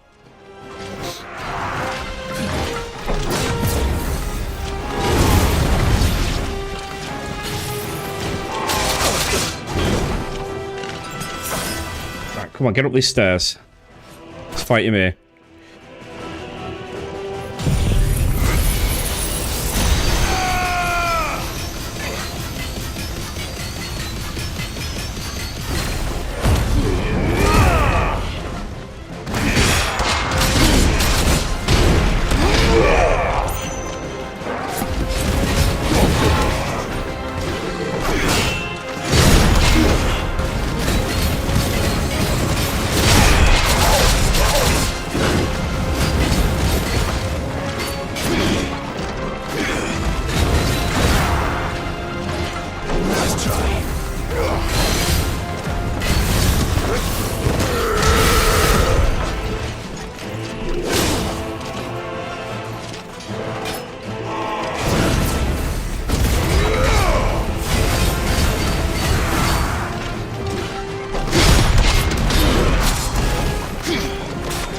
Speaker 1: Right, come on, get up these stairs. Let's fight him here.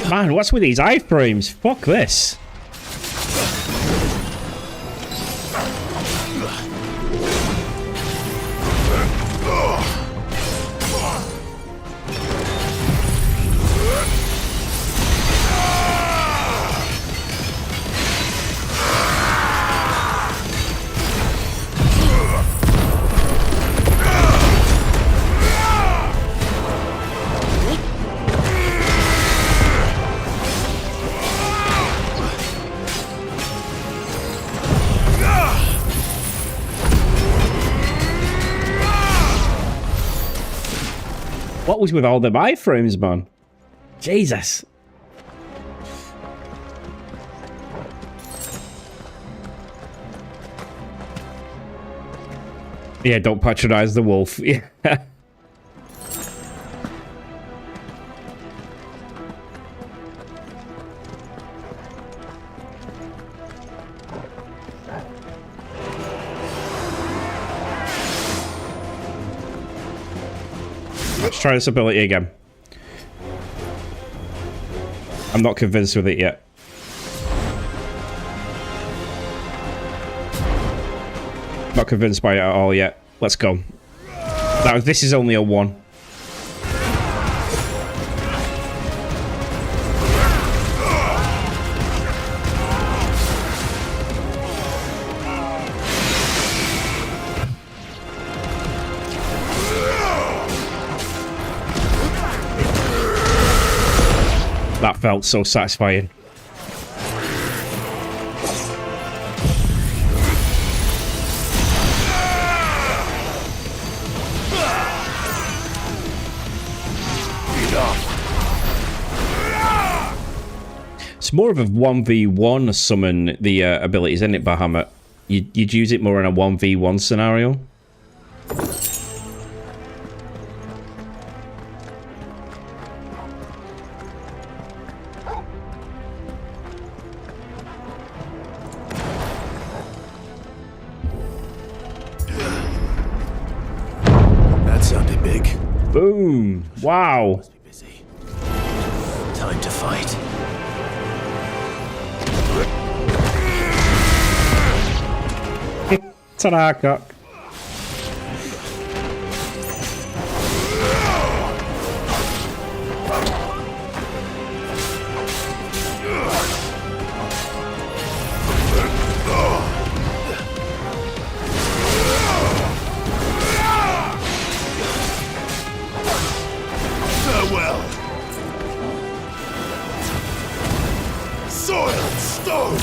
Speaker 1: Man, what's with these iframes? Fuck this. What was with all them iframes, man? Jesus. Yeah, don't patronize the wolf. Yeah. Let's try this ability again. I'm not convinced with it yet. Not convinced by it at all yet. Let's go. This is only a 1. That felt so satisfying. It's more of a 1v1 summon, the abilities, isn't it, Bahamut? You'd use it more in a 1v1 scenario.
Speaker 5: That sounded big.
Speaker 1: Boom! Wow!
Speaker 5: Time to fight.
Speaker 1: Ta-da, cock.
Speaker 7: Farewell. Soiled stone.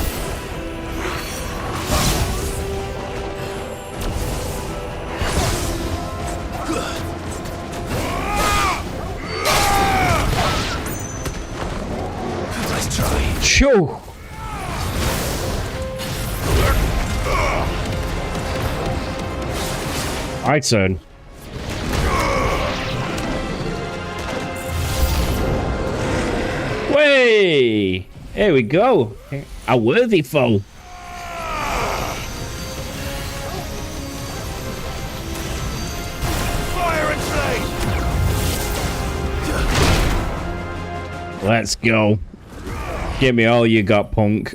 Speaker 5: Nice try.
Speaker 1: Shoo! My turn. Way! Here we go. A worthy foe.
Speaker 7: Fire and flame.
Speaker 1: Let's go. Give me all you got, punk.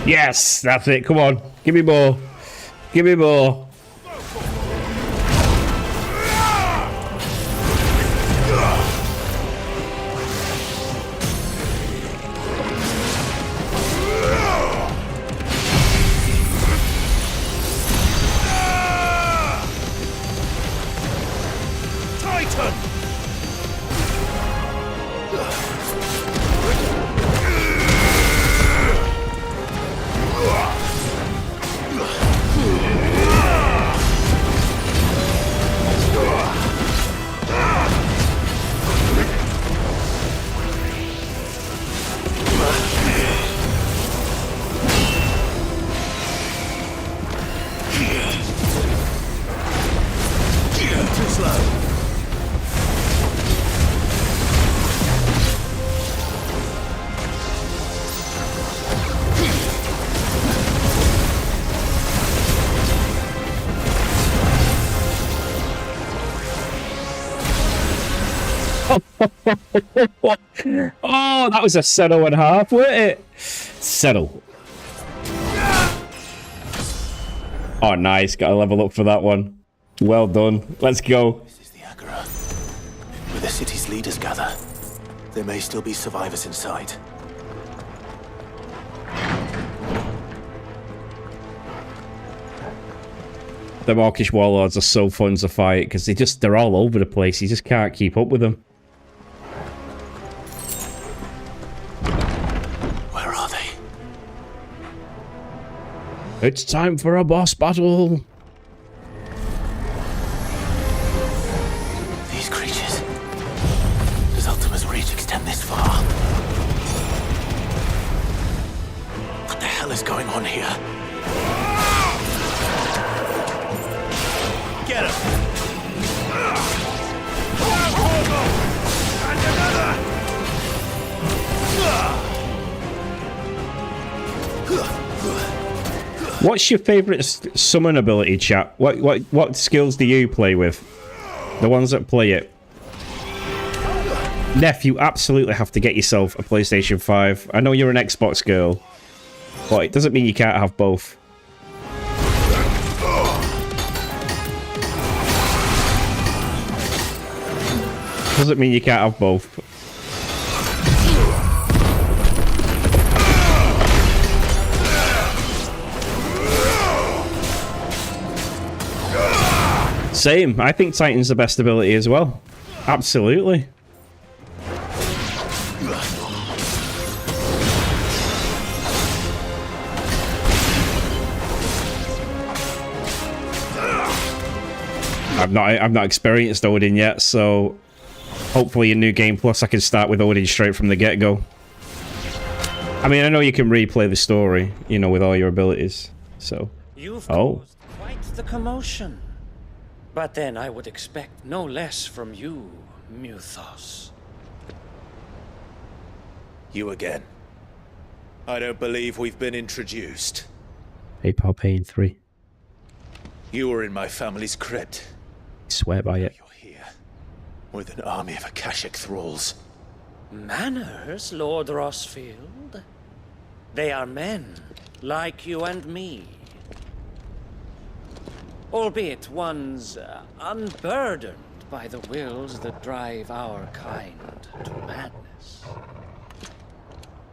Speaker 1: Yes, that's it. Come on. Give me more. Give me more.
Speaker 7: Titan. Too slow.
Speaker 1: Oh, that was a settle and a half, wasn't it? Settle. Oh, nice. Got a level up for that one. Well done. Let's go.
Speaker 5: This is the Agora. Where the city's leaders gather. There may still be survivors inside.
Speaker 1: The Orcish warlords are so fun to fight because they're all over the place. You just can't keep up with them.
Speaker 5: Where are they?
Speaker 1: It's time for a boss battle.
Speaker 5: These creatures. Does Ultima's reach extend this far? What the hell is going on here? Get him! And another!
Speaker 1: What's your favourite summon ability, chat? What skills do you play with? The ones that play it. Neff, you absolutely have to get yourself a PlayStation 5. I know you're an Xbox girl, but it doesn't mean you can't have both. Doesn't mean you can't have both. Same. I think Titan's the best ability as well. Absolutely. I've not experienced Odin yet, so hopefully in New Game Plus I can start with Odin straight from the get-go. I mean, I know you can replay the story, you know, with all your abilities, so...
Speaker 24: You've caused quite the commotion. But then I would expect no less from you, Muthos.
Speaker 3: You again. I don't believe we've been introduced.
Speaker 1: PayPal paying 3.
Speaker 3: You were in my family's crypt.
Speaker 1: Swear by it.
Speaker 3: With an army of Akashic thralls.
Speaker 24: Manners, Lord Rosfield? They are men, like you and me. Albeit ones unburdened by the wills that drive our kind to madness.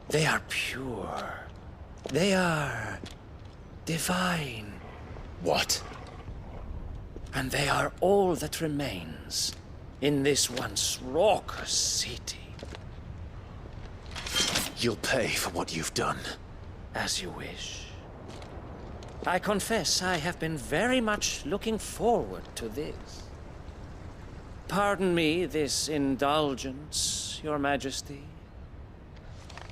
Speaker 24: They are pure. They are divine.
Speaker 3: What?
Speaker 24: And they are all that remains in this once raucous city.
Speaker 3: You'll pay for what you've done.
Speaker 24: As you wish. I confess I have been very much looking forward to this. Pardon me this indulgence, Your Majesty.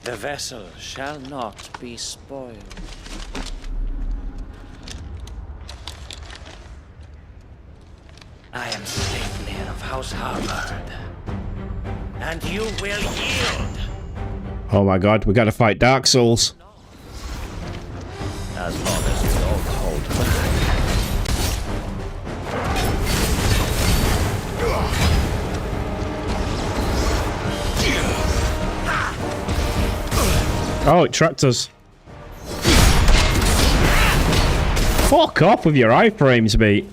Speaker 24: The vessel shall not be spoiled. I am Sleipnir of House Harvard, and you will yield.
Speaker 1: Oh my god, we gotta fight Dark Souls.
Speaker 21: As long as we don't hold back.
Speaker 1: Oh, it tracked us. Fuck off with your iframes, mate.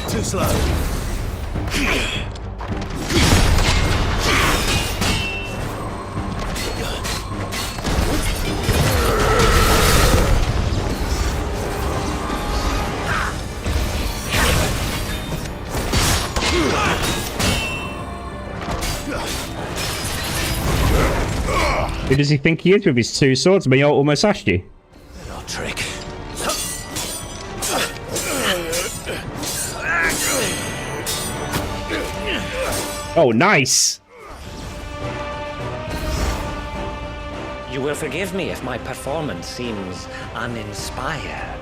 Speaker 3: Too slow.
Speaker 1: Who does he think he is with his two swords? I mean, almost asked you.
Speaker 3: Little trick.
Speaker 1: Oh, nice.
Speaker 24: You will forgive me if my performance seems uninspired.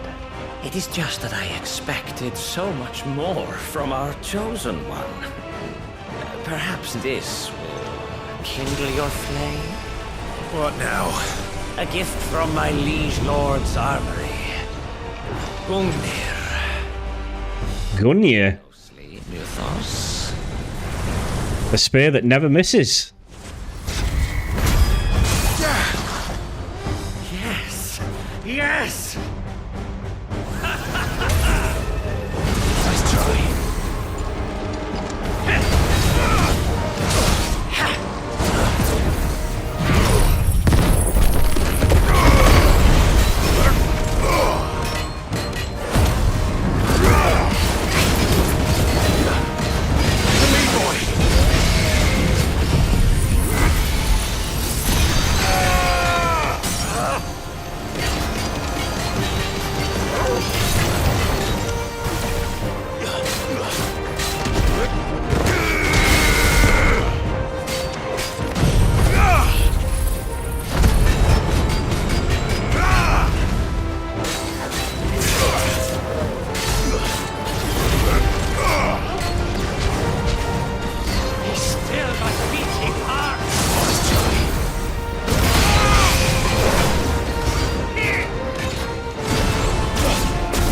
Speaker 24: It is just that I expected so much more from our chosen one. Perhaps this will kindle your flame?
Speaker 16: What now?
Speaker 24: A gift from my liege lord's armory. Gungnir.
Speaker 1: Gungnir.
Speaker 24: Mythos.
Speaker 1: A spear that never misses.
Speaker 24: Yes! Yes!
Speaker 16: Nice try.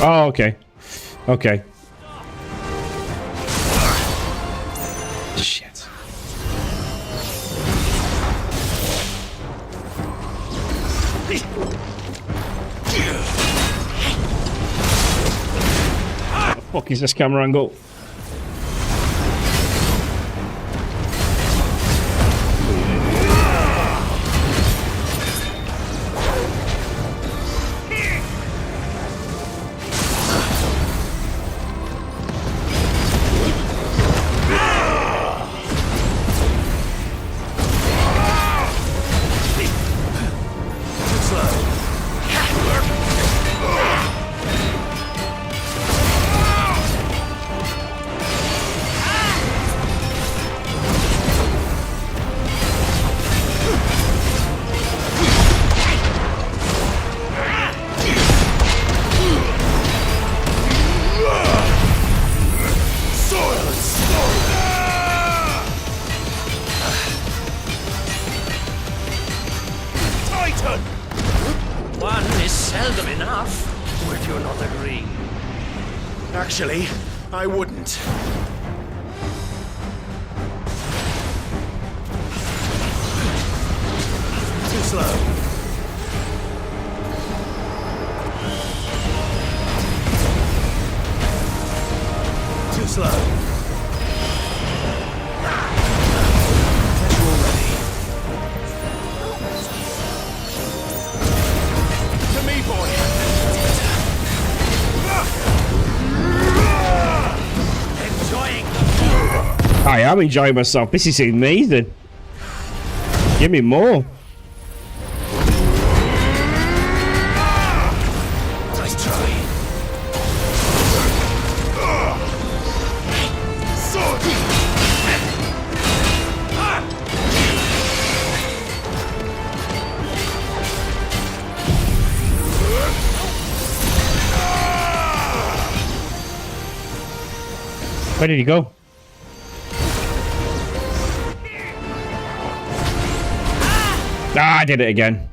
Speaker 1: Oh, okay. Okay. Shit. What the fuck is this camera angle?
Speaker 24: One is seldom enough, would you not agree?
Speaker 16: Actually, I wouldn't. Too slow. Too slow.
Speaker 1: I am enjoying myself. This is amazing. Give me more.
Speaker 16: Nice try.
Speaker 1: Where did he go? Ah, I did it again.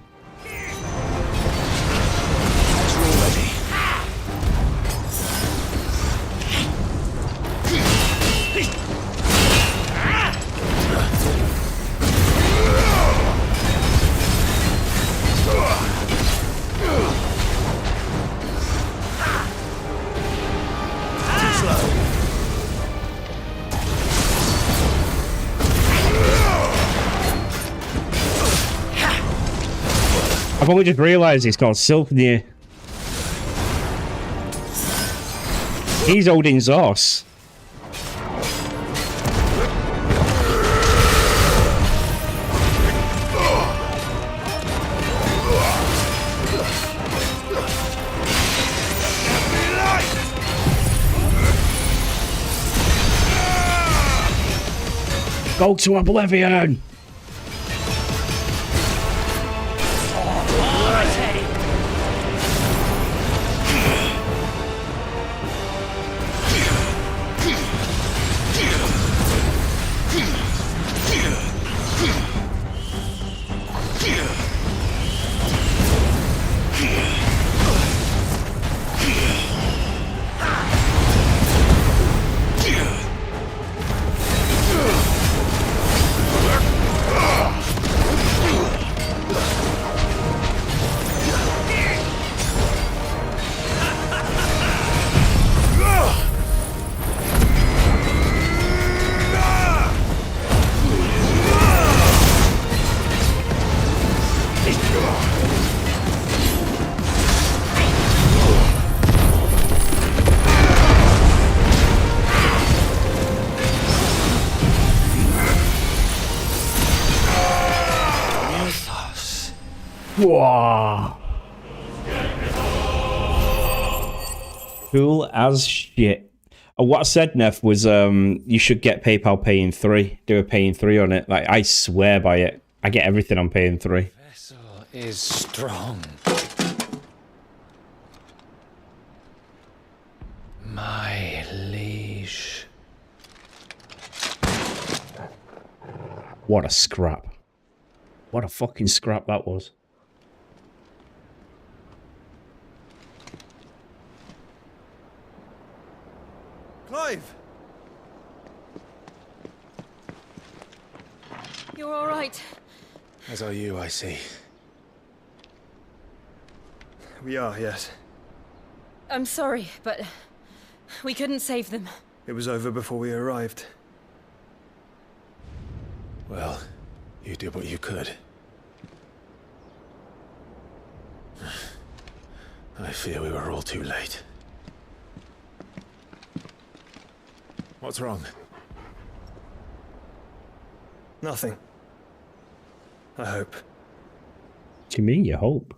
Speaker 1: I've only just realised it's called Silknir. He's Odin's horse. Go to oblivion! Whoa. Cool as shit. What I said, Neff, was you should get PayPal Pay in 3. Do a Pay in 3 on it. Like, I swear by it. I get everything on Pay in 3.
Speaker 24: Vessel is strong. My liege.
Speaker 1: What a scrap. What a fucking scrap that was.
Speaker 2: Clive!
Speaker 18: You're all right.
Speaker 16: As are you, I see.
Speaker 2: We are, yes.
Speaker 18: I'm sorry, but we couldn't save them.
Speaker 2: It was over before we arrived.
Speaker 5: Well, you did what you could. I fear we were all too late. What's wrong?
Speaker 2: Nothing. I hope.
Speaker 1: What do you mean, you hope?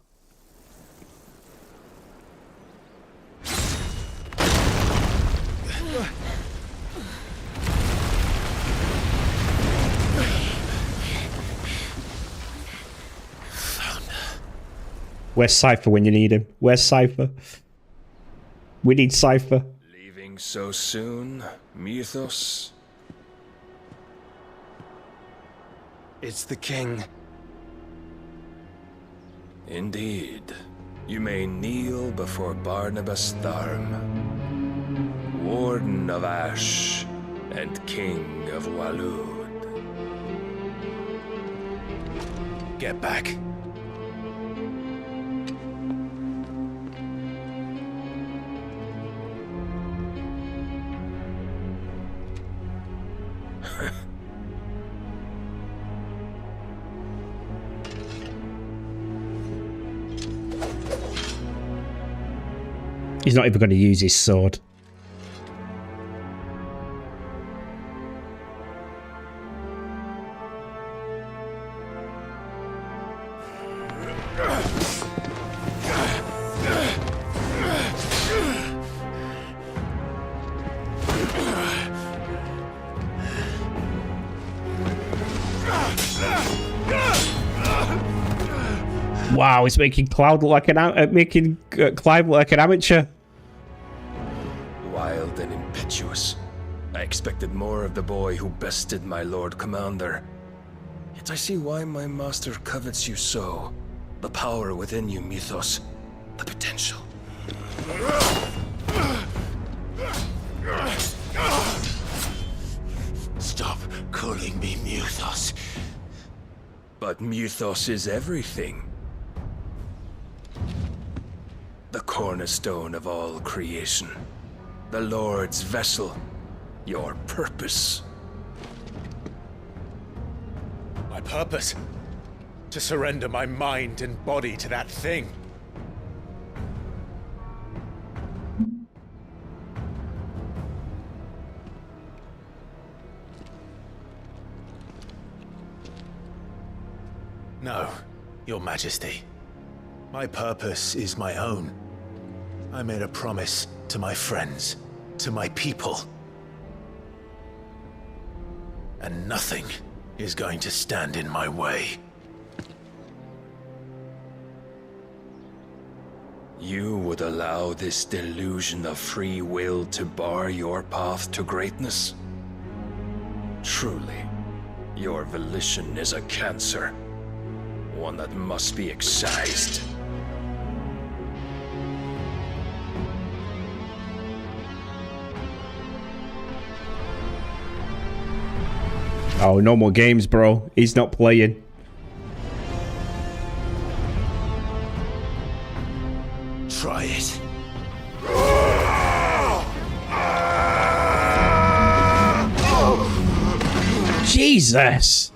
Speaker 1: Where's Cypher when you need him? Where's Cypher? We need Cypher.
Speaker 11: Leaving so soon, Mythos?
Speaker 2: It's the king.
Speaker 11: Indeed. You may kneel before Barnabas Tharm, Warden of Ash and King of Waloed.
Speaker 5: Get back.
Speaker 1: He's not even going to use his sword. Wow, he's making Cloud look like an Clive look like an amateur.
Speaker 11: Wild and impetuous. I expected more of the boy who bested my Lord Commander. Yet I see why my master covets you so. The power within you, Mythos. The potential.
Speaker 5: Stop calling me Mythos.
Speaker 11: But Mythos is everything. The cornerstone of all creation. The Lord's vessel. Your purpose.
Speaker 3: My purpose? To surrender my mind and body to that thing.
Speaker 5: No, Your Majesty. My purpose is my own. I made a promise to my friends, to my people. and nothing is going to stand in my way.
Speaker 11: You would allow this delusion of free will to bar your path to greatness? Truly, your volition is a cancer, one that must be excised.
Speaker 1: Oh, no more games, bro. He's not playing.
Speaker 5: Try it.
Speaker 1: Jesus!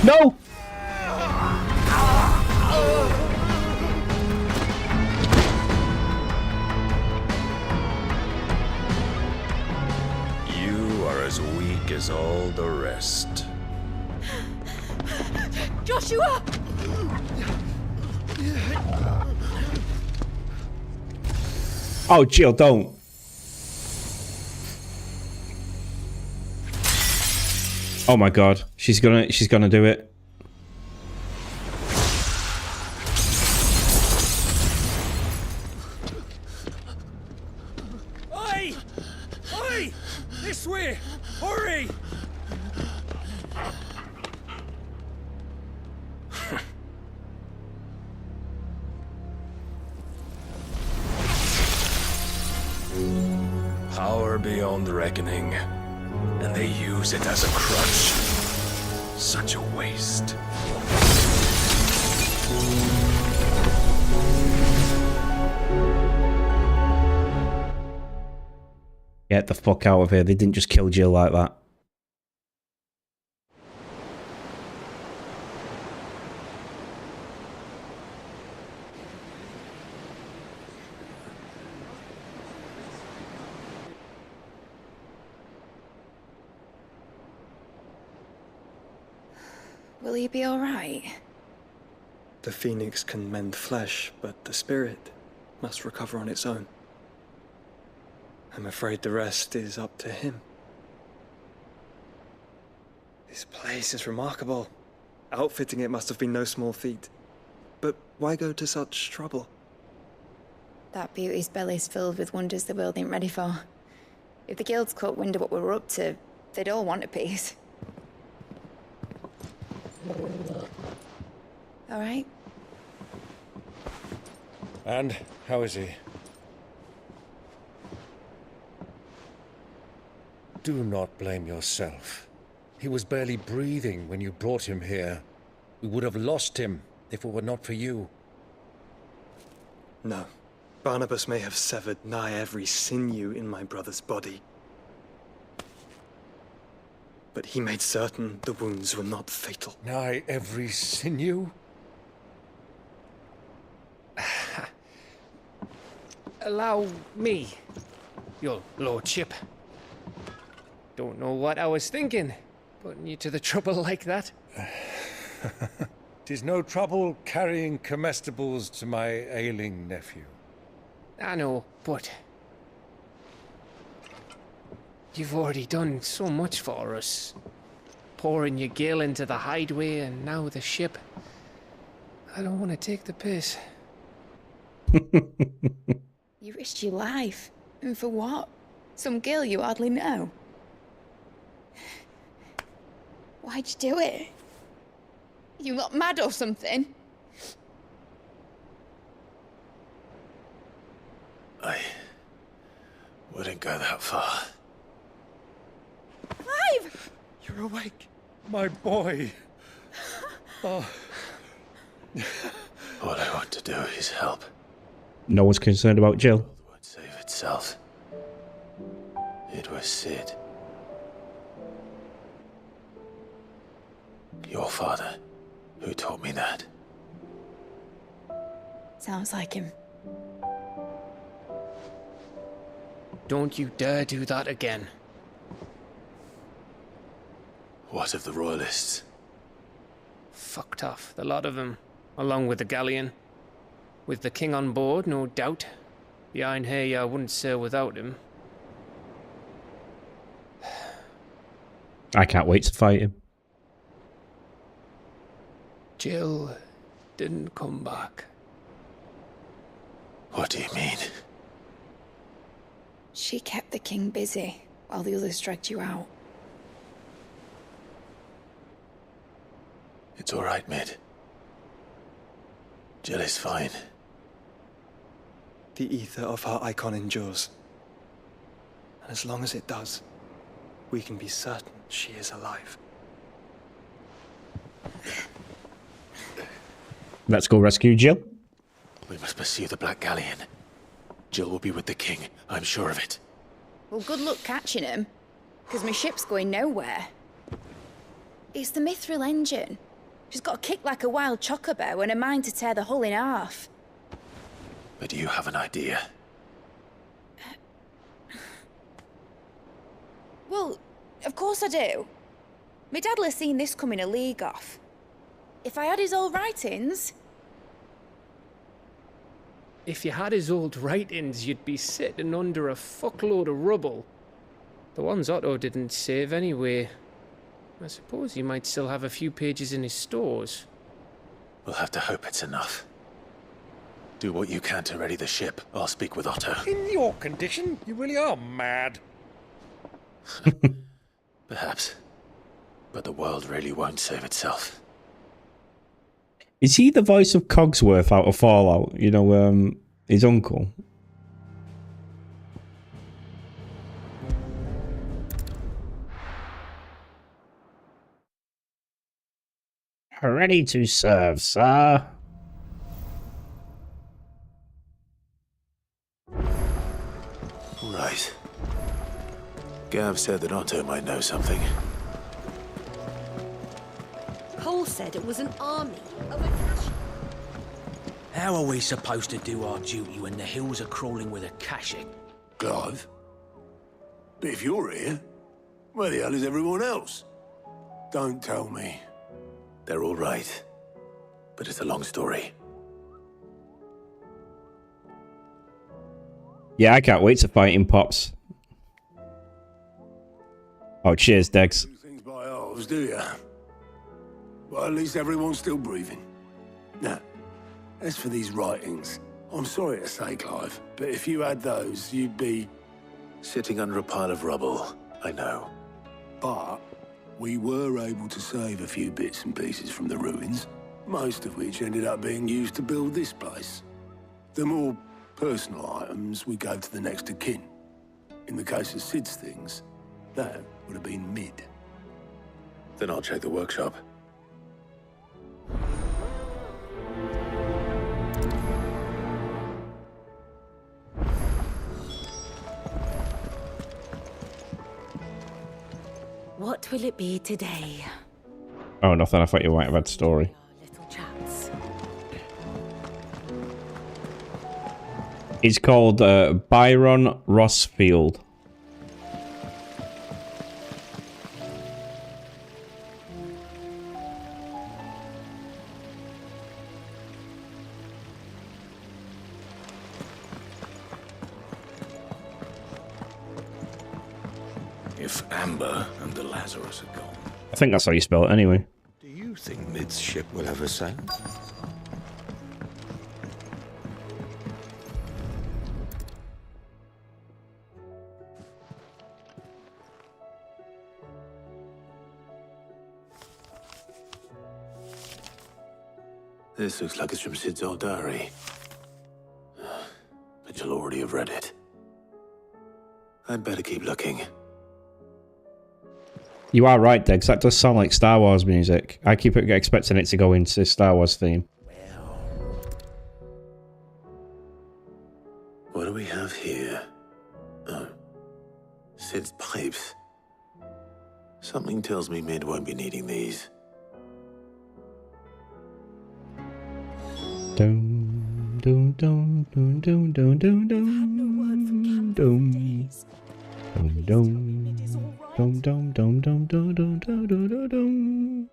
Speaker 1: No!
Speaker 11: You are as weak as all the rest.
Speaker 15: Joshua!
Speaker 1: Oh, Jill, don't. Oh my god. She's gonna do it.
Speaker 21: Oi! Oi! This way! Hurry!
Speaker 11: Power beyond reckoning, and they use it as a crutch. Such a waste.
Speaker 1: Get the fuck out of here. They didn't just kill Jill like that.
Speaker 14: Will you be alright?
Speaker 2: The phoenix can mend flesh, but the spirit must recover on its own. I'm afraid the rest is up to him. This place is remarkable. Outfitting it must have been no small feat. But why go to such trouble?
Speaker 14: That beauty's belly's filled with wonders the world ain't ready for. If the guilds caught wind of what we were up to, they'd all want a piece. All right?
Speaker 16: And how is he? Do not blame yourself. He was barely breathing when you brought him here. We would have lost him if it were not for you.
Speaker 2: No. Barnabas may have severed nigh every sinew in my brother's body. But he made certain the wounds were not fatal.
Speaker 16: Nigh every sinew?
Speaker 13: Allow me, your lordship. Don't know what I was thinking, putting you to the trouble like that.
Speaker 16: 'Tis no trouble carrying comestibles to my ailing nephew.
Speaker 13: I know, but you've already done so much for us. Pouring your gil into the hideaway and now the ship. I don't want to take the piss.
Speaker 14: You risked your life. And for what? Some girl you hardly know. Why'd you do it? You lot mad or something?
Speaker 5: I wouldn't go that far.
Speaker 14: Clive!
Speaker 16: You're awake. My boy. Oh.
Speaker 5: All I want to do is help.
Speaker 1: No one's concerned about Jill.
Speaker 5: Would save itself. It was Sid. Your father, who taught me that.
Speaker 14: Sounds like him.
Speaker 13: Don't you dare do that again.
Speaker 5: What of the Royalists?
Speaker 13: Fucked off, the lot of them, along with the galleon. With the king on board, no doubt. Behind here, you wouldn't sail without him.
Speaker 1: I can't wait to fight him.
Speaker 13: Jill didn't come back.
Speaker 5: What do you mean?
Speaker 14: She kept the king busy while the others dragged you out.
Speaker 5: It's all right, Mid. Jill is fine.
Speaker 2: The ether of her icon endures. And as long as it does, we can be certain she is alive.
Speaker 1: Let's go rescue Jill.
Speaker 5: We must pursue the Black Galleon. Jill will be with the king, I'm sure of it.
Speaker 14: Well, good luck catching him, because my ship's going nowhere. It's the Mithril engine. She's got a kick like a wild chocobo and a mind to tear the hull in half.
Speaker 5: But do you have an idea?
Speaker 14: Well, of course I do. My dad'll have seen this coming a league off. If I had his old writings...
Speaker 13: If you had his old writings, you'd be sitting under a fuckload of rubble. The ones Otto didn't save anyway. I suppose he might still have a few pages in his stores.
Speaker 5: We'll have to hope it's enough. Do what you can to ready the ship. I'll speak with Otto.
Speaker 16: In your condition, you really are mad.
Speaker 5: Perhaps. But the world really won't save itself.
Speaker 1: Is he the voice of Cogsworth out of Fallout? You know, his uncle? Ready to serve, sir.
Speaker 5: Right. Gav said that Otto might know something.
Speaker 6: Cole said it was an army of a cash.
Speaker 11: How are we supposed to do our duty when the hills are crawling with a Akashic?
Speaker 19: Clive? But if you're here, where the hell is everyone else? Don't tell me.
Speaker 5: They're all right. But it's a long story.
Speaker 1: Yeah, I can't wait to fight him, Pops. Oh, cheers, Degs.
Speaker 19: Things by halves, do you? Well, at least everyone's still breathing. Now, as for these writings, I'm sorry to say, Clive, but if you had those, you'd be...
Speaker 5: Sitting under a pile of rubble, I know.
Speaker 19: But we were able to save a few bits and pieces from the ruins, most of which ended up being used to build this place. The more personal items we gave to the next of kin. In the case of Sid's things, that would have been Mid.
Speaker 5: Then I'll check the workshop.
Speaker 15: What will it be today?
Speaker 1: Oh, nothing. I thought you might have had story.
Speaker 15: Little chats.
Speaker 1: It's called Byron Rossfield.
Speaker 11: If Amber and the Lazarus are gone,
Speaker 1: I think that's how you spell it anyway.
Speaker 11: do you think Mid's ship will ever sail?
Speaker 5: This looks like it's from Sid's old diary. But you'll already have read it. I'd better keep looking.
Speaker 1: You are right, Degs. That does sound like Star Wars music. I keep expecting it to go into Star Wars theme.
Speaker 5: What do we have here? Oh. Sid's pipes. Something tells me Mid won't be needing these.
Speaker 1: Dum dum dum dum dum dum dum dum dum dum dum dum dum dum dum dum dum dum dum.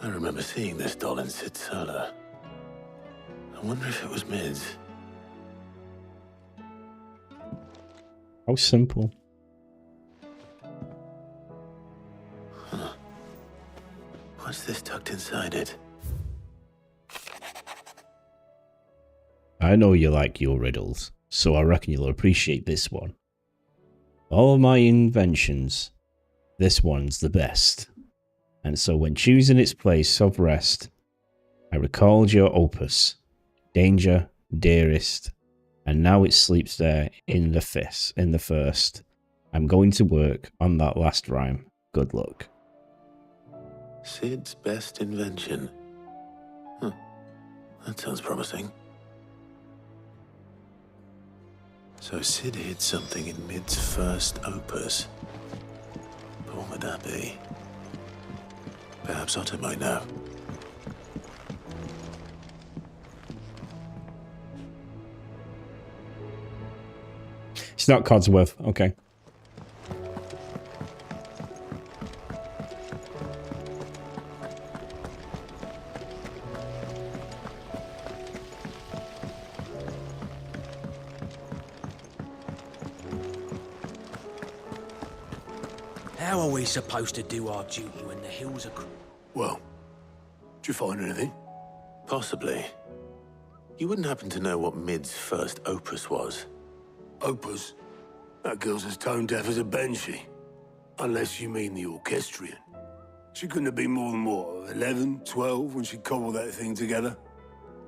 Speaker 5: I remember seeing this doll in Sid's cellar. I wonder if it was Mid's.
Speaker 1: How simple.
Speaker 5: Huh. What's this tucked inside it?
Speaker 1: I know you like your riddles, so I reckon you'll appreciate this one. All of my inventions, this one's the best. And so when choosing its place of rest, I recalled your opus, Danger, Dearest, and now it sleeps there in the first. I'm going to work on that last rhyme. Good luck.
Speaker 5: Sid's best invention. Huh. That sounds promising. So Sid hid something in Mid's first opus. But what would that be? Perhaps Otto might know.
Speaker 1: It's not Codsworth. Okay.
Speaker 11: How are we supposed to do our duty when the hills are...
Speaker 19: Well, did you find anything?
Speaker 5: Possibly. You wouldn't happen to know what Mid's first opus was?
Speaker 19: Opus? That girl's as tone deaf as a banshee. Unless you mean the orchestrion. She couldn't have been more than, what, 11, 12 when she cobbled that thing together?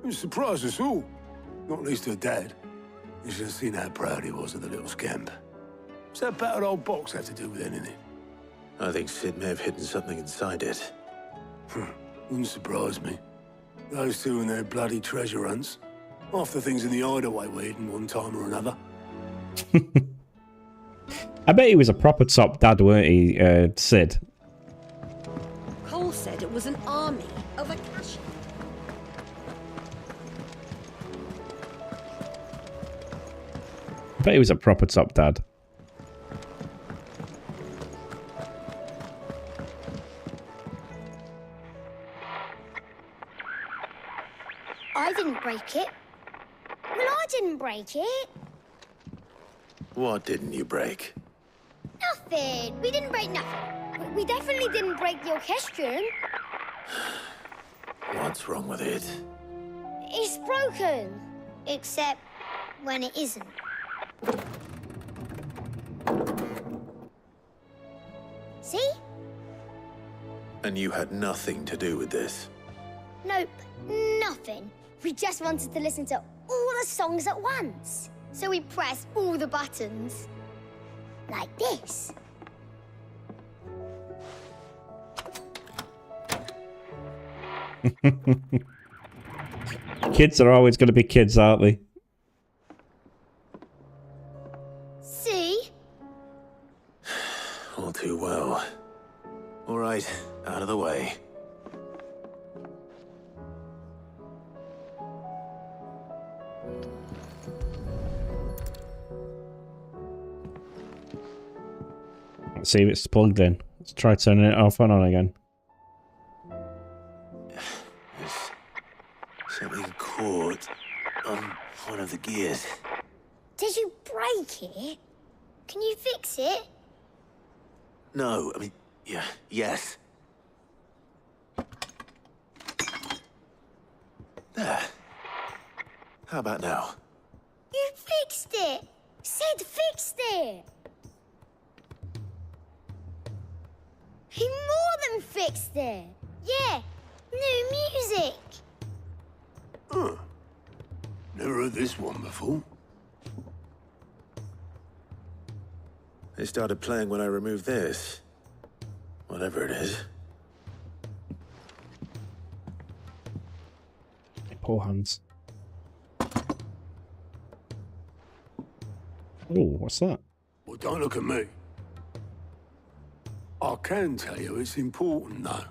Speaker 19: It surprised us all. Not least her dad. You should have seen how proud he was of the little scamp. What's that battered old box have to do with anything?
Speaker 5: I think Sid may have hidden something inside it.
Speaker 19: Wouldn't surprise me. Those two and their bloody treasure hunts. Half the things in the hideaway were hidden one time or another.
Speaker 1: I bet he was a proper top dad, weren't he, Sid?
Speaker 6: Cole said it was an army of a cash.
Speaker 1: I bet he was a proper top dad.
Speaker 10: I didn't break it. Well, I didn't break it.
Speaker 5: What didn't you break?
Speaker 10: Nothing. We didn't break nothing. We definitely didn't break the orchestrion.
Speaker 5: What's wrong with it?
Speaker 10: It's broken. Except when it isn't. See?
Speaker 5: And you had nothing to do with this?
Speaker 10: Nope, nothing. We just wanted to listen to all the songs at once. So we pressed all the buttons. Like this.
Speaker 1: Kids are always going to be kids, aren't they?
Speaker 10: See?
Speaker 5: All too well. All right, out of the way.
Speaker 1: Let's see if it's plugged in. Let's try turning it off and on again.
Speaker 5: There's something caught on one of the gears.
Speaker 10: Did you break it? Can you fix it?
Speaker 5: No, I mean, yes. There. How about now?
Speaker 10: You fixed it! Sid fixed it! He more than fixed it! Yeah, new music!
Speaker 19: Huh. Never heard this one before.
Speaker 5: They started playing when I removed this. Whatever it is.
Speaker 1: Poor hands. Oh, what's that?
Speaker 19: Well, don't look at me. I can tell you it's important, though.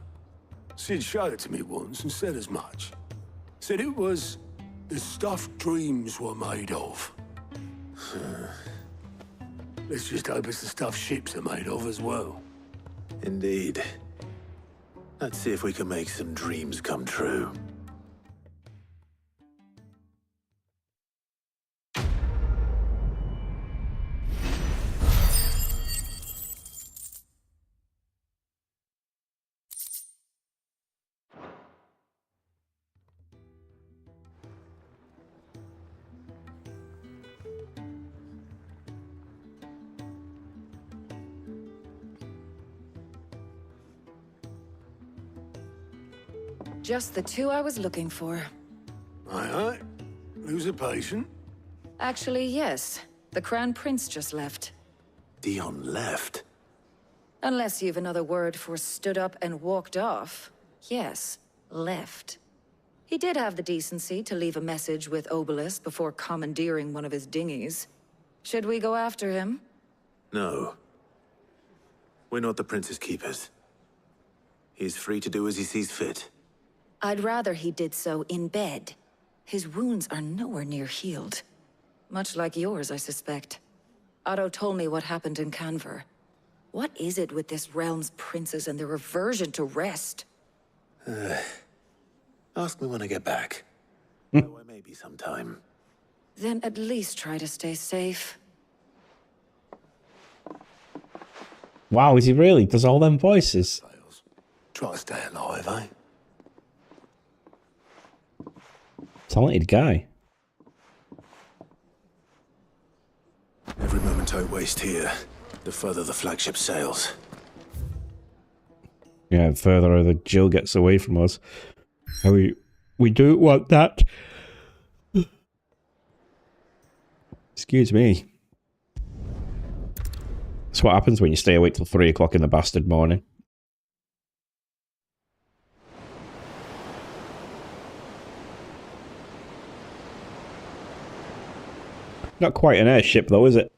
Speaker 19: Sid showed it to me once and said as much. Said it was the stuff dreams were made of. Let's just hope it's the stuff ships are made of as well.
Speaker 5: Indeed. Let's see if we can make some dreams come true.
Speaker 18: Just the two I was looking for.
Speaker 19: Aye. Lose a patient?
Speaker 18: Actually, yes. The Crown Prince just left.
Speaker 5: Dion left?
Speaker 18: Unless you've another word for stood up and walked off. Yes, left. He did have the decency to leave a message with Obelisk before commandeering one of his dinghies. Should we go after him?
Speaker 5: No. We're not the Prince's keepers. He's free to do as he sees fit.
Speaker 18: I'd rather he did so in bed. His wounds are nowhere near healed. Much like yours, I suspect. Otto told me what happened in Canver. What is it with this realm's princes and their aversion to rest?
Speaker 5: Ask me when I get back. Though I may be sometime.
Speaker 18: Then at least try to stay safe.
Speaker 1: Wow, is he really? Does all them voices?
Speaker 19: Try to stay alive, eh?
Speaker 1: Talented guy.
Speaker 5: Every moment I waste here, the further the flagship sails.
Speaker 1: Yeah, further the Jill gets away from us. We don't want that. Excuse me. That's what happens when you stay awake till 3 o'clock in the bastard morning. Not quite an airship though, is it?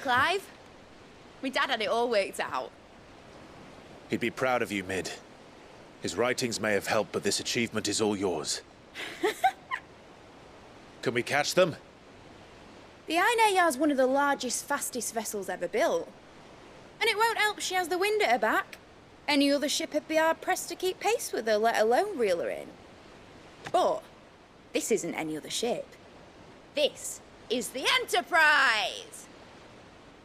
Speaker 14: Clive? My dad had it all worked out.
Speaker 3: He'd be proud of you, Mid. His writings may have helped, but this achievement is all yours. Can we catch them?
Speaker 14: The Ainayar's one of the largest, fastest vessels ever built. And it won't help she has the wind at her back. Any other ship would be hard-pressed to keep pace with her, let alone reel her in. But this isn't any other ship. This is the Enterprise!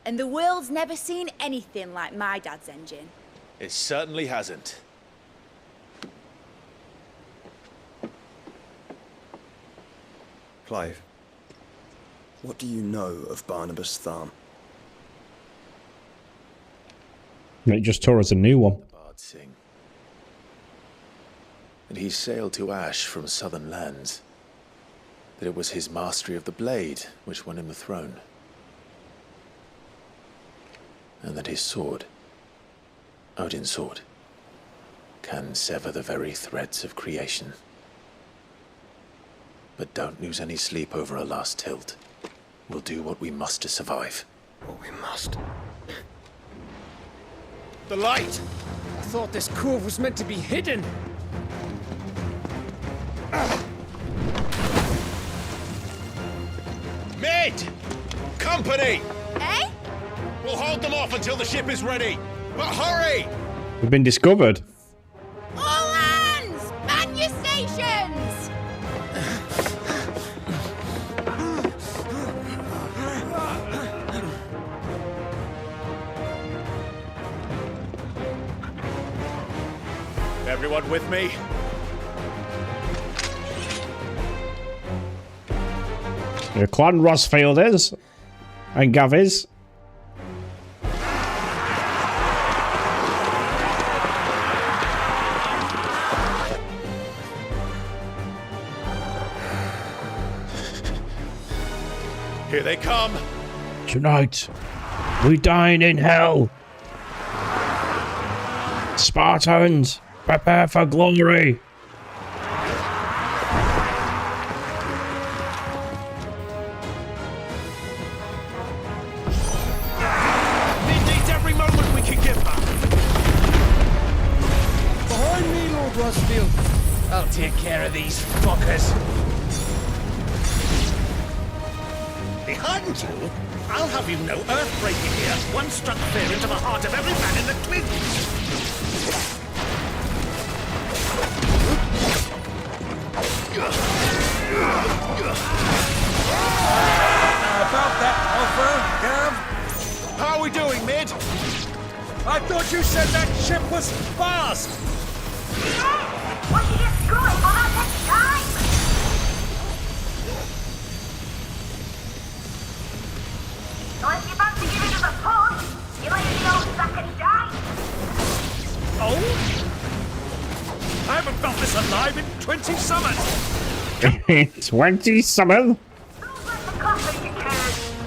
Speaker 14: And the world's never seen anything like my dad's engine.
Speaker 3: It certainly hasn't.
Speaker 2: Clive, what do you know of Barnabas Tharm?
Speaker 1: It just tore us a new one.
Speaker 3: Bard Singh. And he sailed to Ash from southern lands. That it was his mastery of the blade which won him the throne. And that his sword, Odin's sword, can sever the very threads of creation. But don't lose any sleep over a last tilt. We'll do what we must to survive.
Speaker 2: What we must.
Speaker 3: The light!
Speaker 11: I thought this cove was meant to be hidden.
Speaker 3: Mid! Company!
Speaker 14: Eh?
Speaker 3: We'll hold them off until the ship is ready. But hurry!
Speaker 1: We've been discovered.
Speaker 14: All hands! Man your stations!
Speaker 3: Everyone with me?
Speaker 1: Your clan Rosfield is. And Gav is.
Speaker 3: Here they come.
Speaker 1: Tonight, we dine in hell. Spartans, prepare for glory.
Speaker 3: It needs every moment we can give her.
Speaker 11: Behind me, Lord Rosfield. I'll take care of these fuckers.
Speaker 3: Behind you? I'll have you know earth-breaking here. One struck fear into the heart of every man in the twins.
Speaker 11: was fast!
Speaker 12: What did you screw it for that next time? So if you fancy giving us a push, you let the old sack of shite.
Speaker 11: Oh? I haven't felt this alive in 20 summers!
Speaker 1: 20 summers?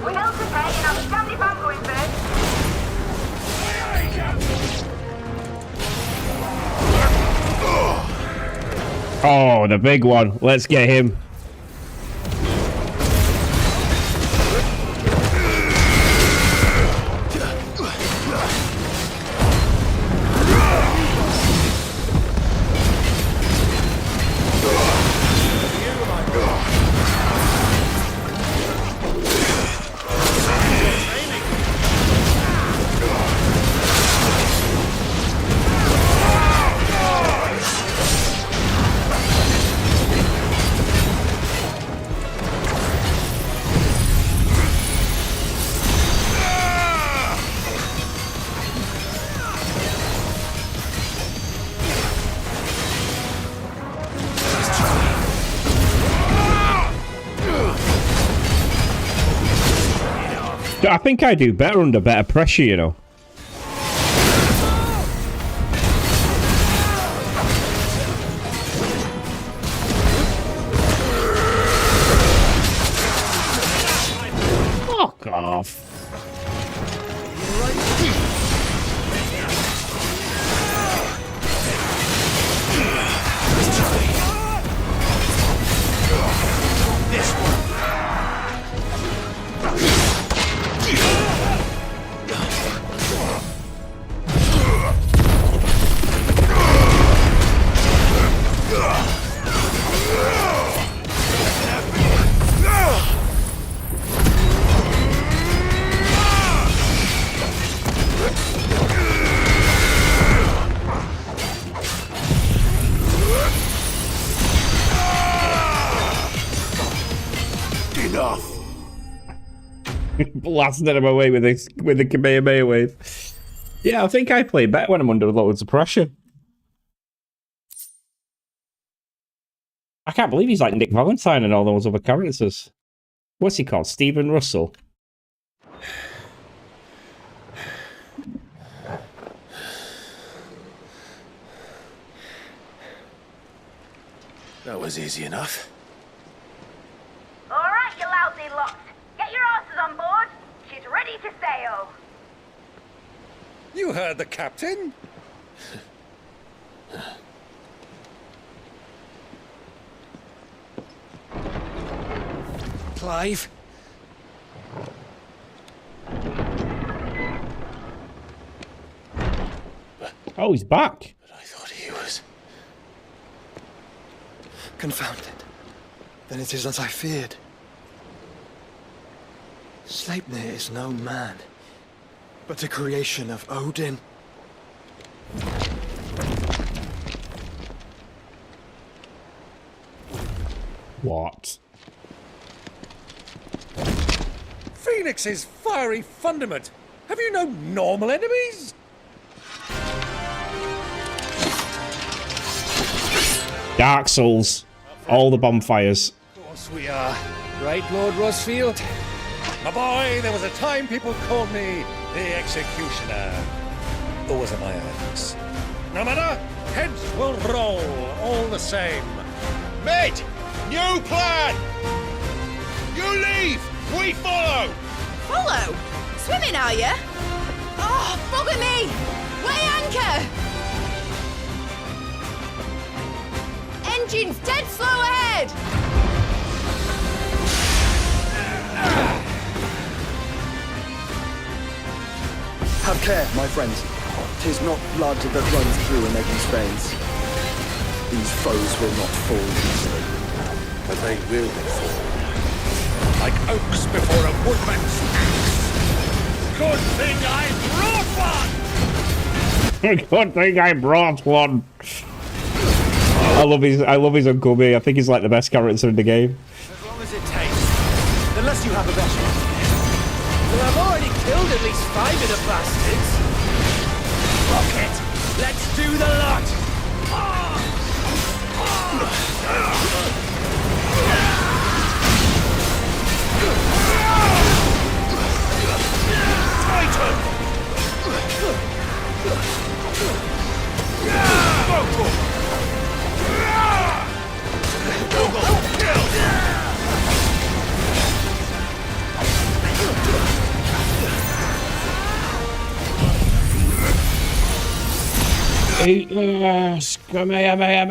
Speaker 12: We held to pay and I'm standing back going first.
Speaker 1: Oh, the big one. Let's get him. I think I do better under better pressure, you know. Fuck off. Blasted him away with the Kamehameha wave. Yeah, I think I play better when I'm under loads of pressure. I can't believe he's like Nick Valentine and all those other characters. What's he called? Stephen Russell.
Speaker 3: That was easy enough.
Speaker 12: All right, you lousy lot. Get your asses on board. She's ready to sail.
Speaker 16: You heard the captain.
Speaker 11: Clive?
Speaker 1: Oh, he's back.
Speaker 3: But I thought he was...
Speaker 2: Confounded. Then it is as I feared. Sleipnir is no man, but a creation of Odin.
Speaker 1: What?
Speaker 16: Phoenix's fiery fundament. Have you no normal enemies?
Speaker 1: Dark Souls. All the bonfires.
Speaker 16: Of course we are. Right, Lord Rosfield? My boy, there was a time people called me the Executioner. Always at my axe. No matter, heads will roll all the same.
Speaker 20: Mate, new plan! You leave, we follow!
Speaker 14: Follow? Swimming, are you? Oh, bugger me! Weigh anchor! Engine's dead slow ahead!
Speaker 2: Have care, my friends. 'Tis not blood that runs through Aeneas' veins. These foes will not fall easily.
Speaker 3: But they will fall.
Speaker 11: Like oaks before a woodman's axe. Good thing I brought one!
Speaker 1: Good thing I brought one. I love his Uncle B. I think he's like the best character in the game.
Speaker 21: As long as it takes. Unless you have a better idea. Well, I've already killed at least 5 of the bastards. Rocket, let's
Speaker 11: the lot!
Speaker 1: Yes, come here.
Speaker 11: Farewell.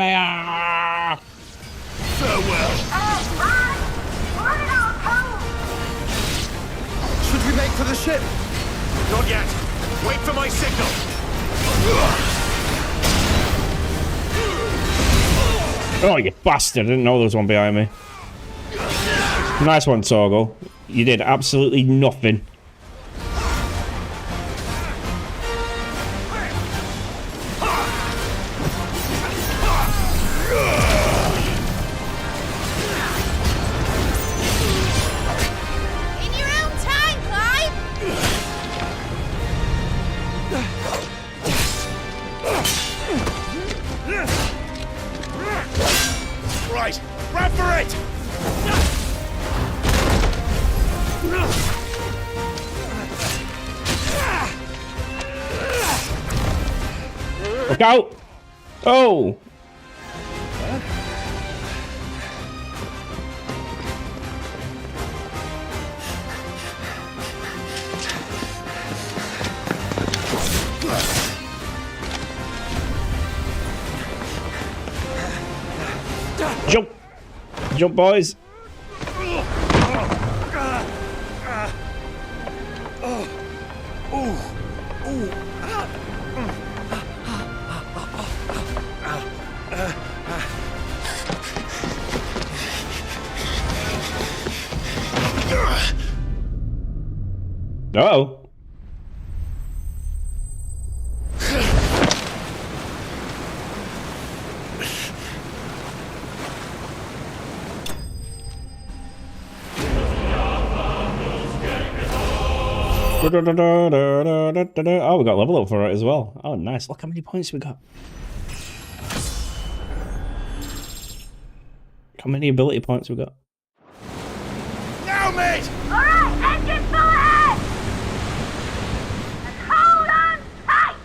Speaker 20: Should we make for the ship? Not yet. Wait for my signal.
Speaker 1: Oh, you bastard. I didn't know there was one behind me. Nice one, Torgo. You did absolutely nothing.
Speaker 20: Right, run for it!
Speaker 1: Look out! Oh! Jump! Jump, boys! Uh-oh. Oh, we got level up for it as well. Oh, nice. Look how many points we got. How many ability points we got?
Speaker 20: Now, mate!
Speaker 12: Alright, engine full ahead! And hold on tight!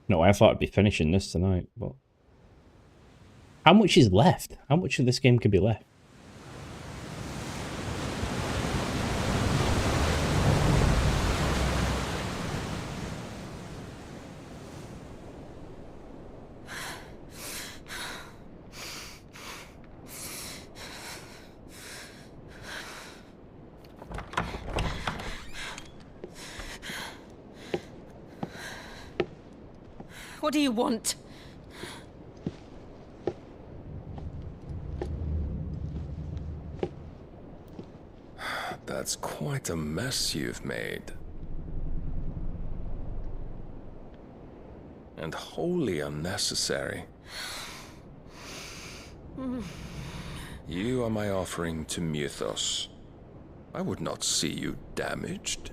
Speaker 1: No, I thought I'd be finishing this tonight, but... How much is left? How much of this game could be left?
Speaker 15: What do you want?
Speaker 11: That's quite a mess you've made. And wholly unnecessary. You are my offering to Mythos. I would not see you damaged.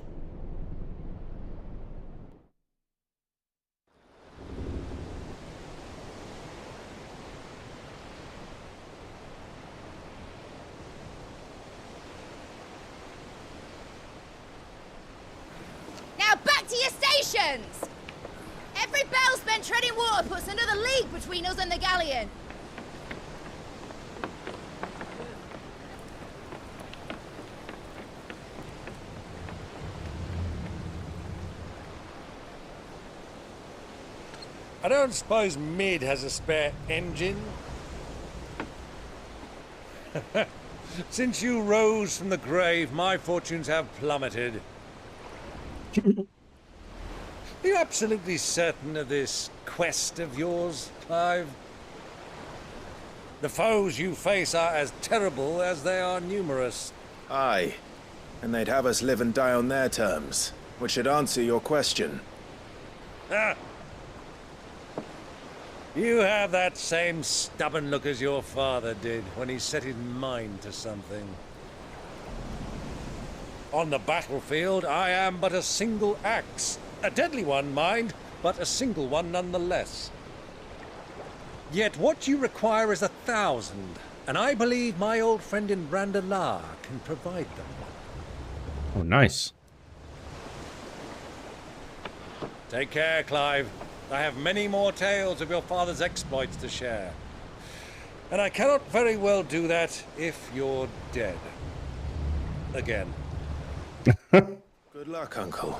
Speaker 14: Now back to your stations! Every bell spent treading water puts another league between us and the galleon.
Speaker 16: I don't suppose Mid has a spare engine? Since you rose from the grave, my fortunes have plummeted. Are you absolutely certain of this quest of yours, Clive? The foes you face are as terrible as they are numerous.
Speaker 3: Aye, and they'd have us live and die on their terms, which should answer your question.
Speaker 16: Ah! You have that same stubborn look as your father did when he set his mind to something. On the battlefield, I am but a single axe. A deadly one, mind, but a single one nonetheless. Yet what you require is 1,000, and I believe my old friend in Brandalar can provide them.
Speaker 1: Oh, nice.
Speaker 16: Take care, Clive. I have many more tales of your father's exploits to share. And I cannot very well do that if you're dead. Again.
Speaker 3: Good luck, Uncle.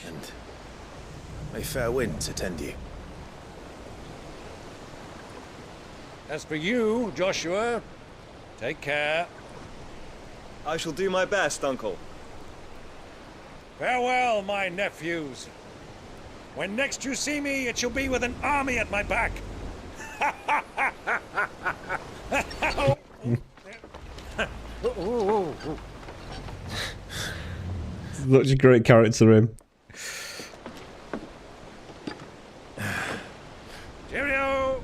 Speaker 3: And may fair winds attend you.
Speaker 16: As for you, Joshua, take care.
Speaker 2: I shall do my best, Uncle.
Speaker 16: Farewell, my nephews. When next you see me, it shall be with an army at my back.
Speaker 1: Such a great character, him.
Speaker 16: Cheerio!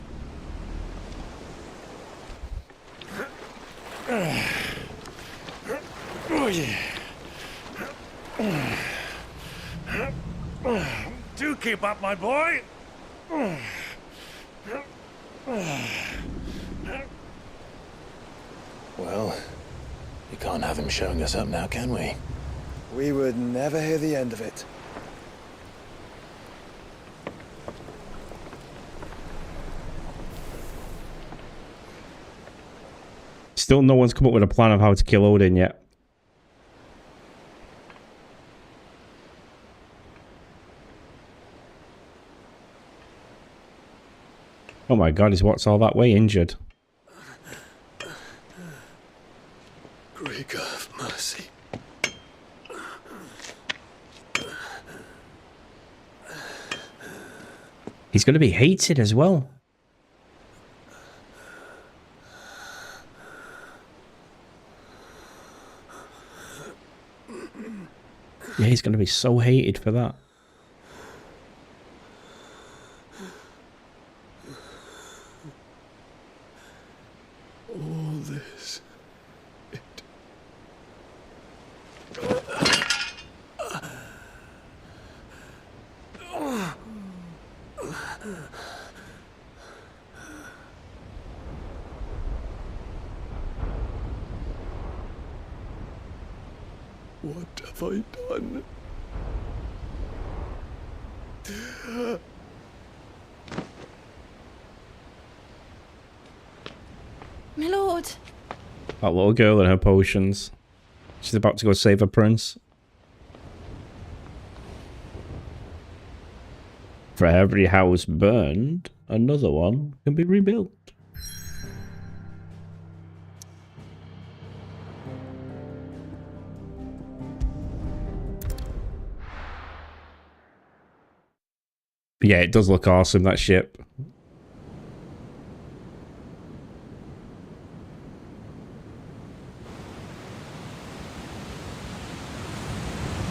Speaker 16: Oh, yeah. Do keep up, my boy.
Speaker 3: Well, we can't have him showing us up now, can we?
Speaker 2: We would never hear the end of it.
Speaker 1: Still no one's come up with a plan of how to kill Odin yet. Oh my god, he's walked all that way injured.
Speaker 7: Greek of mercy.
Speaker 1: He's going to be hated as well. Yeah, he's going to be so hated for that.
Speaker 7: All this. What have I done?
Speaker 14: My lord.
Speaker 1: That little girl and her potions. She's about to go save her prince. For every house burned, another one can be rebuilt. Yeah, it does look awesome, that ship.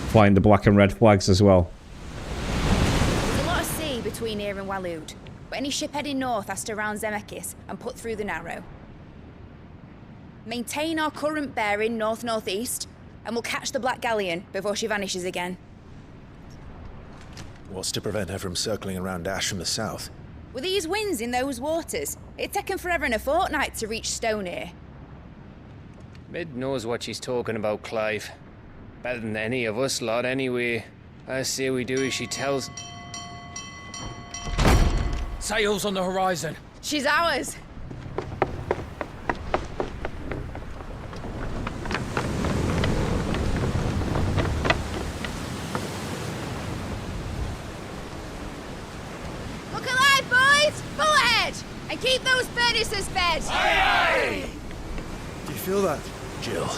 Speaker 1: Flying the black and red flags as well.
Speaker 14: There's a lot of sea between here and Waloed, but any ship heading north has to round Zemeckis and put through the Narrow. Maintain our current bearing north-northeast, and we'll catch the Black Galleon before she vanishes again.
Speaker 3: What's to prevent her from circling around Ash from the south?
Speaker 14: With these winds in those waters, it'd taken forever and a fortnight to reach Stonehenge.
Speaker 13: Mid knows what she's talking about, Clive. Better than any of us lot, anyway. I say we do as she tells.
Speaker 11: Sails on the horizon.
Speaker 14: She's ours. Look alive, boys! Pull ahead! And keep those furnaces fed!
Speaker 11: Aye, aye!
Speaker 2: Do you feel that?
Speaker 3: Jill.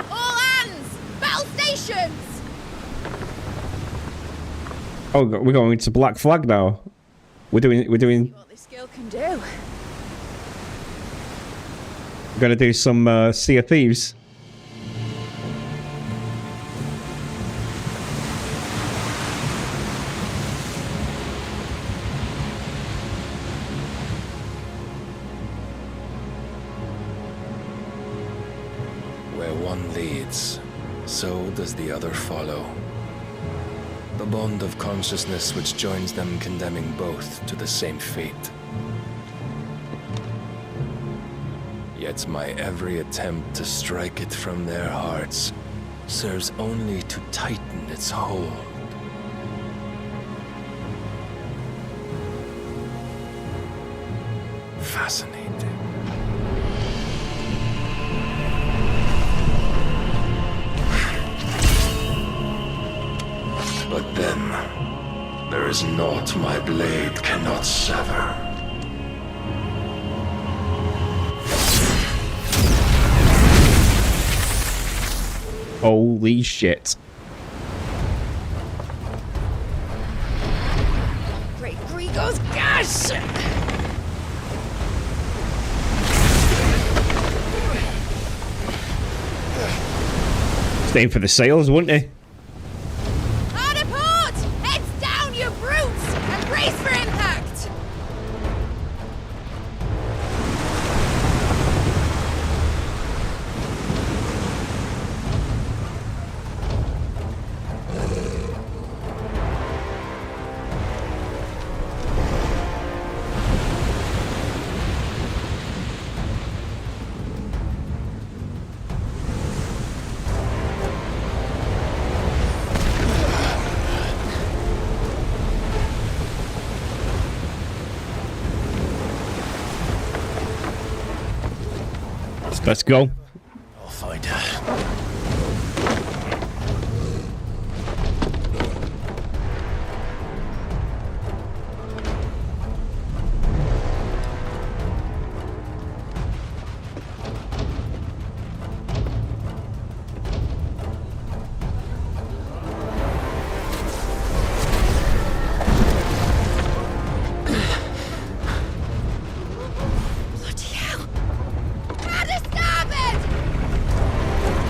Speaker 14: All hands! Battle stations!
Speaker 1: Oh, we're going to Black Flag now. We're doing.
Speaker 14: What this girl can do.
Speaker 1: We're gonna do some Sea of Thieves.
Speaker 9: Where one
Speaker 11: leads, so does the other follow. The bond of consciousness which joins them condemning both to the same fate. Yet my every attempt to strike it from their hearts serves only to tighten its hold. Fascinating. But then, there is naught my blade cannot sever.
Speaker 1: Holy shit.
Speaker 14: Great Grigos, gosh!
Speaker 1: Staying for the sales, wouldn't he?
Speaker 14: Hard a port! Heads down, you brutes! And brace for impact!
Speaker 1: Let's go.
Speaker 3: I'll find her.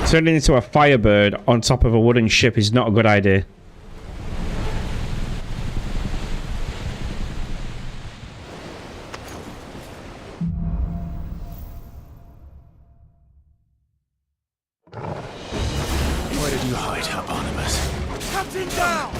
Speaker 1: Turning into a firebird on top of a wooden ship is not a good idea.
Speaker 3: Where did you hide, Hieronymus?
Speaker 20: Captain down!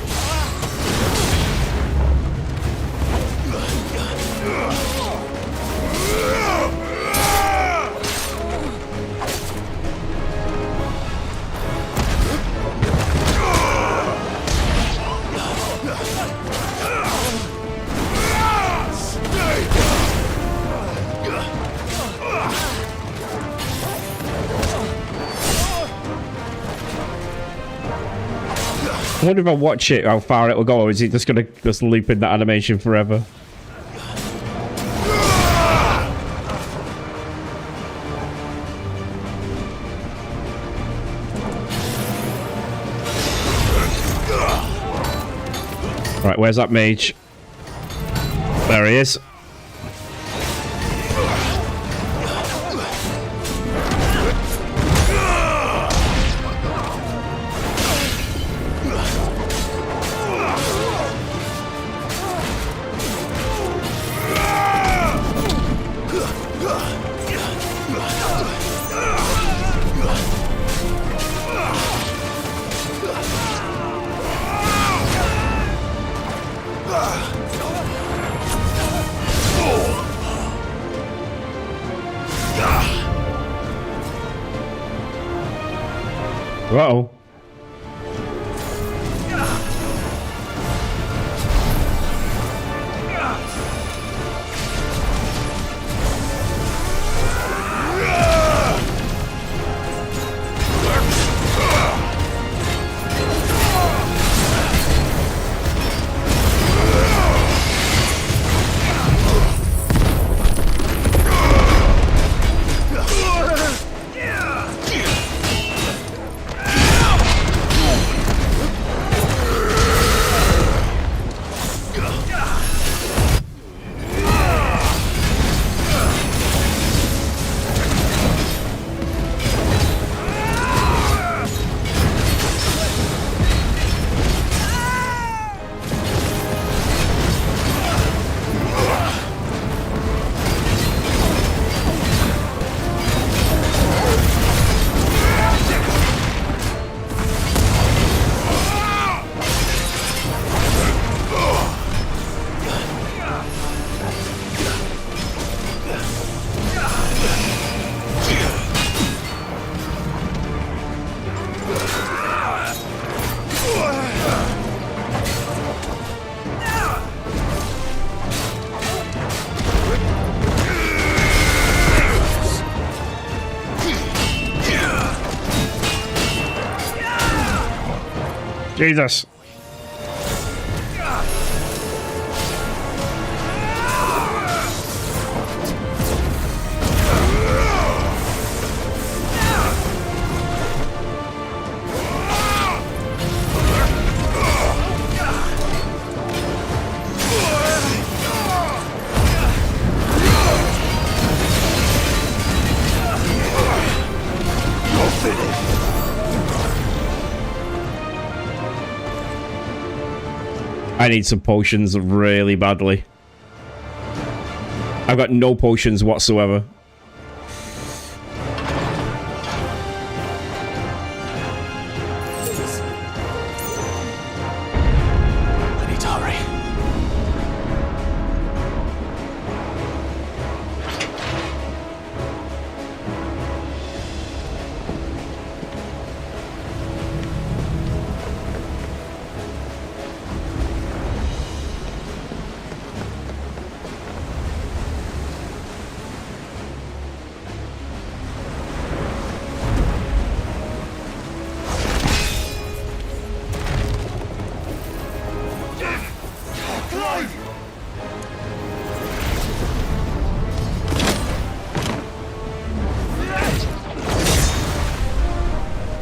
Speaker 1: I wonder if I watch it, how far it will go, or is it just gonna just loop in that animation forever? Right, where's that mage? There he is. Uh-oh. Jesus. I need some potions really badly. I've got no potions whatsoever.
Speaker 3: I need to hurry.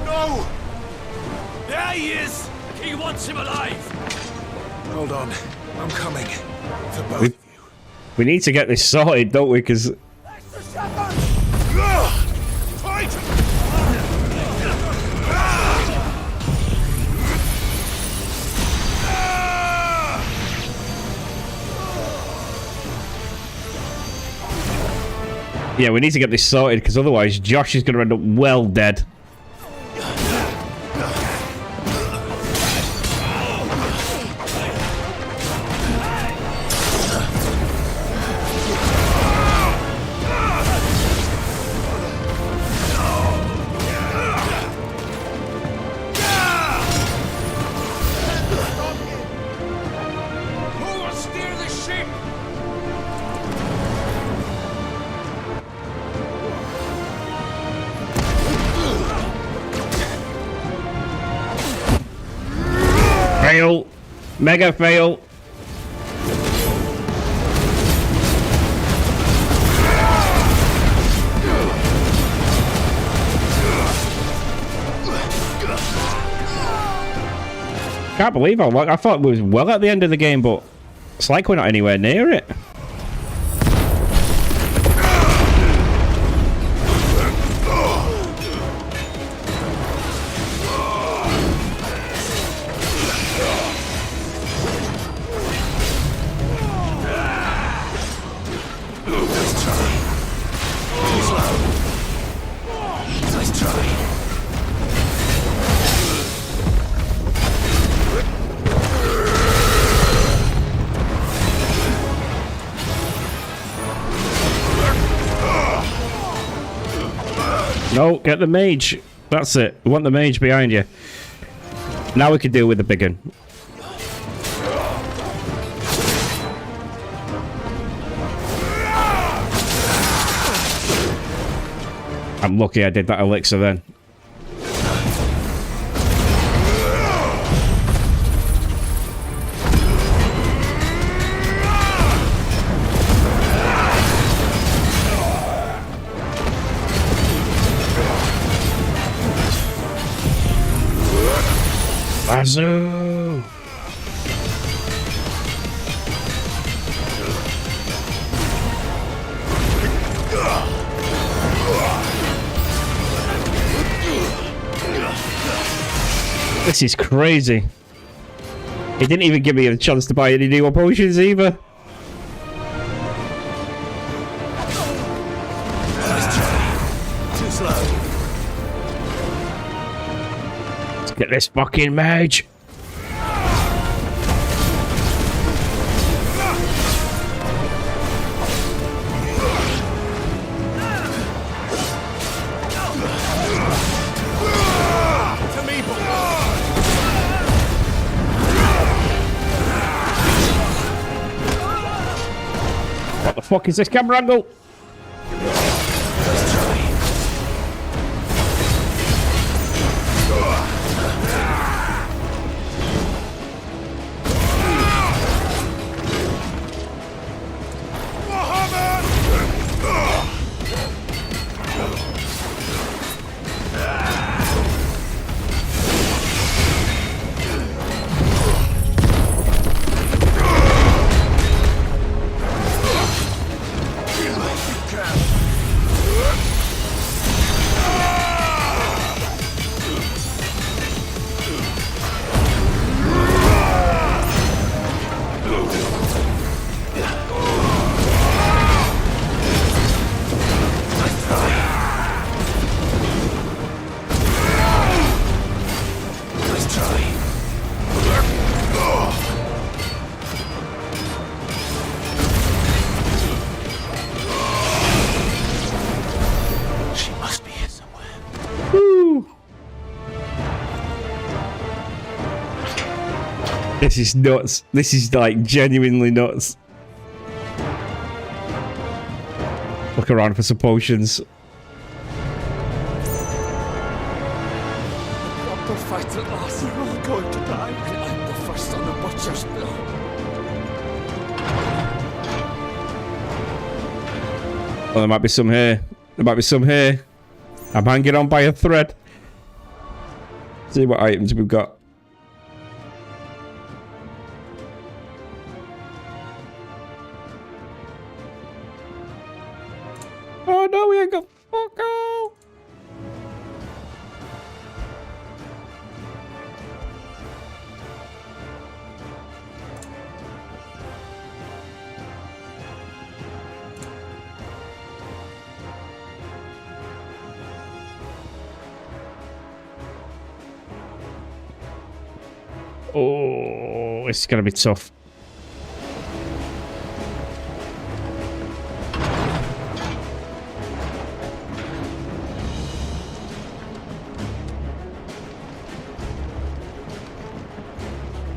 Speaker 20: No! There he is! He wants him alive! Hold on. I'm coming. For both.
Speaker 1: We need to get this sorted, don't we? Because
Speaker 20: Fight!
Speaker 1: yeah, we need to get this sorted because otherwise Josh is going to end up well dead.
Speaker 20: Who will steer the ship?
Speaker 1: Fail. Mega fail. Can't believe I thought we was well at the end of the game, but it's like we're not anywhere near it.
Speaker 20: Nice try.
Speaker 1: No, get the mage. That's it. We want the mage behind you. Now we can deal with the big one. I'm lucky I did that elixir then. Bazoo! This is crazy. He didn't even give me a chance to buy any new potions either.
Speaker 20: Too slow.
Speaker 1: Let's get this fucking mage. What the fuck is this camera angle? This is nuts. This is like genuinely nuts. Look around for some potions.
Speaker 20: Got the fight at last. You're all going to die. And I'm the first on the butcher's bill.
Speaker 1: Well, there might be some here. There might be some here. I'm hanging on by a thread. See what items we've got. Oh no, we ain't got fuck all. Oh, it's gonna be tough.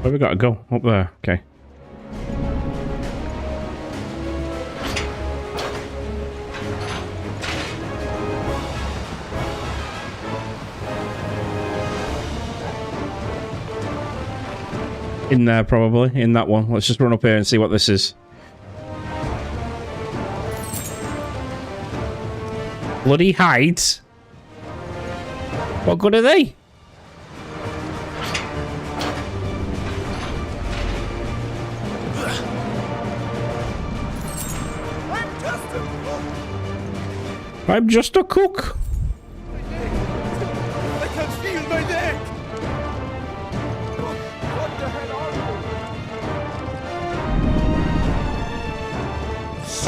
Speaker 1: Where we gotta go? Up there. Okay. In there, probably. In that one. Let's just run up here and see what this is. Bloody hides? What good are they? I'm just a cook.
Speaker 20: I can feel my neck. What the hell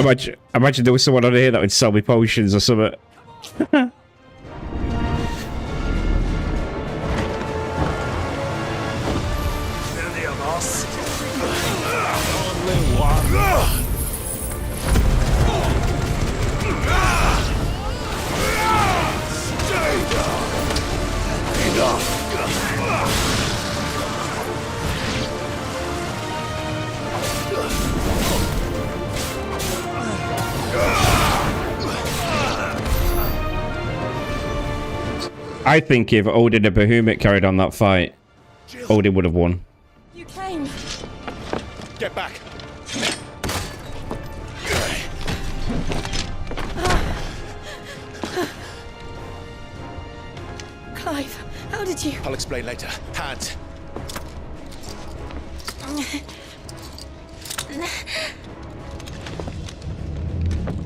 Speaker 20: are you?
Speaker 1: Imagine there was someone on here that would sell me potions or something.
Speaker 20: Many of us. Only one.
Speaker 1: I think if Odin and Bahamut carried on that fight, Odin would have won.
Speaker 18: You came.
Speaker 20: Get back.
Speaker 14: Clive, how did you...
Speaker 3: I'll explain later. Hands.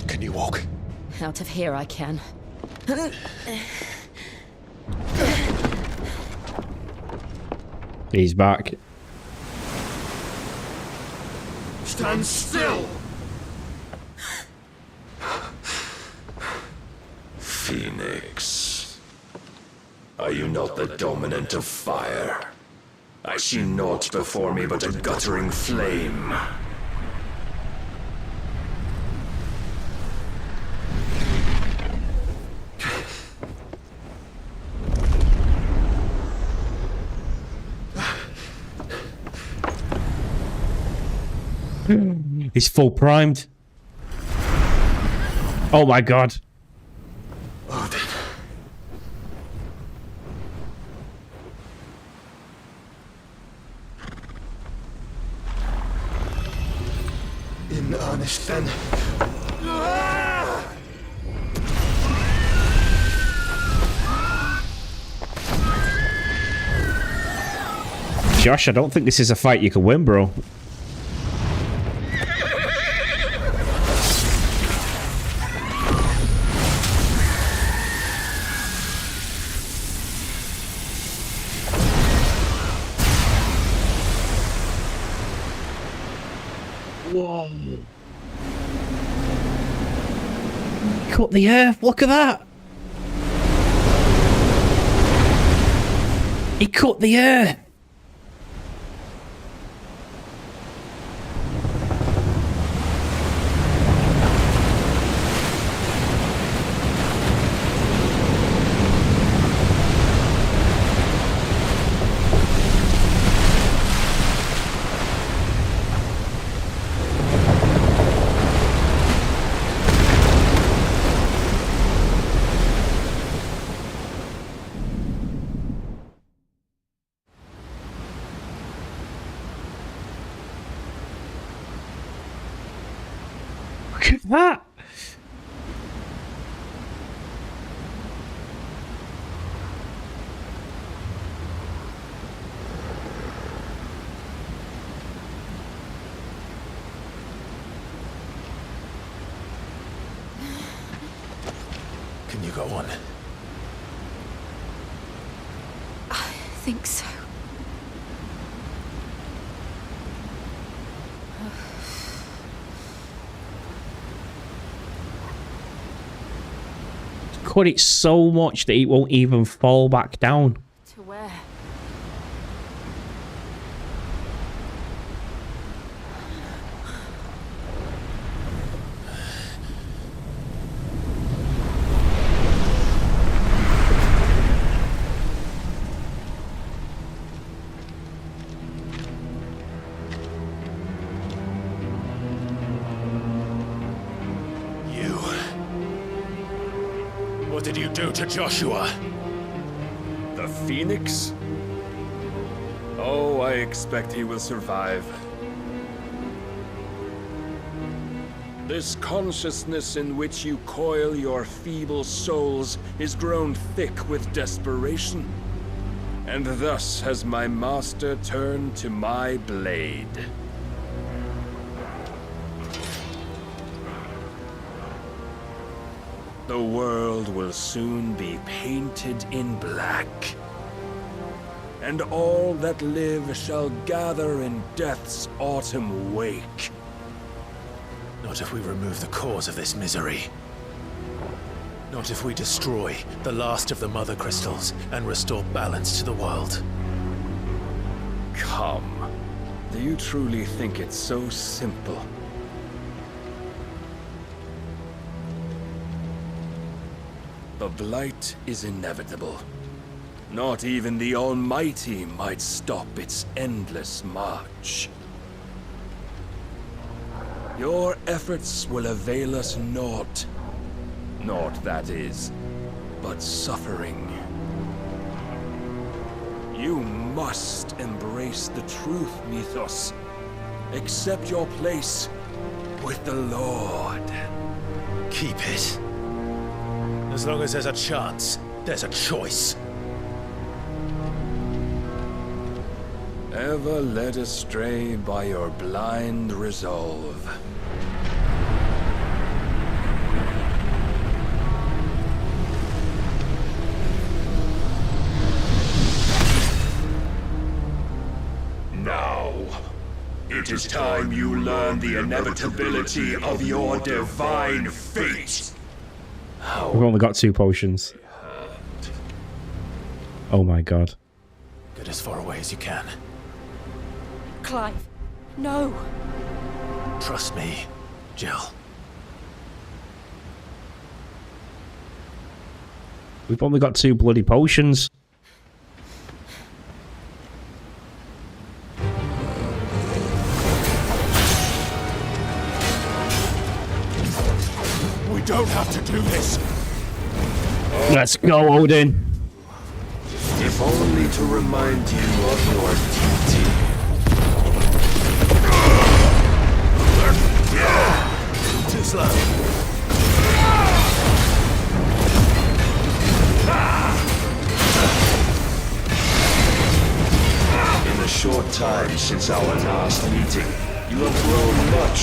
Speaker 3: Can you walk?
Speaker 15: Out of here I can.
Speaker 1: He's back.
Speaker 20: Stand still.
Speaker 11: Phoenix. Are you not the dominant of fire? I see naught before me but a guttering flame.
Speaker 1: He's full primed. Oh my god.
Speaker 11: Odin.
Speaker 20: In earnest then.
Speaker 1: Josh, I don't think this is a fight you can win, bro. Whoa. Cut the earth, look at that. He cut the earth. that?
Speaker 3: Can you go on?
Speaker 14: I think so.
Speaker 1: Cut it so much that it won't even fall back down.
Speaker 14: To where?
Speaker 11: What did you do to Joshua?
Speaker 4: The Phoenix? Oh, I expect he will survive. This consciousness in which you coil your feeble souls is grown thick with desperation. And thus has my master turned to my blade. The world will soon be painted in black. And all that live shall gather in death's autumn wake.
Speaker 3: Not if we remove the cause of this misery. Not if we destroy the last of the Mother Crystals and restore balance to the world.
Speaker 4: Come. Do you truly think it's so simple? The blight is inevitable. Not even the Almighty might stop its endless march. Your efforts will avail us naught. Naught, that is, but suffering. You must embrace the truth, Mythos. Accept your place with the Lord.
Speaker 3: Keep it. As long as there's a chance, there's a choice.
Speaker 4: Ever led astray by your blind resolve.
Speaker 11: Now, it is time you learn the inevitability of your divine fate.
Speaker 1: We've only got 2 potions. Oh my god.
Speaker 3: Get as far away as you can.
Speaker 18: Clive, no.
Speaker 3: Trust me, Jill.
Speaker 1: We've only got 2 bloody potions.
Speaker 11: We don't have to do this.
Speaker 1: Let's go, Odin.
Speaker 11: If only to remind you of your duty.
Speaker 3: Too slow.
Speaker 11: In the short time since our last meeting, you have grown much.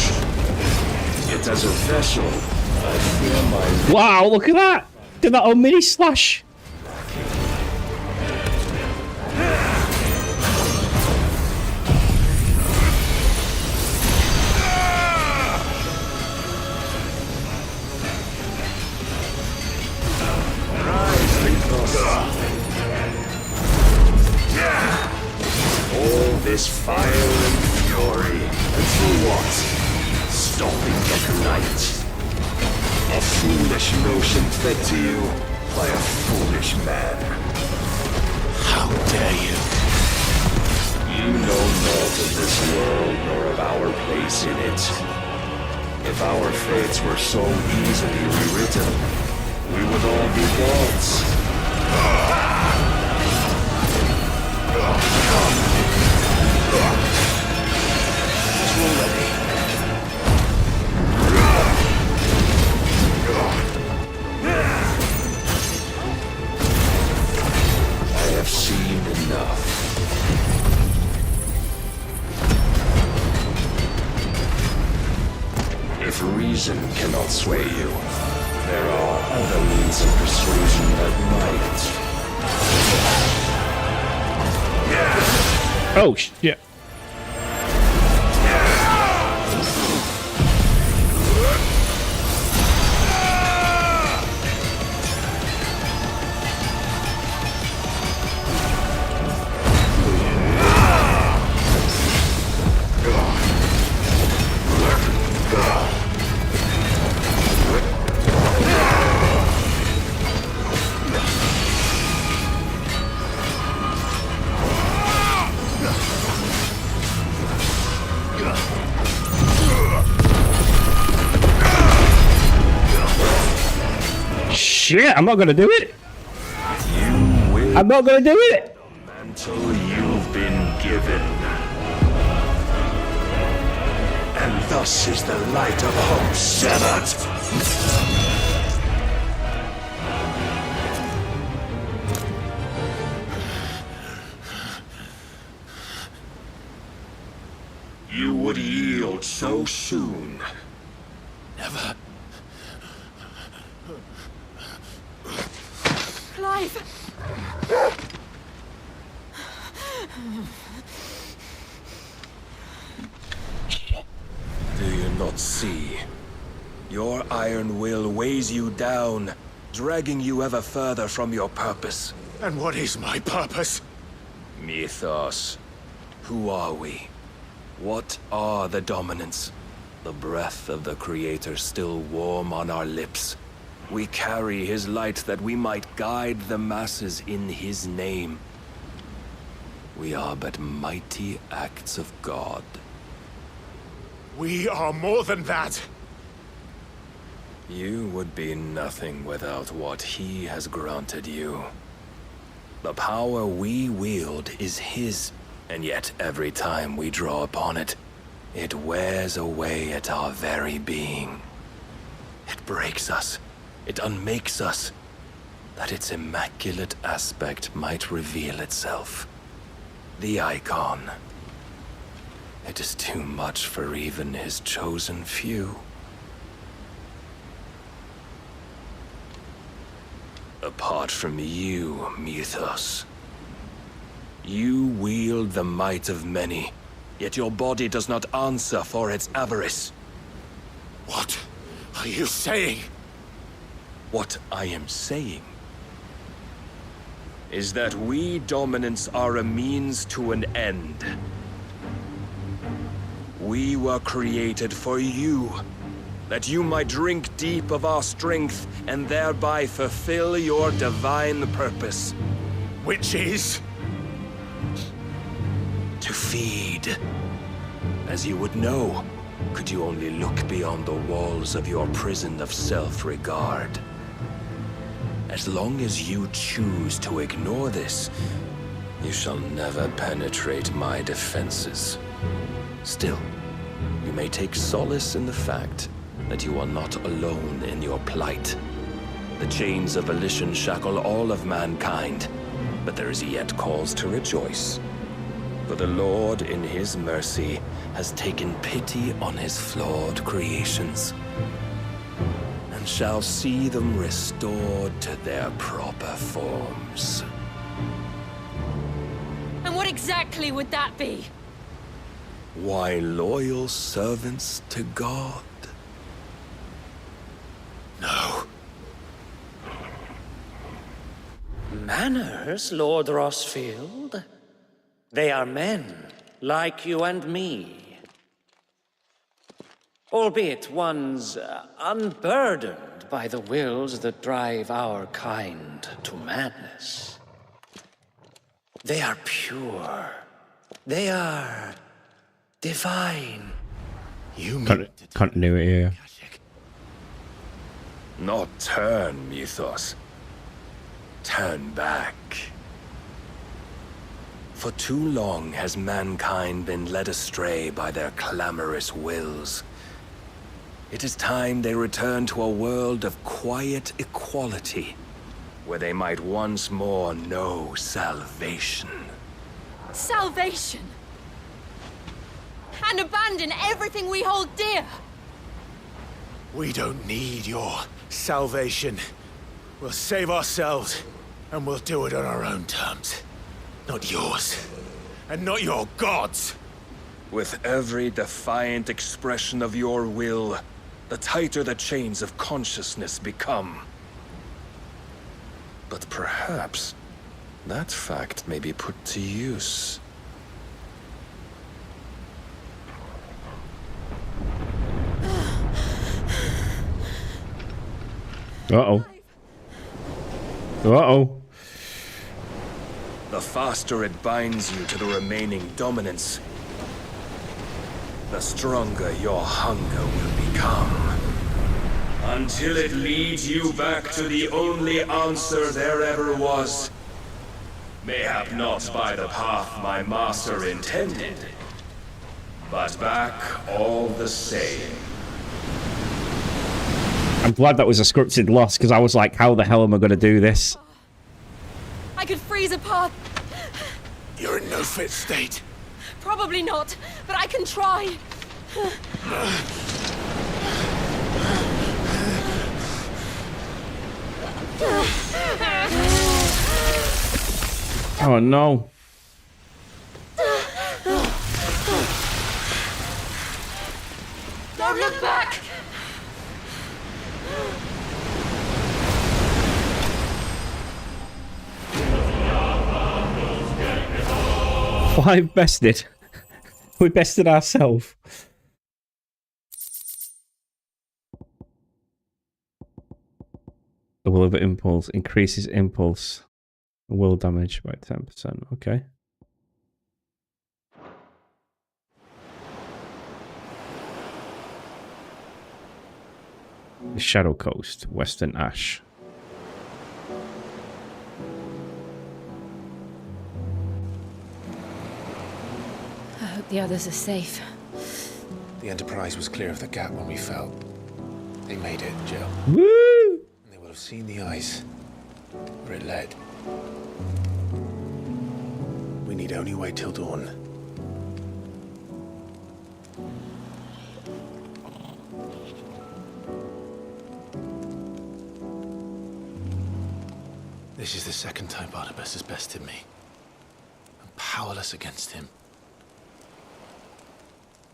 Speaker 11: Yet as a vessel, I fear my...
Speaker 1: Wow, look at that! Did that on mini slash?
Speaker 11: All this fire and fury, and for what? Stopping the night. A foolish notion fed to you by a foolish man.
Speaker 3: How dare you?
Speaker 11: You know naught of this world nor of our place in it. If our fates were so easily rewritten, we would all be gods.
Speaker 4: enough. If reason cannot sway you, there are other means of persuasion that might.
Speaker 1: Oh, shit. Shit, I'm not gonna do it. I'm not gonna do it.
Speaker 4: Until you've been given. And thus is the light of hope severed. You would yield so soon.
Speaker 20: Never.
Speaker 15: Clive!
Speaker 4: Do you not see? Your iron will weighs you down, dragging you ever further from your purpose.
Speaker 20: And what is my purpose?
Speaker 4: Mythos. Who are we? What are the dominants? The breath of the Creator still warm on our lips. We carry his light that we might guide the masses in his name. We are but mighty acts of God.
Speaker 20: We are more than that.
Speaker 4: You would be nothing without what he has granted you. The power we wield is his, and yet every time we draw upon it, it wears away at our very being. It breaks us. It unmakes us, that its immaculate aspect might reveal itself. The icon. It is too much for even his chosen few. Apart from you, Mythos, you wield the might of many, yet your body does not answer for its avarice.
Speaker 20: What are you saying?
Speaker 4: What I am saying is that we dominants are a means to an end. We were created for you, that you might drink deep of our strength and thereby fulfill your divine purpose.
Speaker 20: Which is?
Speaker 4: To feed. As you would know, could you only look beyond the walls of your prison of self-regard. As long as you choose to ignore this, you shall never penetrate my defenses. Still, you may take solace in the fact that you are not alone in your plight. The chains of volition shackle all of mankind, but there is yet cause to rejoice. For the Lord, in his mercy, has taken pity on his flawed creations, and shall see them restored to their proper forms.
Speaker 15: And what exactly would that be?
Speaker 4: Why, loyal servants to God.
Speaker 20: No.
Speaker 24: Manners, Lord Rosfield? They are men, like you and me. Albeit ones unburdened by the wills that drive our kind to madness. They are pure. They are divine.
Speaker 20: You mean
Speaker 1: continuity here.
Speaker 4: Not turn, Mythos. Turn back. For too long has mankind been led astray by their clamorous wills. It is time they return to a world of quiet equality, where they might once more know salvation.
Speaker 14: salvation and abandon everything we hold dear.
Speaker 3: We don't need your salvation. We'll save ourselves, and we'll do it on our own terms. Not yours, and not your gods.
Speaker 4: With every defiant expression of your will, the tighter the chains of consciousness become. But perhaps that fact may be put to use.
Speaker 1: Uh-oh. Uh-oh.
Speaker 4: The faster it binds you to the remaining dominance, the stronger your hunger will become. Until it leads you back to the only answer there ever was. Mayhap not by the path my master intended, but back all the same.
Speaker 1: I'm glad that was a scripted loss, because I was like, how the hell am I going to do this?
Speaker 14: I could freeze a path.
Speaker 3: You're in no fit state.
Speaker 14: Probably not, but I can try.
Speaker 1: Oh no.
Speaker 14: Don't look back!
Speaker 1: Why bested? We bested ourselves. The will of impulse increases impulse will damage by 10%. Okay. The Shadow Coast, Western Ash.
Speaker 18: I hope the others are safe.
Speaker 3: The Enterprise was clear of the gap when we fell. They made it, Jill.
Speaker 1: Woo!
Speaker 3: And they will have seen the ice where it led. We need only wait till dawn. This is the second time Barnabas has bested me. I'm powerless against him.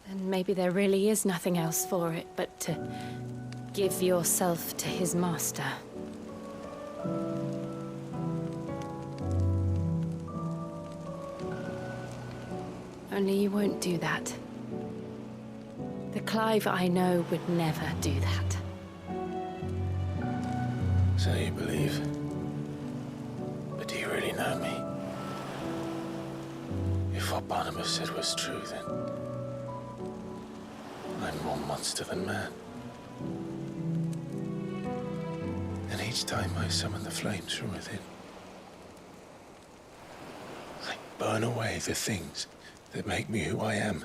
Speaker 18: And maybe there really is nothing else for it but to give yourself to his master. Only you won't do that. The Clive I know would never do that.
Speaker 3: So you believe? But do you really know me? If what Barnabas said was true, then I'm more monster than man. And each time I summon the flames from within, I burn away the things that make me who I am.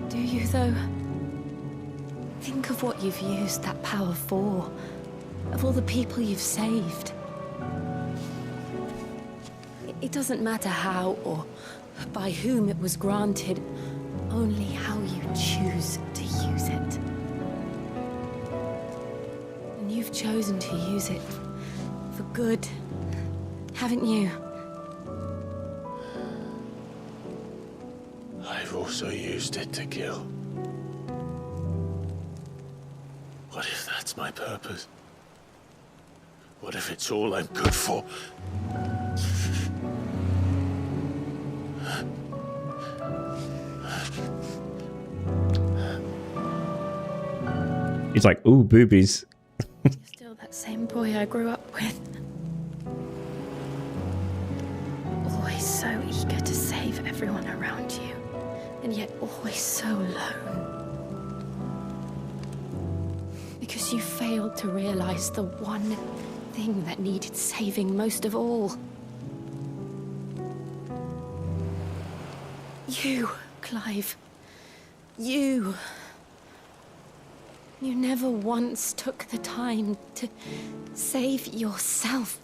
Speaker 18: Do you, though? Think of what you've used that power for. Of all the people you've saved. It doesn't matter how or by whom it was granted, only how you choose to use it. And you've chosen to use it for good, haven't you?
Speaker 3: I've also used it to kill. What if that's my purpose? What if it's all I'm good for?
Speaker 1: He's like, ooh, boobies.
Speaker 18: You're still that same boy I grew up with. Always so eager to save everyone around you, and yet always so alone. Because you failed to realize the one thing that needed saving most of all. You, Clive. You. You never once took the time to save yourself.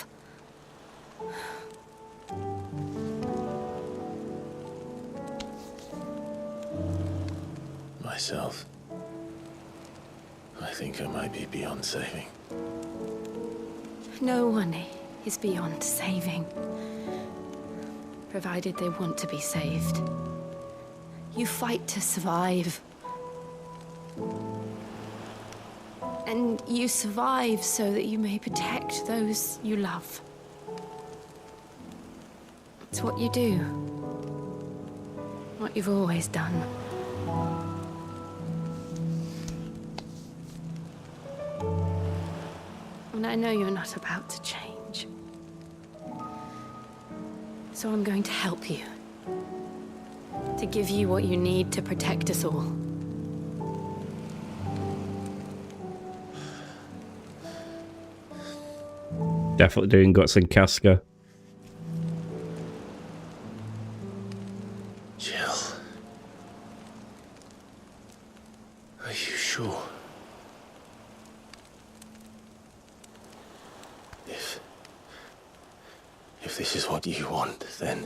Speaker 5: Myself. I think I might be beyond saving.
Speaker 18: No one is beyond saving. Provided they want to be saved. You fight to survive. And you survive so that you may protect those you love. It's what you do. What you've always done. And I know you're not about to change. So I'm going to help you. To give you what you need to protect us all.
Speaker 1: Definitely doing Guts and Casca.
Speaker 5: Jill. Are you sure? If this is what you want, then...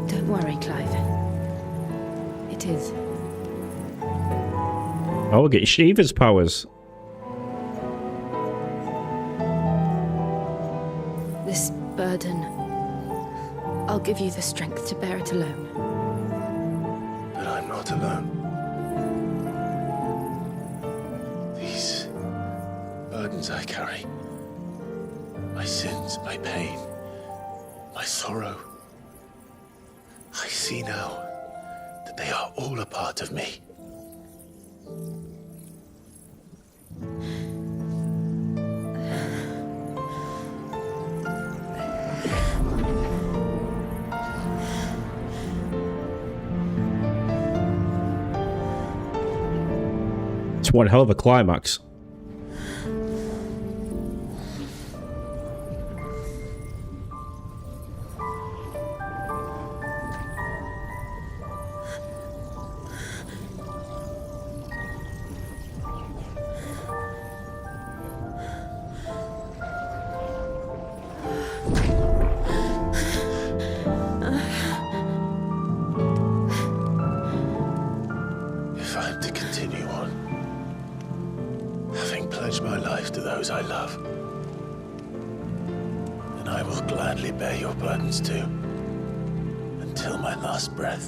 Speaker 18: Don't worry, Clive. It is.
Speaker 1: Oh, we'll get Shiva's powers.
Speaker 18: This burden, I'll give you the strength to bear it alone.
Speaker 5: But I'm not alone. These burdens I carry, my sins, my pain, my sorrow, I see now that they are all a part of me.
Speaker 1: It's one hell of a climax.
Speaker 5: If I'm to continue on, having pledged my life to those I love, then I will gladly bear your burdens too, until my last breath.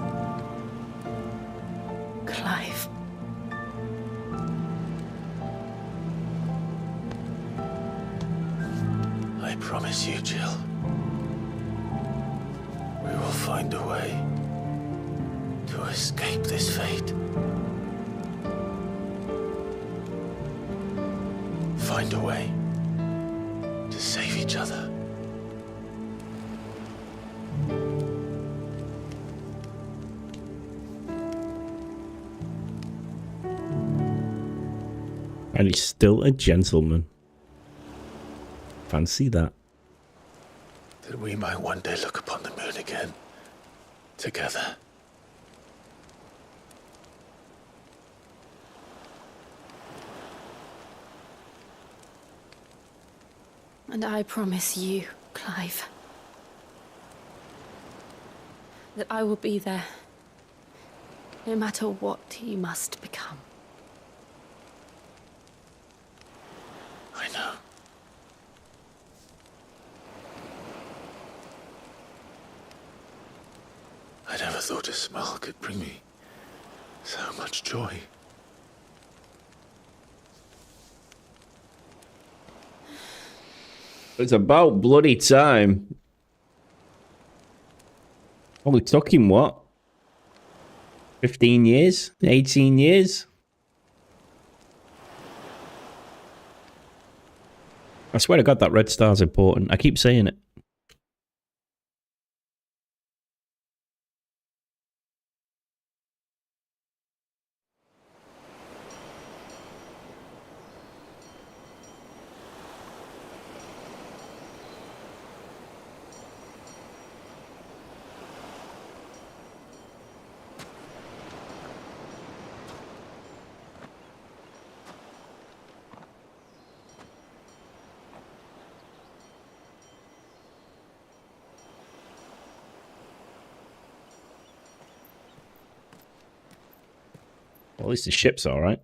Speaker 18: Clive.
Speaker 5: I promise you, Jill, we will find a way to escape this fate. Find a way to save each other.
Speaker 1: And he's still a gentleman. Fancy that.
Speaker 5: That we might one day look upon the moon again, together.
Speaker 18: And I promise you, Clive, that I will be there, no matter what you must become.
Speaker 5: I know. I never thought a smile could bring me so much joy.
Speaker 1: It's about bloody time. Only took him, what? 15 years? 18 years? I swear to God that red star's important. I keep saying it. At least the ship's alright.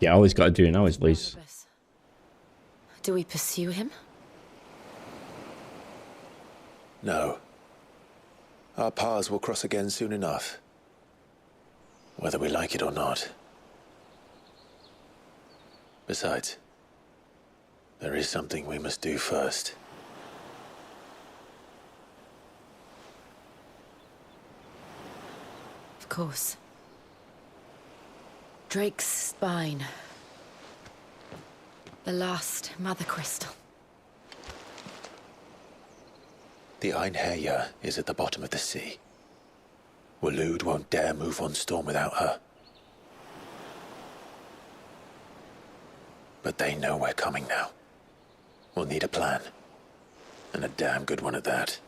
Speaker 1: Yeah, all he's got to do now is leave.
Speaker 18: Do we pursue him?
Speaker 5: No. Our paths will cross again soon enough. Whether we like it or not. Besides, there is something we must do first.
Speaker 18: Of course. Drake's spine. The last Mother Crystal.
Speaker 5: The Einherja is at the bottom of the sea. Waloed won't dare move on Storm without her. But they know we're coming now. We'll need a plan. And a damn good one at that.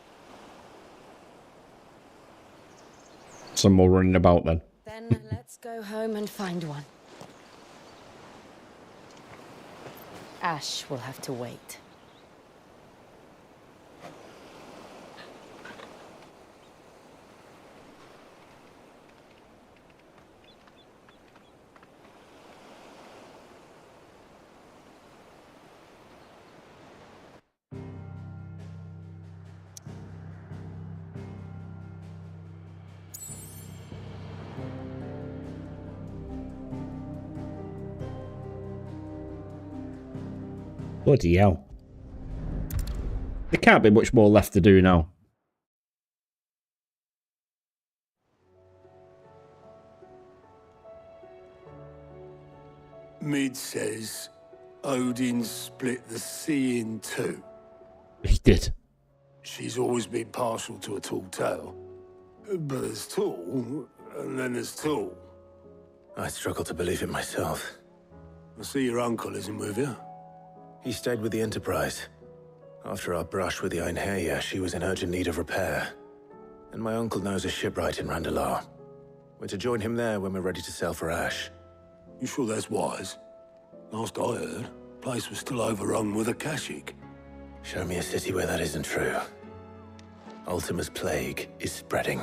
Speaker 1: Some more running about then.
Speaker 18: Then let's go home and find one. Ash will have to wait.
Speaker 1: Bloody hell. There can't be much more left to do now.
Speaker 19: Mid says Odin split the sea in two.
Speaker 1: He did.
Speaker 19: She's always been partial to a tall tale. But there's tall, and then there's tall.
Speaker 5: I struggle to believe it myself.
Speaker 19: I see your uncle isn't with you.
Speaker 5: He stayed with the Enterprise. After our brush with the Einherja, she was in urgent need of repair. And my uncle knows a shipwright in Randalar. We're to join him there when we're ready to sail for Ash.
Speaker 19: You sure that's wise? Last I heard, the place was still overrun with Akashic.
Speaker 5: Show me a city where that isn't true. Ultima's plague is spreading.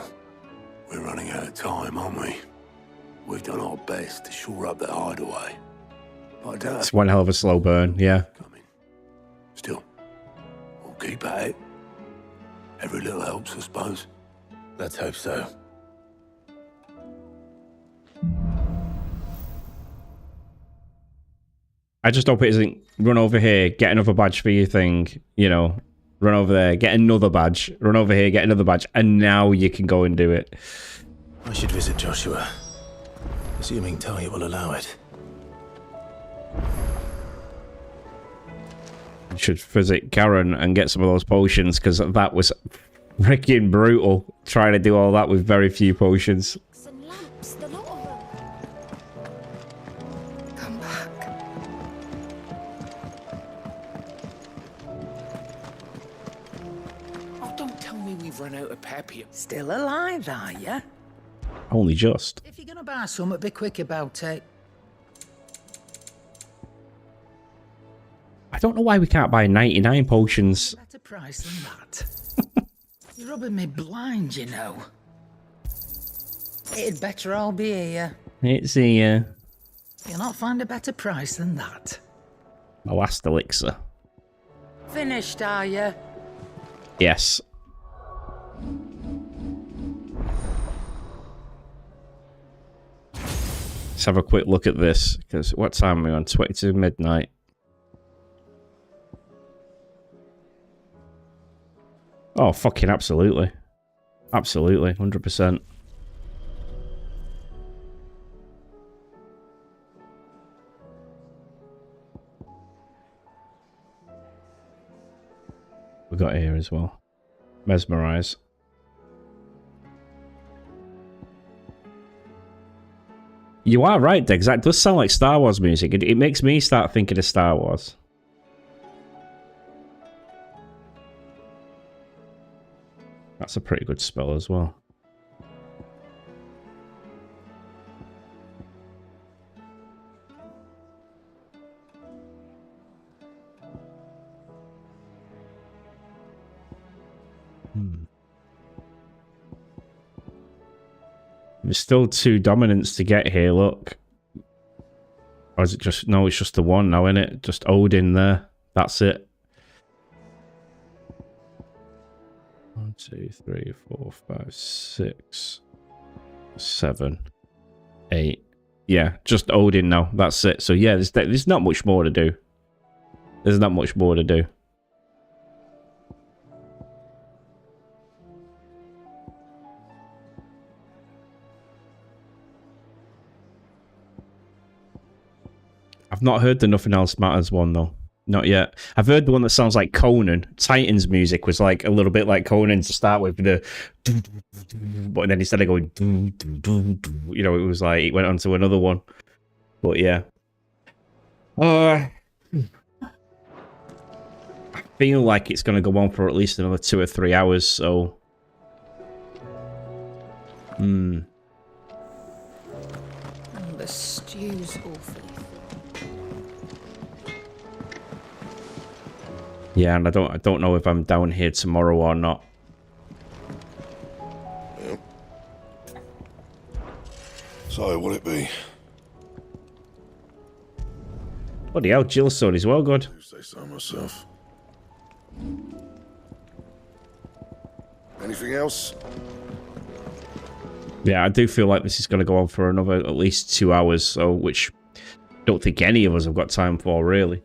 Speaker 19: We're running out of time, aren't we? We've done our best to shore up that hideaway. But I doubt
Speaker 1: It's one hell of a slow burn, yeah.
Speaker 19: Still, we'll keep at it. Every little helps, I suppose.
Speaker 5: Let's hope so.
Speaker 1: I just hope it isn't run over here, get another badge for your thing, you know, run over there, get another badge, run over here, get another badge, and now you can go and do it.
Speaker 5: I should visit Joshua, assuming Talia will allow it.
Speaker 1: You should visit Karen and get some of those potions, because that was freaking brutal, trying to do all that with very few potions.
Speaker 24: Come back. Oh, don't tell me we've run out of pepium.
Speaker 8: Still alive, are you?
Speaker 1: Only just.
Speaker 8: If you're gonna buy some, be quick about it.
Speaker 1: I don't know why we can't buy 99 potions.
Speaker 8: Better price than that. You're rubbing me blind, you know. It'd better all be here.
Speaker 1: It's a
Speaker 8: You'll not find a better price than that.
Speaker 1: my last elixir.
Speaker 8: Finished, are you?
Speaker 1: Yes. Let's have a quick look at this, because what time are we on? 22 midnight. Oh, fucking absolutely. Absolutely, 100%. We got here as well. Mesmerize. You are right, Dex. That does sound like Star Wars music. It makes me start thinking of Star Wars. That's a pretty good spell as well. There's still 2 dominants to get here, look. Or is it just... No, it's just the one now, isn't it? Just Odin there. That's it. 1, 2, 3, 4, 5, 6, 7, 8. Yeah, just Odin now. That's it. So yeah, there's not much more to do. There's not much more to do. I've not heard the Nothing Else Matters one, though. Not yet. I've heard the one that sounds like Conan. Titan's music was like a little bit like Conan to start with. But then instead of going... You know, it was like... It went on to another one. But yeah. I feel like it's going to go on for at least another 2 or 3 hours, so...
Speaker 8: The stew's awfully.
Speaker 1: Yeah, and I don't know if I'm down here tomorrow or not.
Speaker 7: Yep. So, what'll it be?
Speaker 1: Bloody hell, Jill's sword is well good.
Speaker 7: Say so myself. Anything else?
Speaker 1: Yeah, I do feel like this is going to go on for another at least 2 hours, so which I don't think any of us have got time for, really.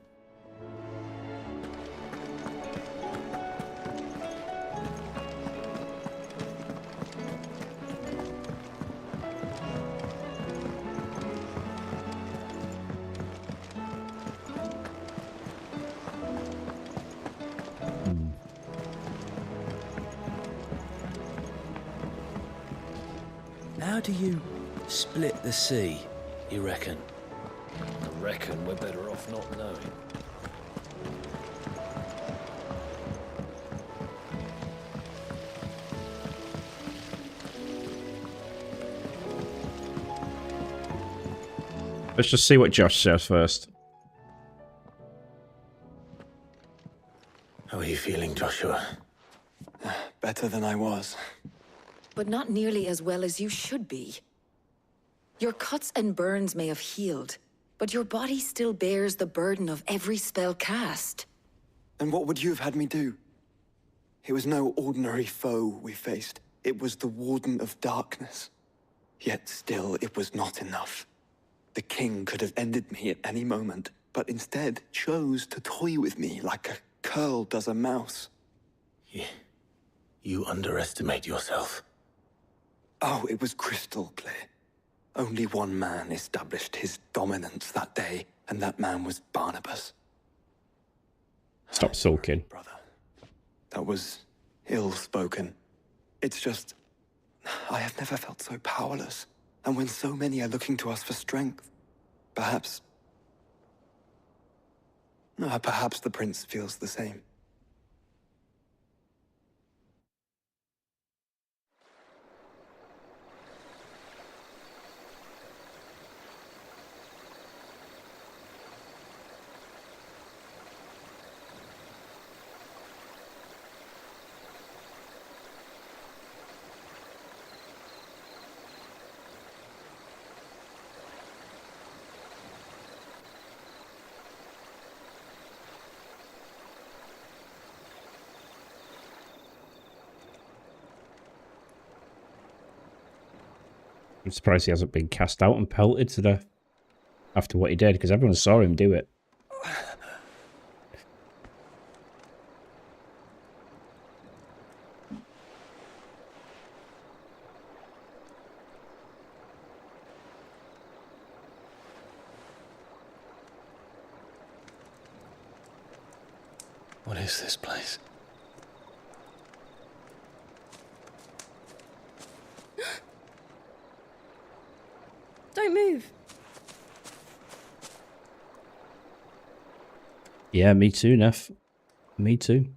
Speaker 11: How do you split the sea, you reckon? I reckon we're better off not knowing.
Speaker 1: Let's just see what Josh says first.
Speaker 5: How are you feeling, Joshua?
Speaker 2: Better than I was.
Speaker 15: But not nearly as well as you should be. Your cuts and burns may have healed, but your body still bears the burden of every spell cast.
Speaker 2: Then what would you have had me do? It was no ordinary foe we faced. It was the Warden of Darkness. Yet still, it was not enough. The king could have ended me at any moment, but instead chose to toy with me like a curl does a mouse.
Speaker 5: Yeah. You underestimate yourself.
Speaker 2: Oh, it was crystal clear. Only one man established his dominance that day, and that man was Barnabas.
Speaker 1: Stop sulking.
Speaker 2: Brother. That was ill-spoken. It's just... I have never felt so powerless. And when so many are looking to us for strength, perhaps the prince feels the same.
Speaker 1: I'm surprised he hasn't been cast out and pelted to death after what he did, because everyone saw him do it.
Speaker 11: What is this place?
Speaker 6: Don't move.
Speaker 1: Yeah, me too, Neff. Me too.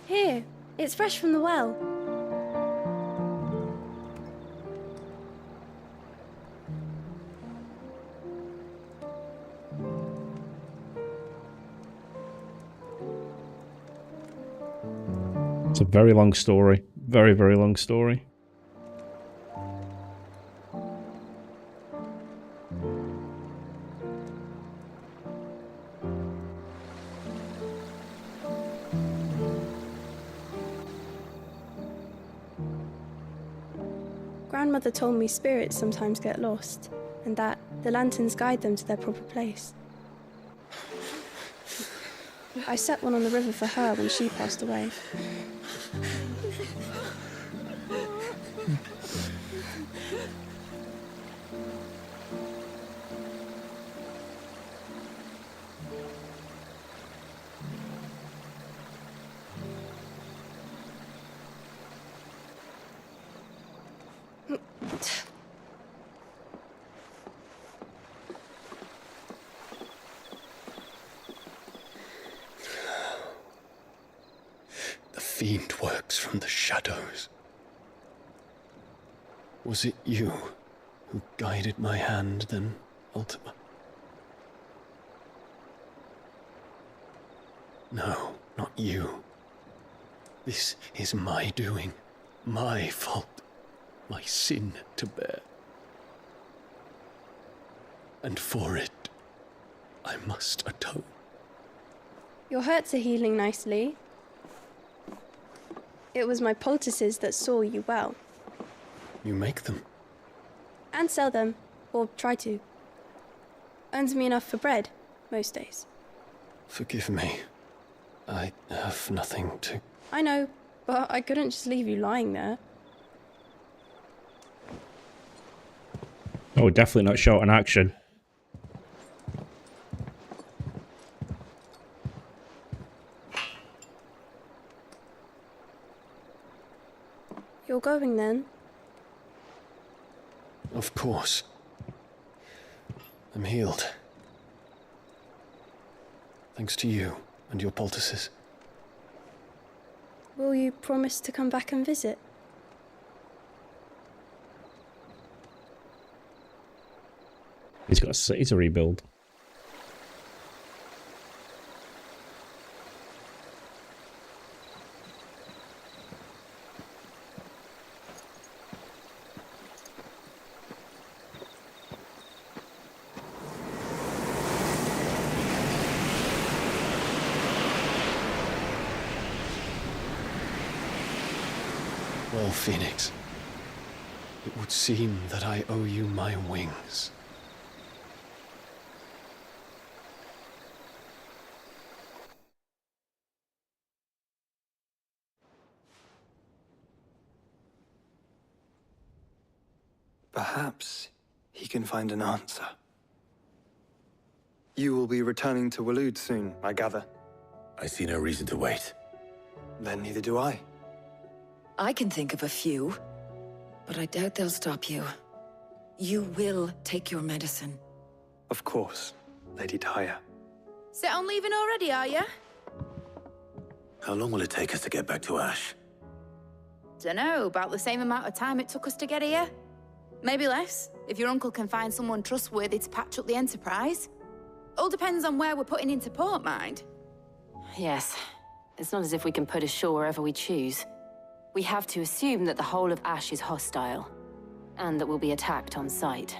Speaker 6: Here, it's fresh from the well.
Speaker 1: It's a very long story. Very, very long story.
Speaker 6: Grandmother told me spirits sometimes get lost, and that the lanterns guide them to their proper place. I set one on the river for her when she passed away.
Speaker 9: The fiend works from the shadows. Was it you who guided my hand then, Ultima? No, not you. This is my doing, my fault, my sin to bear. And for it, I must atone.
Speaker 6: Your hurts are healing nicely. It was my poultices that saw you well.
Speaker 9: You make them?
Speaker 6: And sell them, or try to. Earns me enough for bread, most days.
Speaker 9: Forgive me. I have nothing to...
Speaker 6: I know, but I couldn't just leave you lying there.
Speaker 1: Oh, definitely not short on action.
Speaker 6: You're going then?
Speaker 9: Of course. I'm healed. Thanks to you and your poultices.
Speaker 6: Will you promise to come back and visit?
Speaker 1: He's got a city to rebuild.
Speaker 9: Well, Phoenix, it would seem that I owe you my wings.
Speaker 2: Perhaps he can find an answer. You will be returning to Waloed soon, I gather.
Speaker 5: I see no reason to wait.
Speaker 2: Then neither do I.
Speaker 15: I can think of a few, but I doubt they'll stop you. You will take your medicine.
Speaker 2: Of course, Lady Tyre.
Speaker 14: Set on leaving already, are you?
Speaker 5: How long will it take us to get back to Ash?
Speaker 14: Dunno, about the same amount of time it took us to get here. Maybe less, if your uncle can find someone trustworthy to patch up the Enterprise. All depends on where we're putting into port, mind.
Speaker 18: Yes. It's not as if we can put ashore wherever we choose. We have to assume that the whole of Ash is hostile, and that we'll be attacked on sight.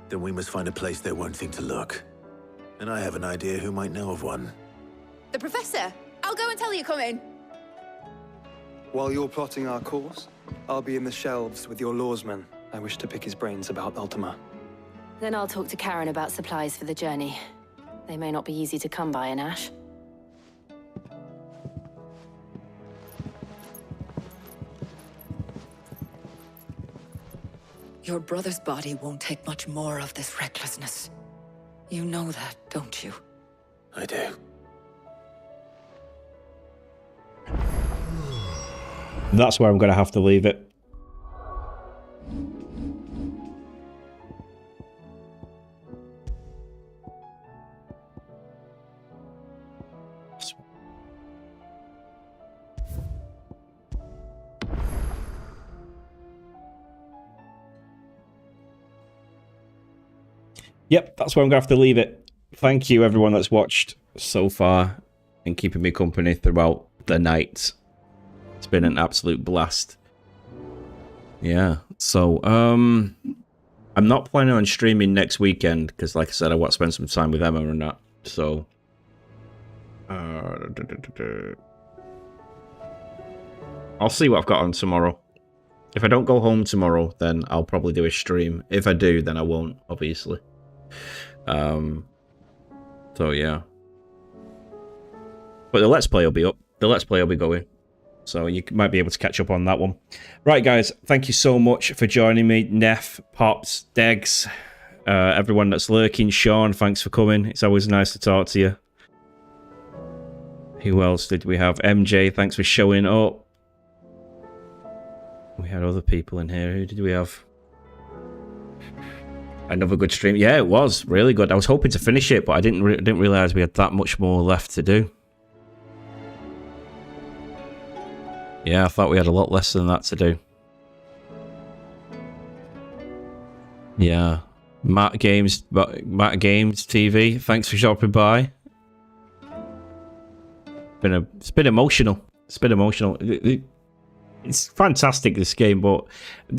Speaker 5: Then we must find a place they won't think to look. And I have an idea who might know of one.
Speaker 14: The Professor! I'll go and tell you coming.
Speaker 2: While you're plotting our course, I'll be in the shelves with your lawsman. I wish to pick his brains about Ultima.
Speaker 18: Then I'll talk to Karen about supplies for the journey. They may not be easy to come by in Ash.
Speaker 15: Your brother's body won't take much more of this recklessness. You know that, don't you?
Speaker 5: I do.
Speaker 1: That's where I'm going to have to leave it. Yep, that's where I'm going to have to leave it. Thank you, everyone that's watched so far and keeping me company throughout the night. It's been an absolute blast. Yeah, so, I'm not planning on streaming next weekend because, like I said, I want to spend some time with Emma and that. So, I'll see what I've got on tomorrow. If I don't go home tomorrow, then I'll probably do a stream. If I do, then I won't, obviously. So yeah. But the Let's Play will be up. The Let's Play will be going. So you might be able to catch up on that one. Right, guys. Thank you so much for joining me. Neff, Pops, Degs, everyone that's lurking. Sean, thanks for coming. It's always nice to talk to you. Who else did we have? MJ, thanks for showing up. We had other people in here. Who did we have? Another good stream. Yeah, it was really good. I was hoping to finish it, but I didn't realize we had that much more left to do. Yeah, I thought we had a lot less than that to do. Yeah, Matt Games TV. Thanks for dropping by. It's been emotional. It's been emotional. It's fantastic, this game, but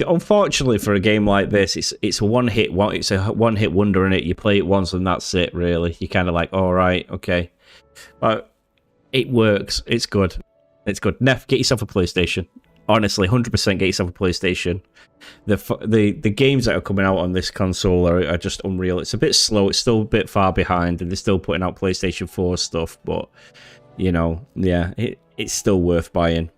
Speaker 1: unfortunately for a game like this, it's a one hit wonder, in it. You play it once and that's it. Really, you're kind of like, all right, okay, but it works. It's good. It's good. Neff, get yourself a PlayStation. Honestly, 100% get yourself a PlayStation. The games that are coming out on this console are just unreal. It's a bit slow. It's still a bit far behind, and they're still putting out PlayStation 4 stuff. But you know, yeah, it's still worth buying.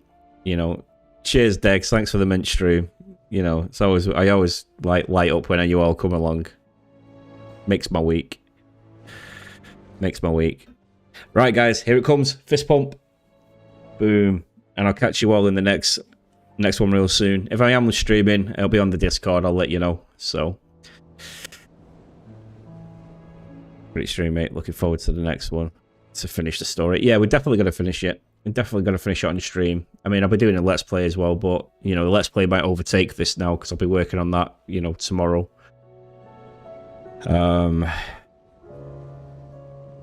Speaker 1: You know. Cheers, Degs. Thanks for the mint stream. You know, it's always I always like light up when you all come along. Makes my week. Makes my week. Right, guys, here it comes. Fist pump. Boom. And I'll catch you all in the next one real soon. If I am streaming, it'll be on the Discord. I'll let you know. So, great stream, mate. Looking forward to the next one to finish the story. Yeah, we're definitely going to finish it. I'm definitely going to finish it on the stream. I mean, I'll be doing a Let's Play as well, but, you know, the Let's Play might overtake this now because I'll be working on that, you know, tomorrow.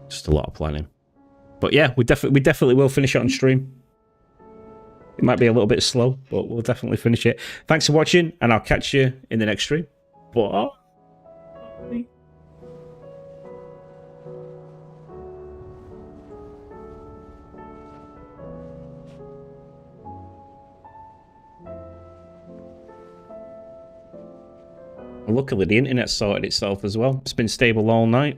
Speaker 1: Just a lot of planning. But yeah, we definitely will finish it on stream. It might be a little bit slow, but we'll definitely finish it. Thanks for watching, and I'll catch you in the next stream. Bye. Luckily, the internet sorted itself as well. It's been stable all night.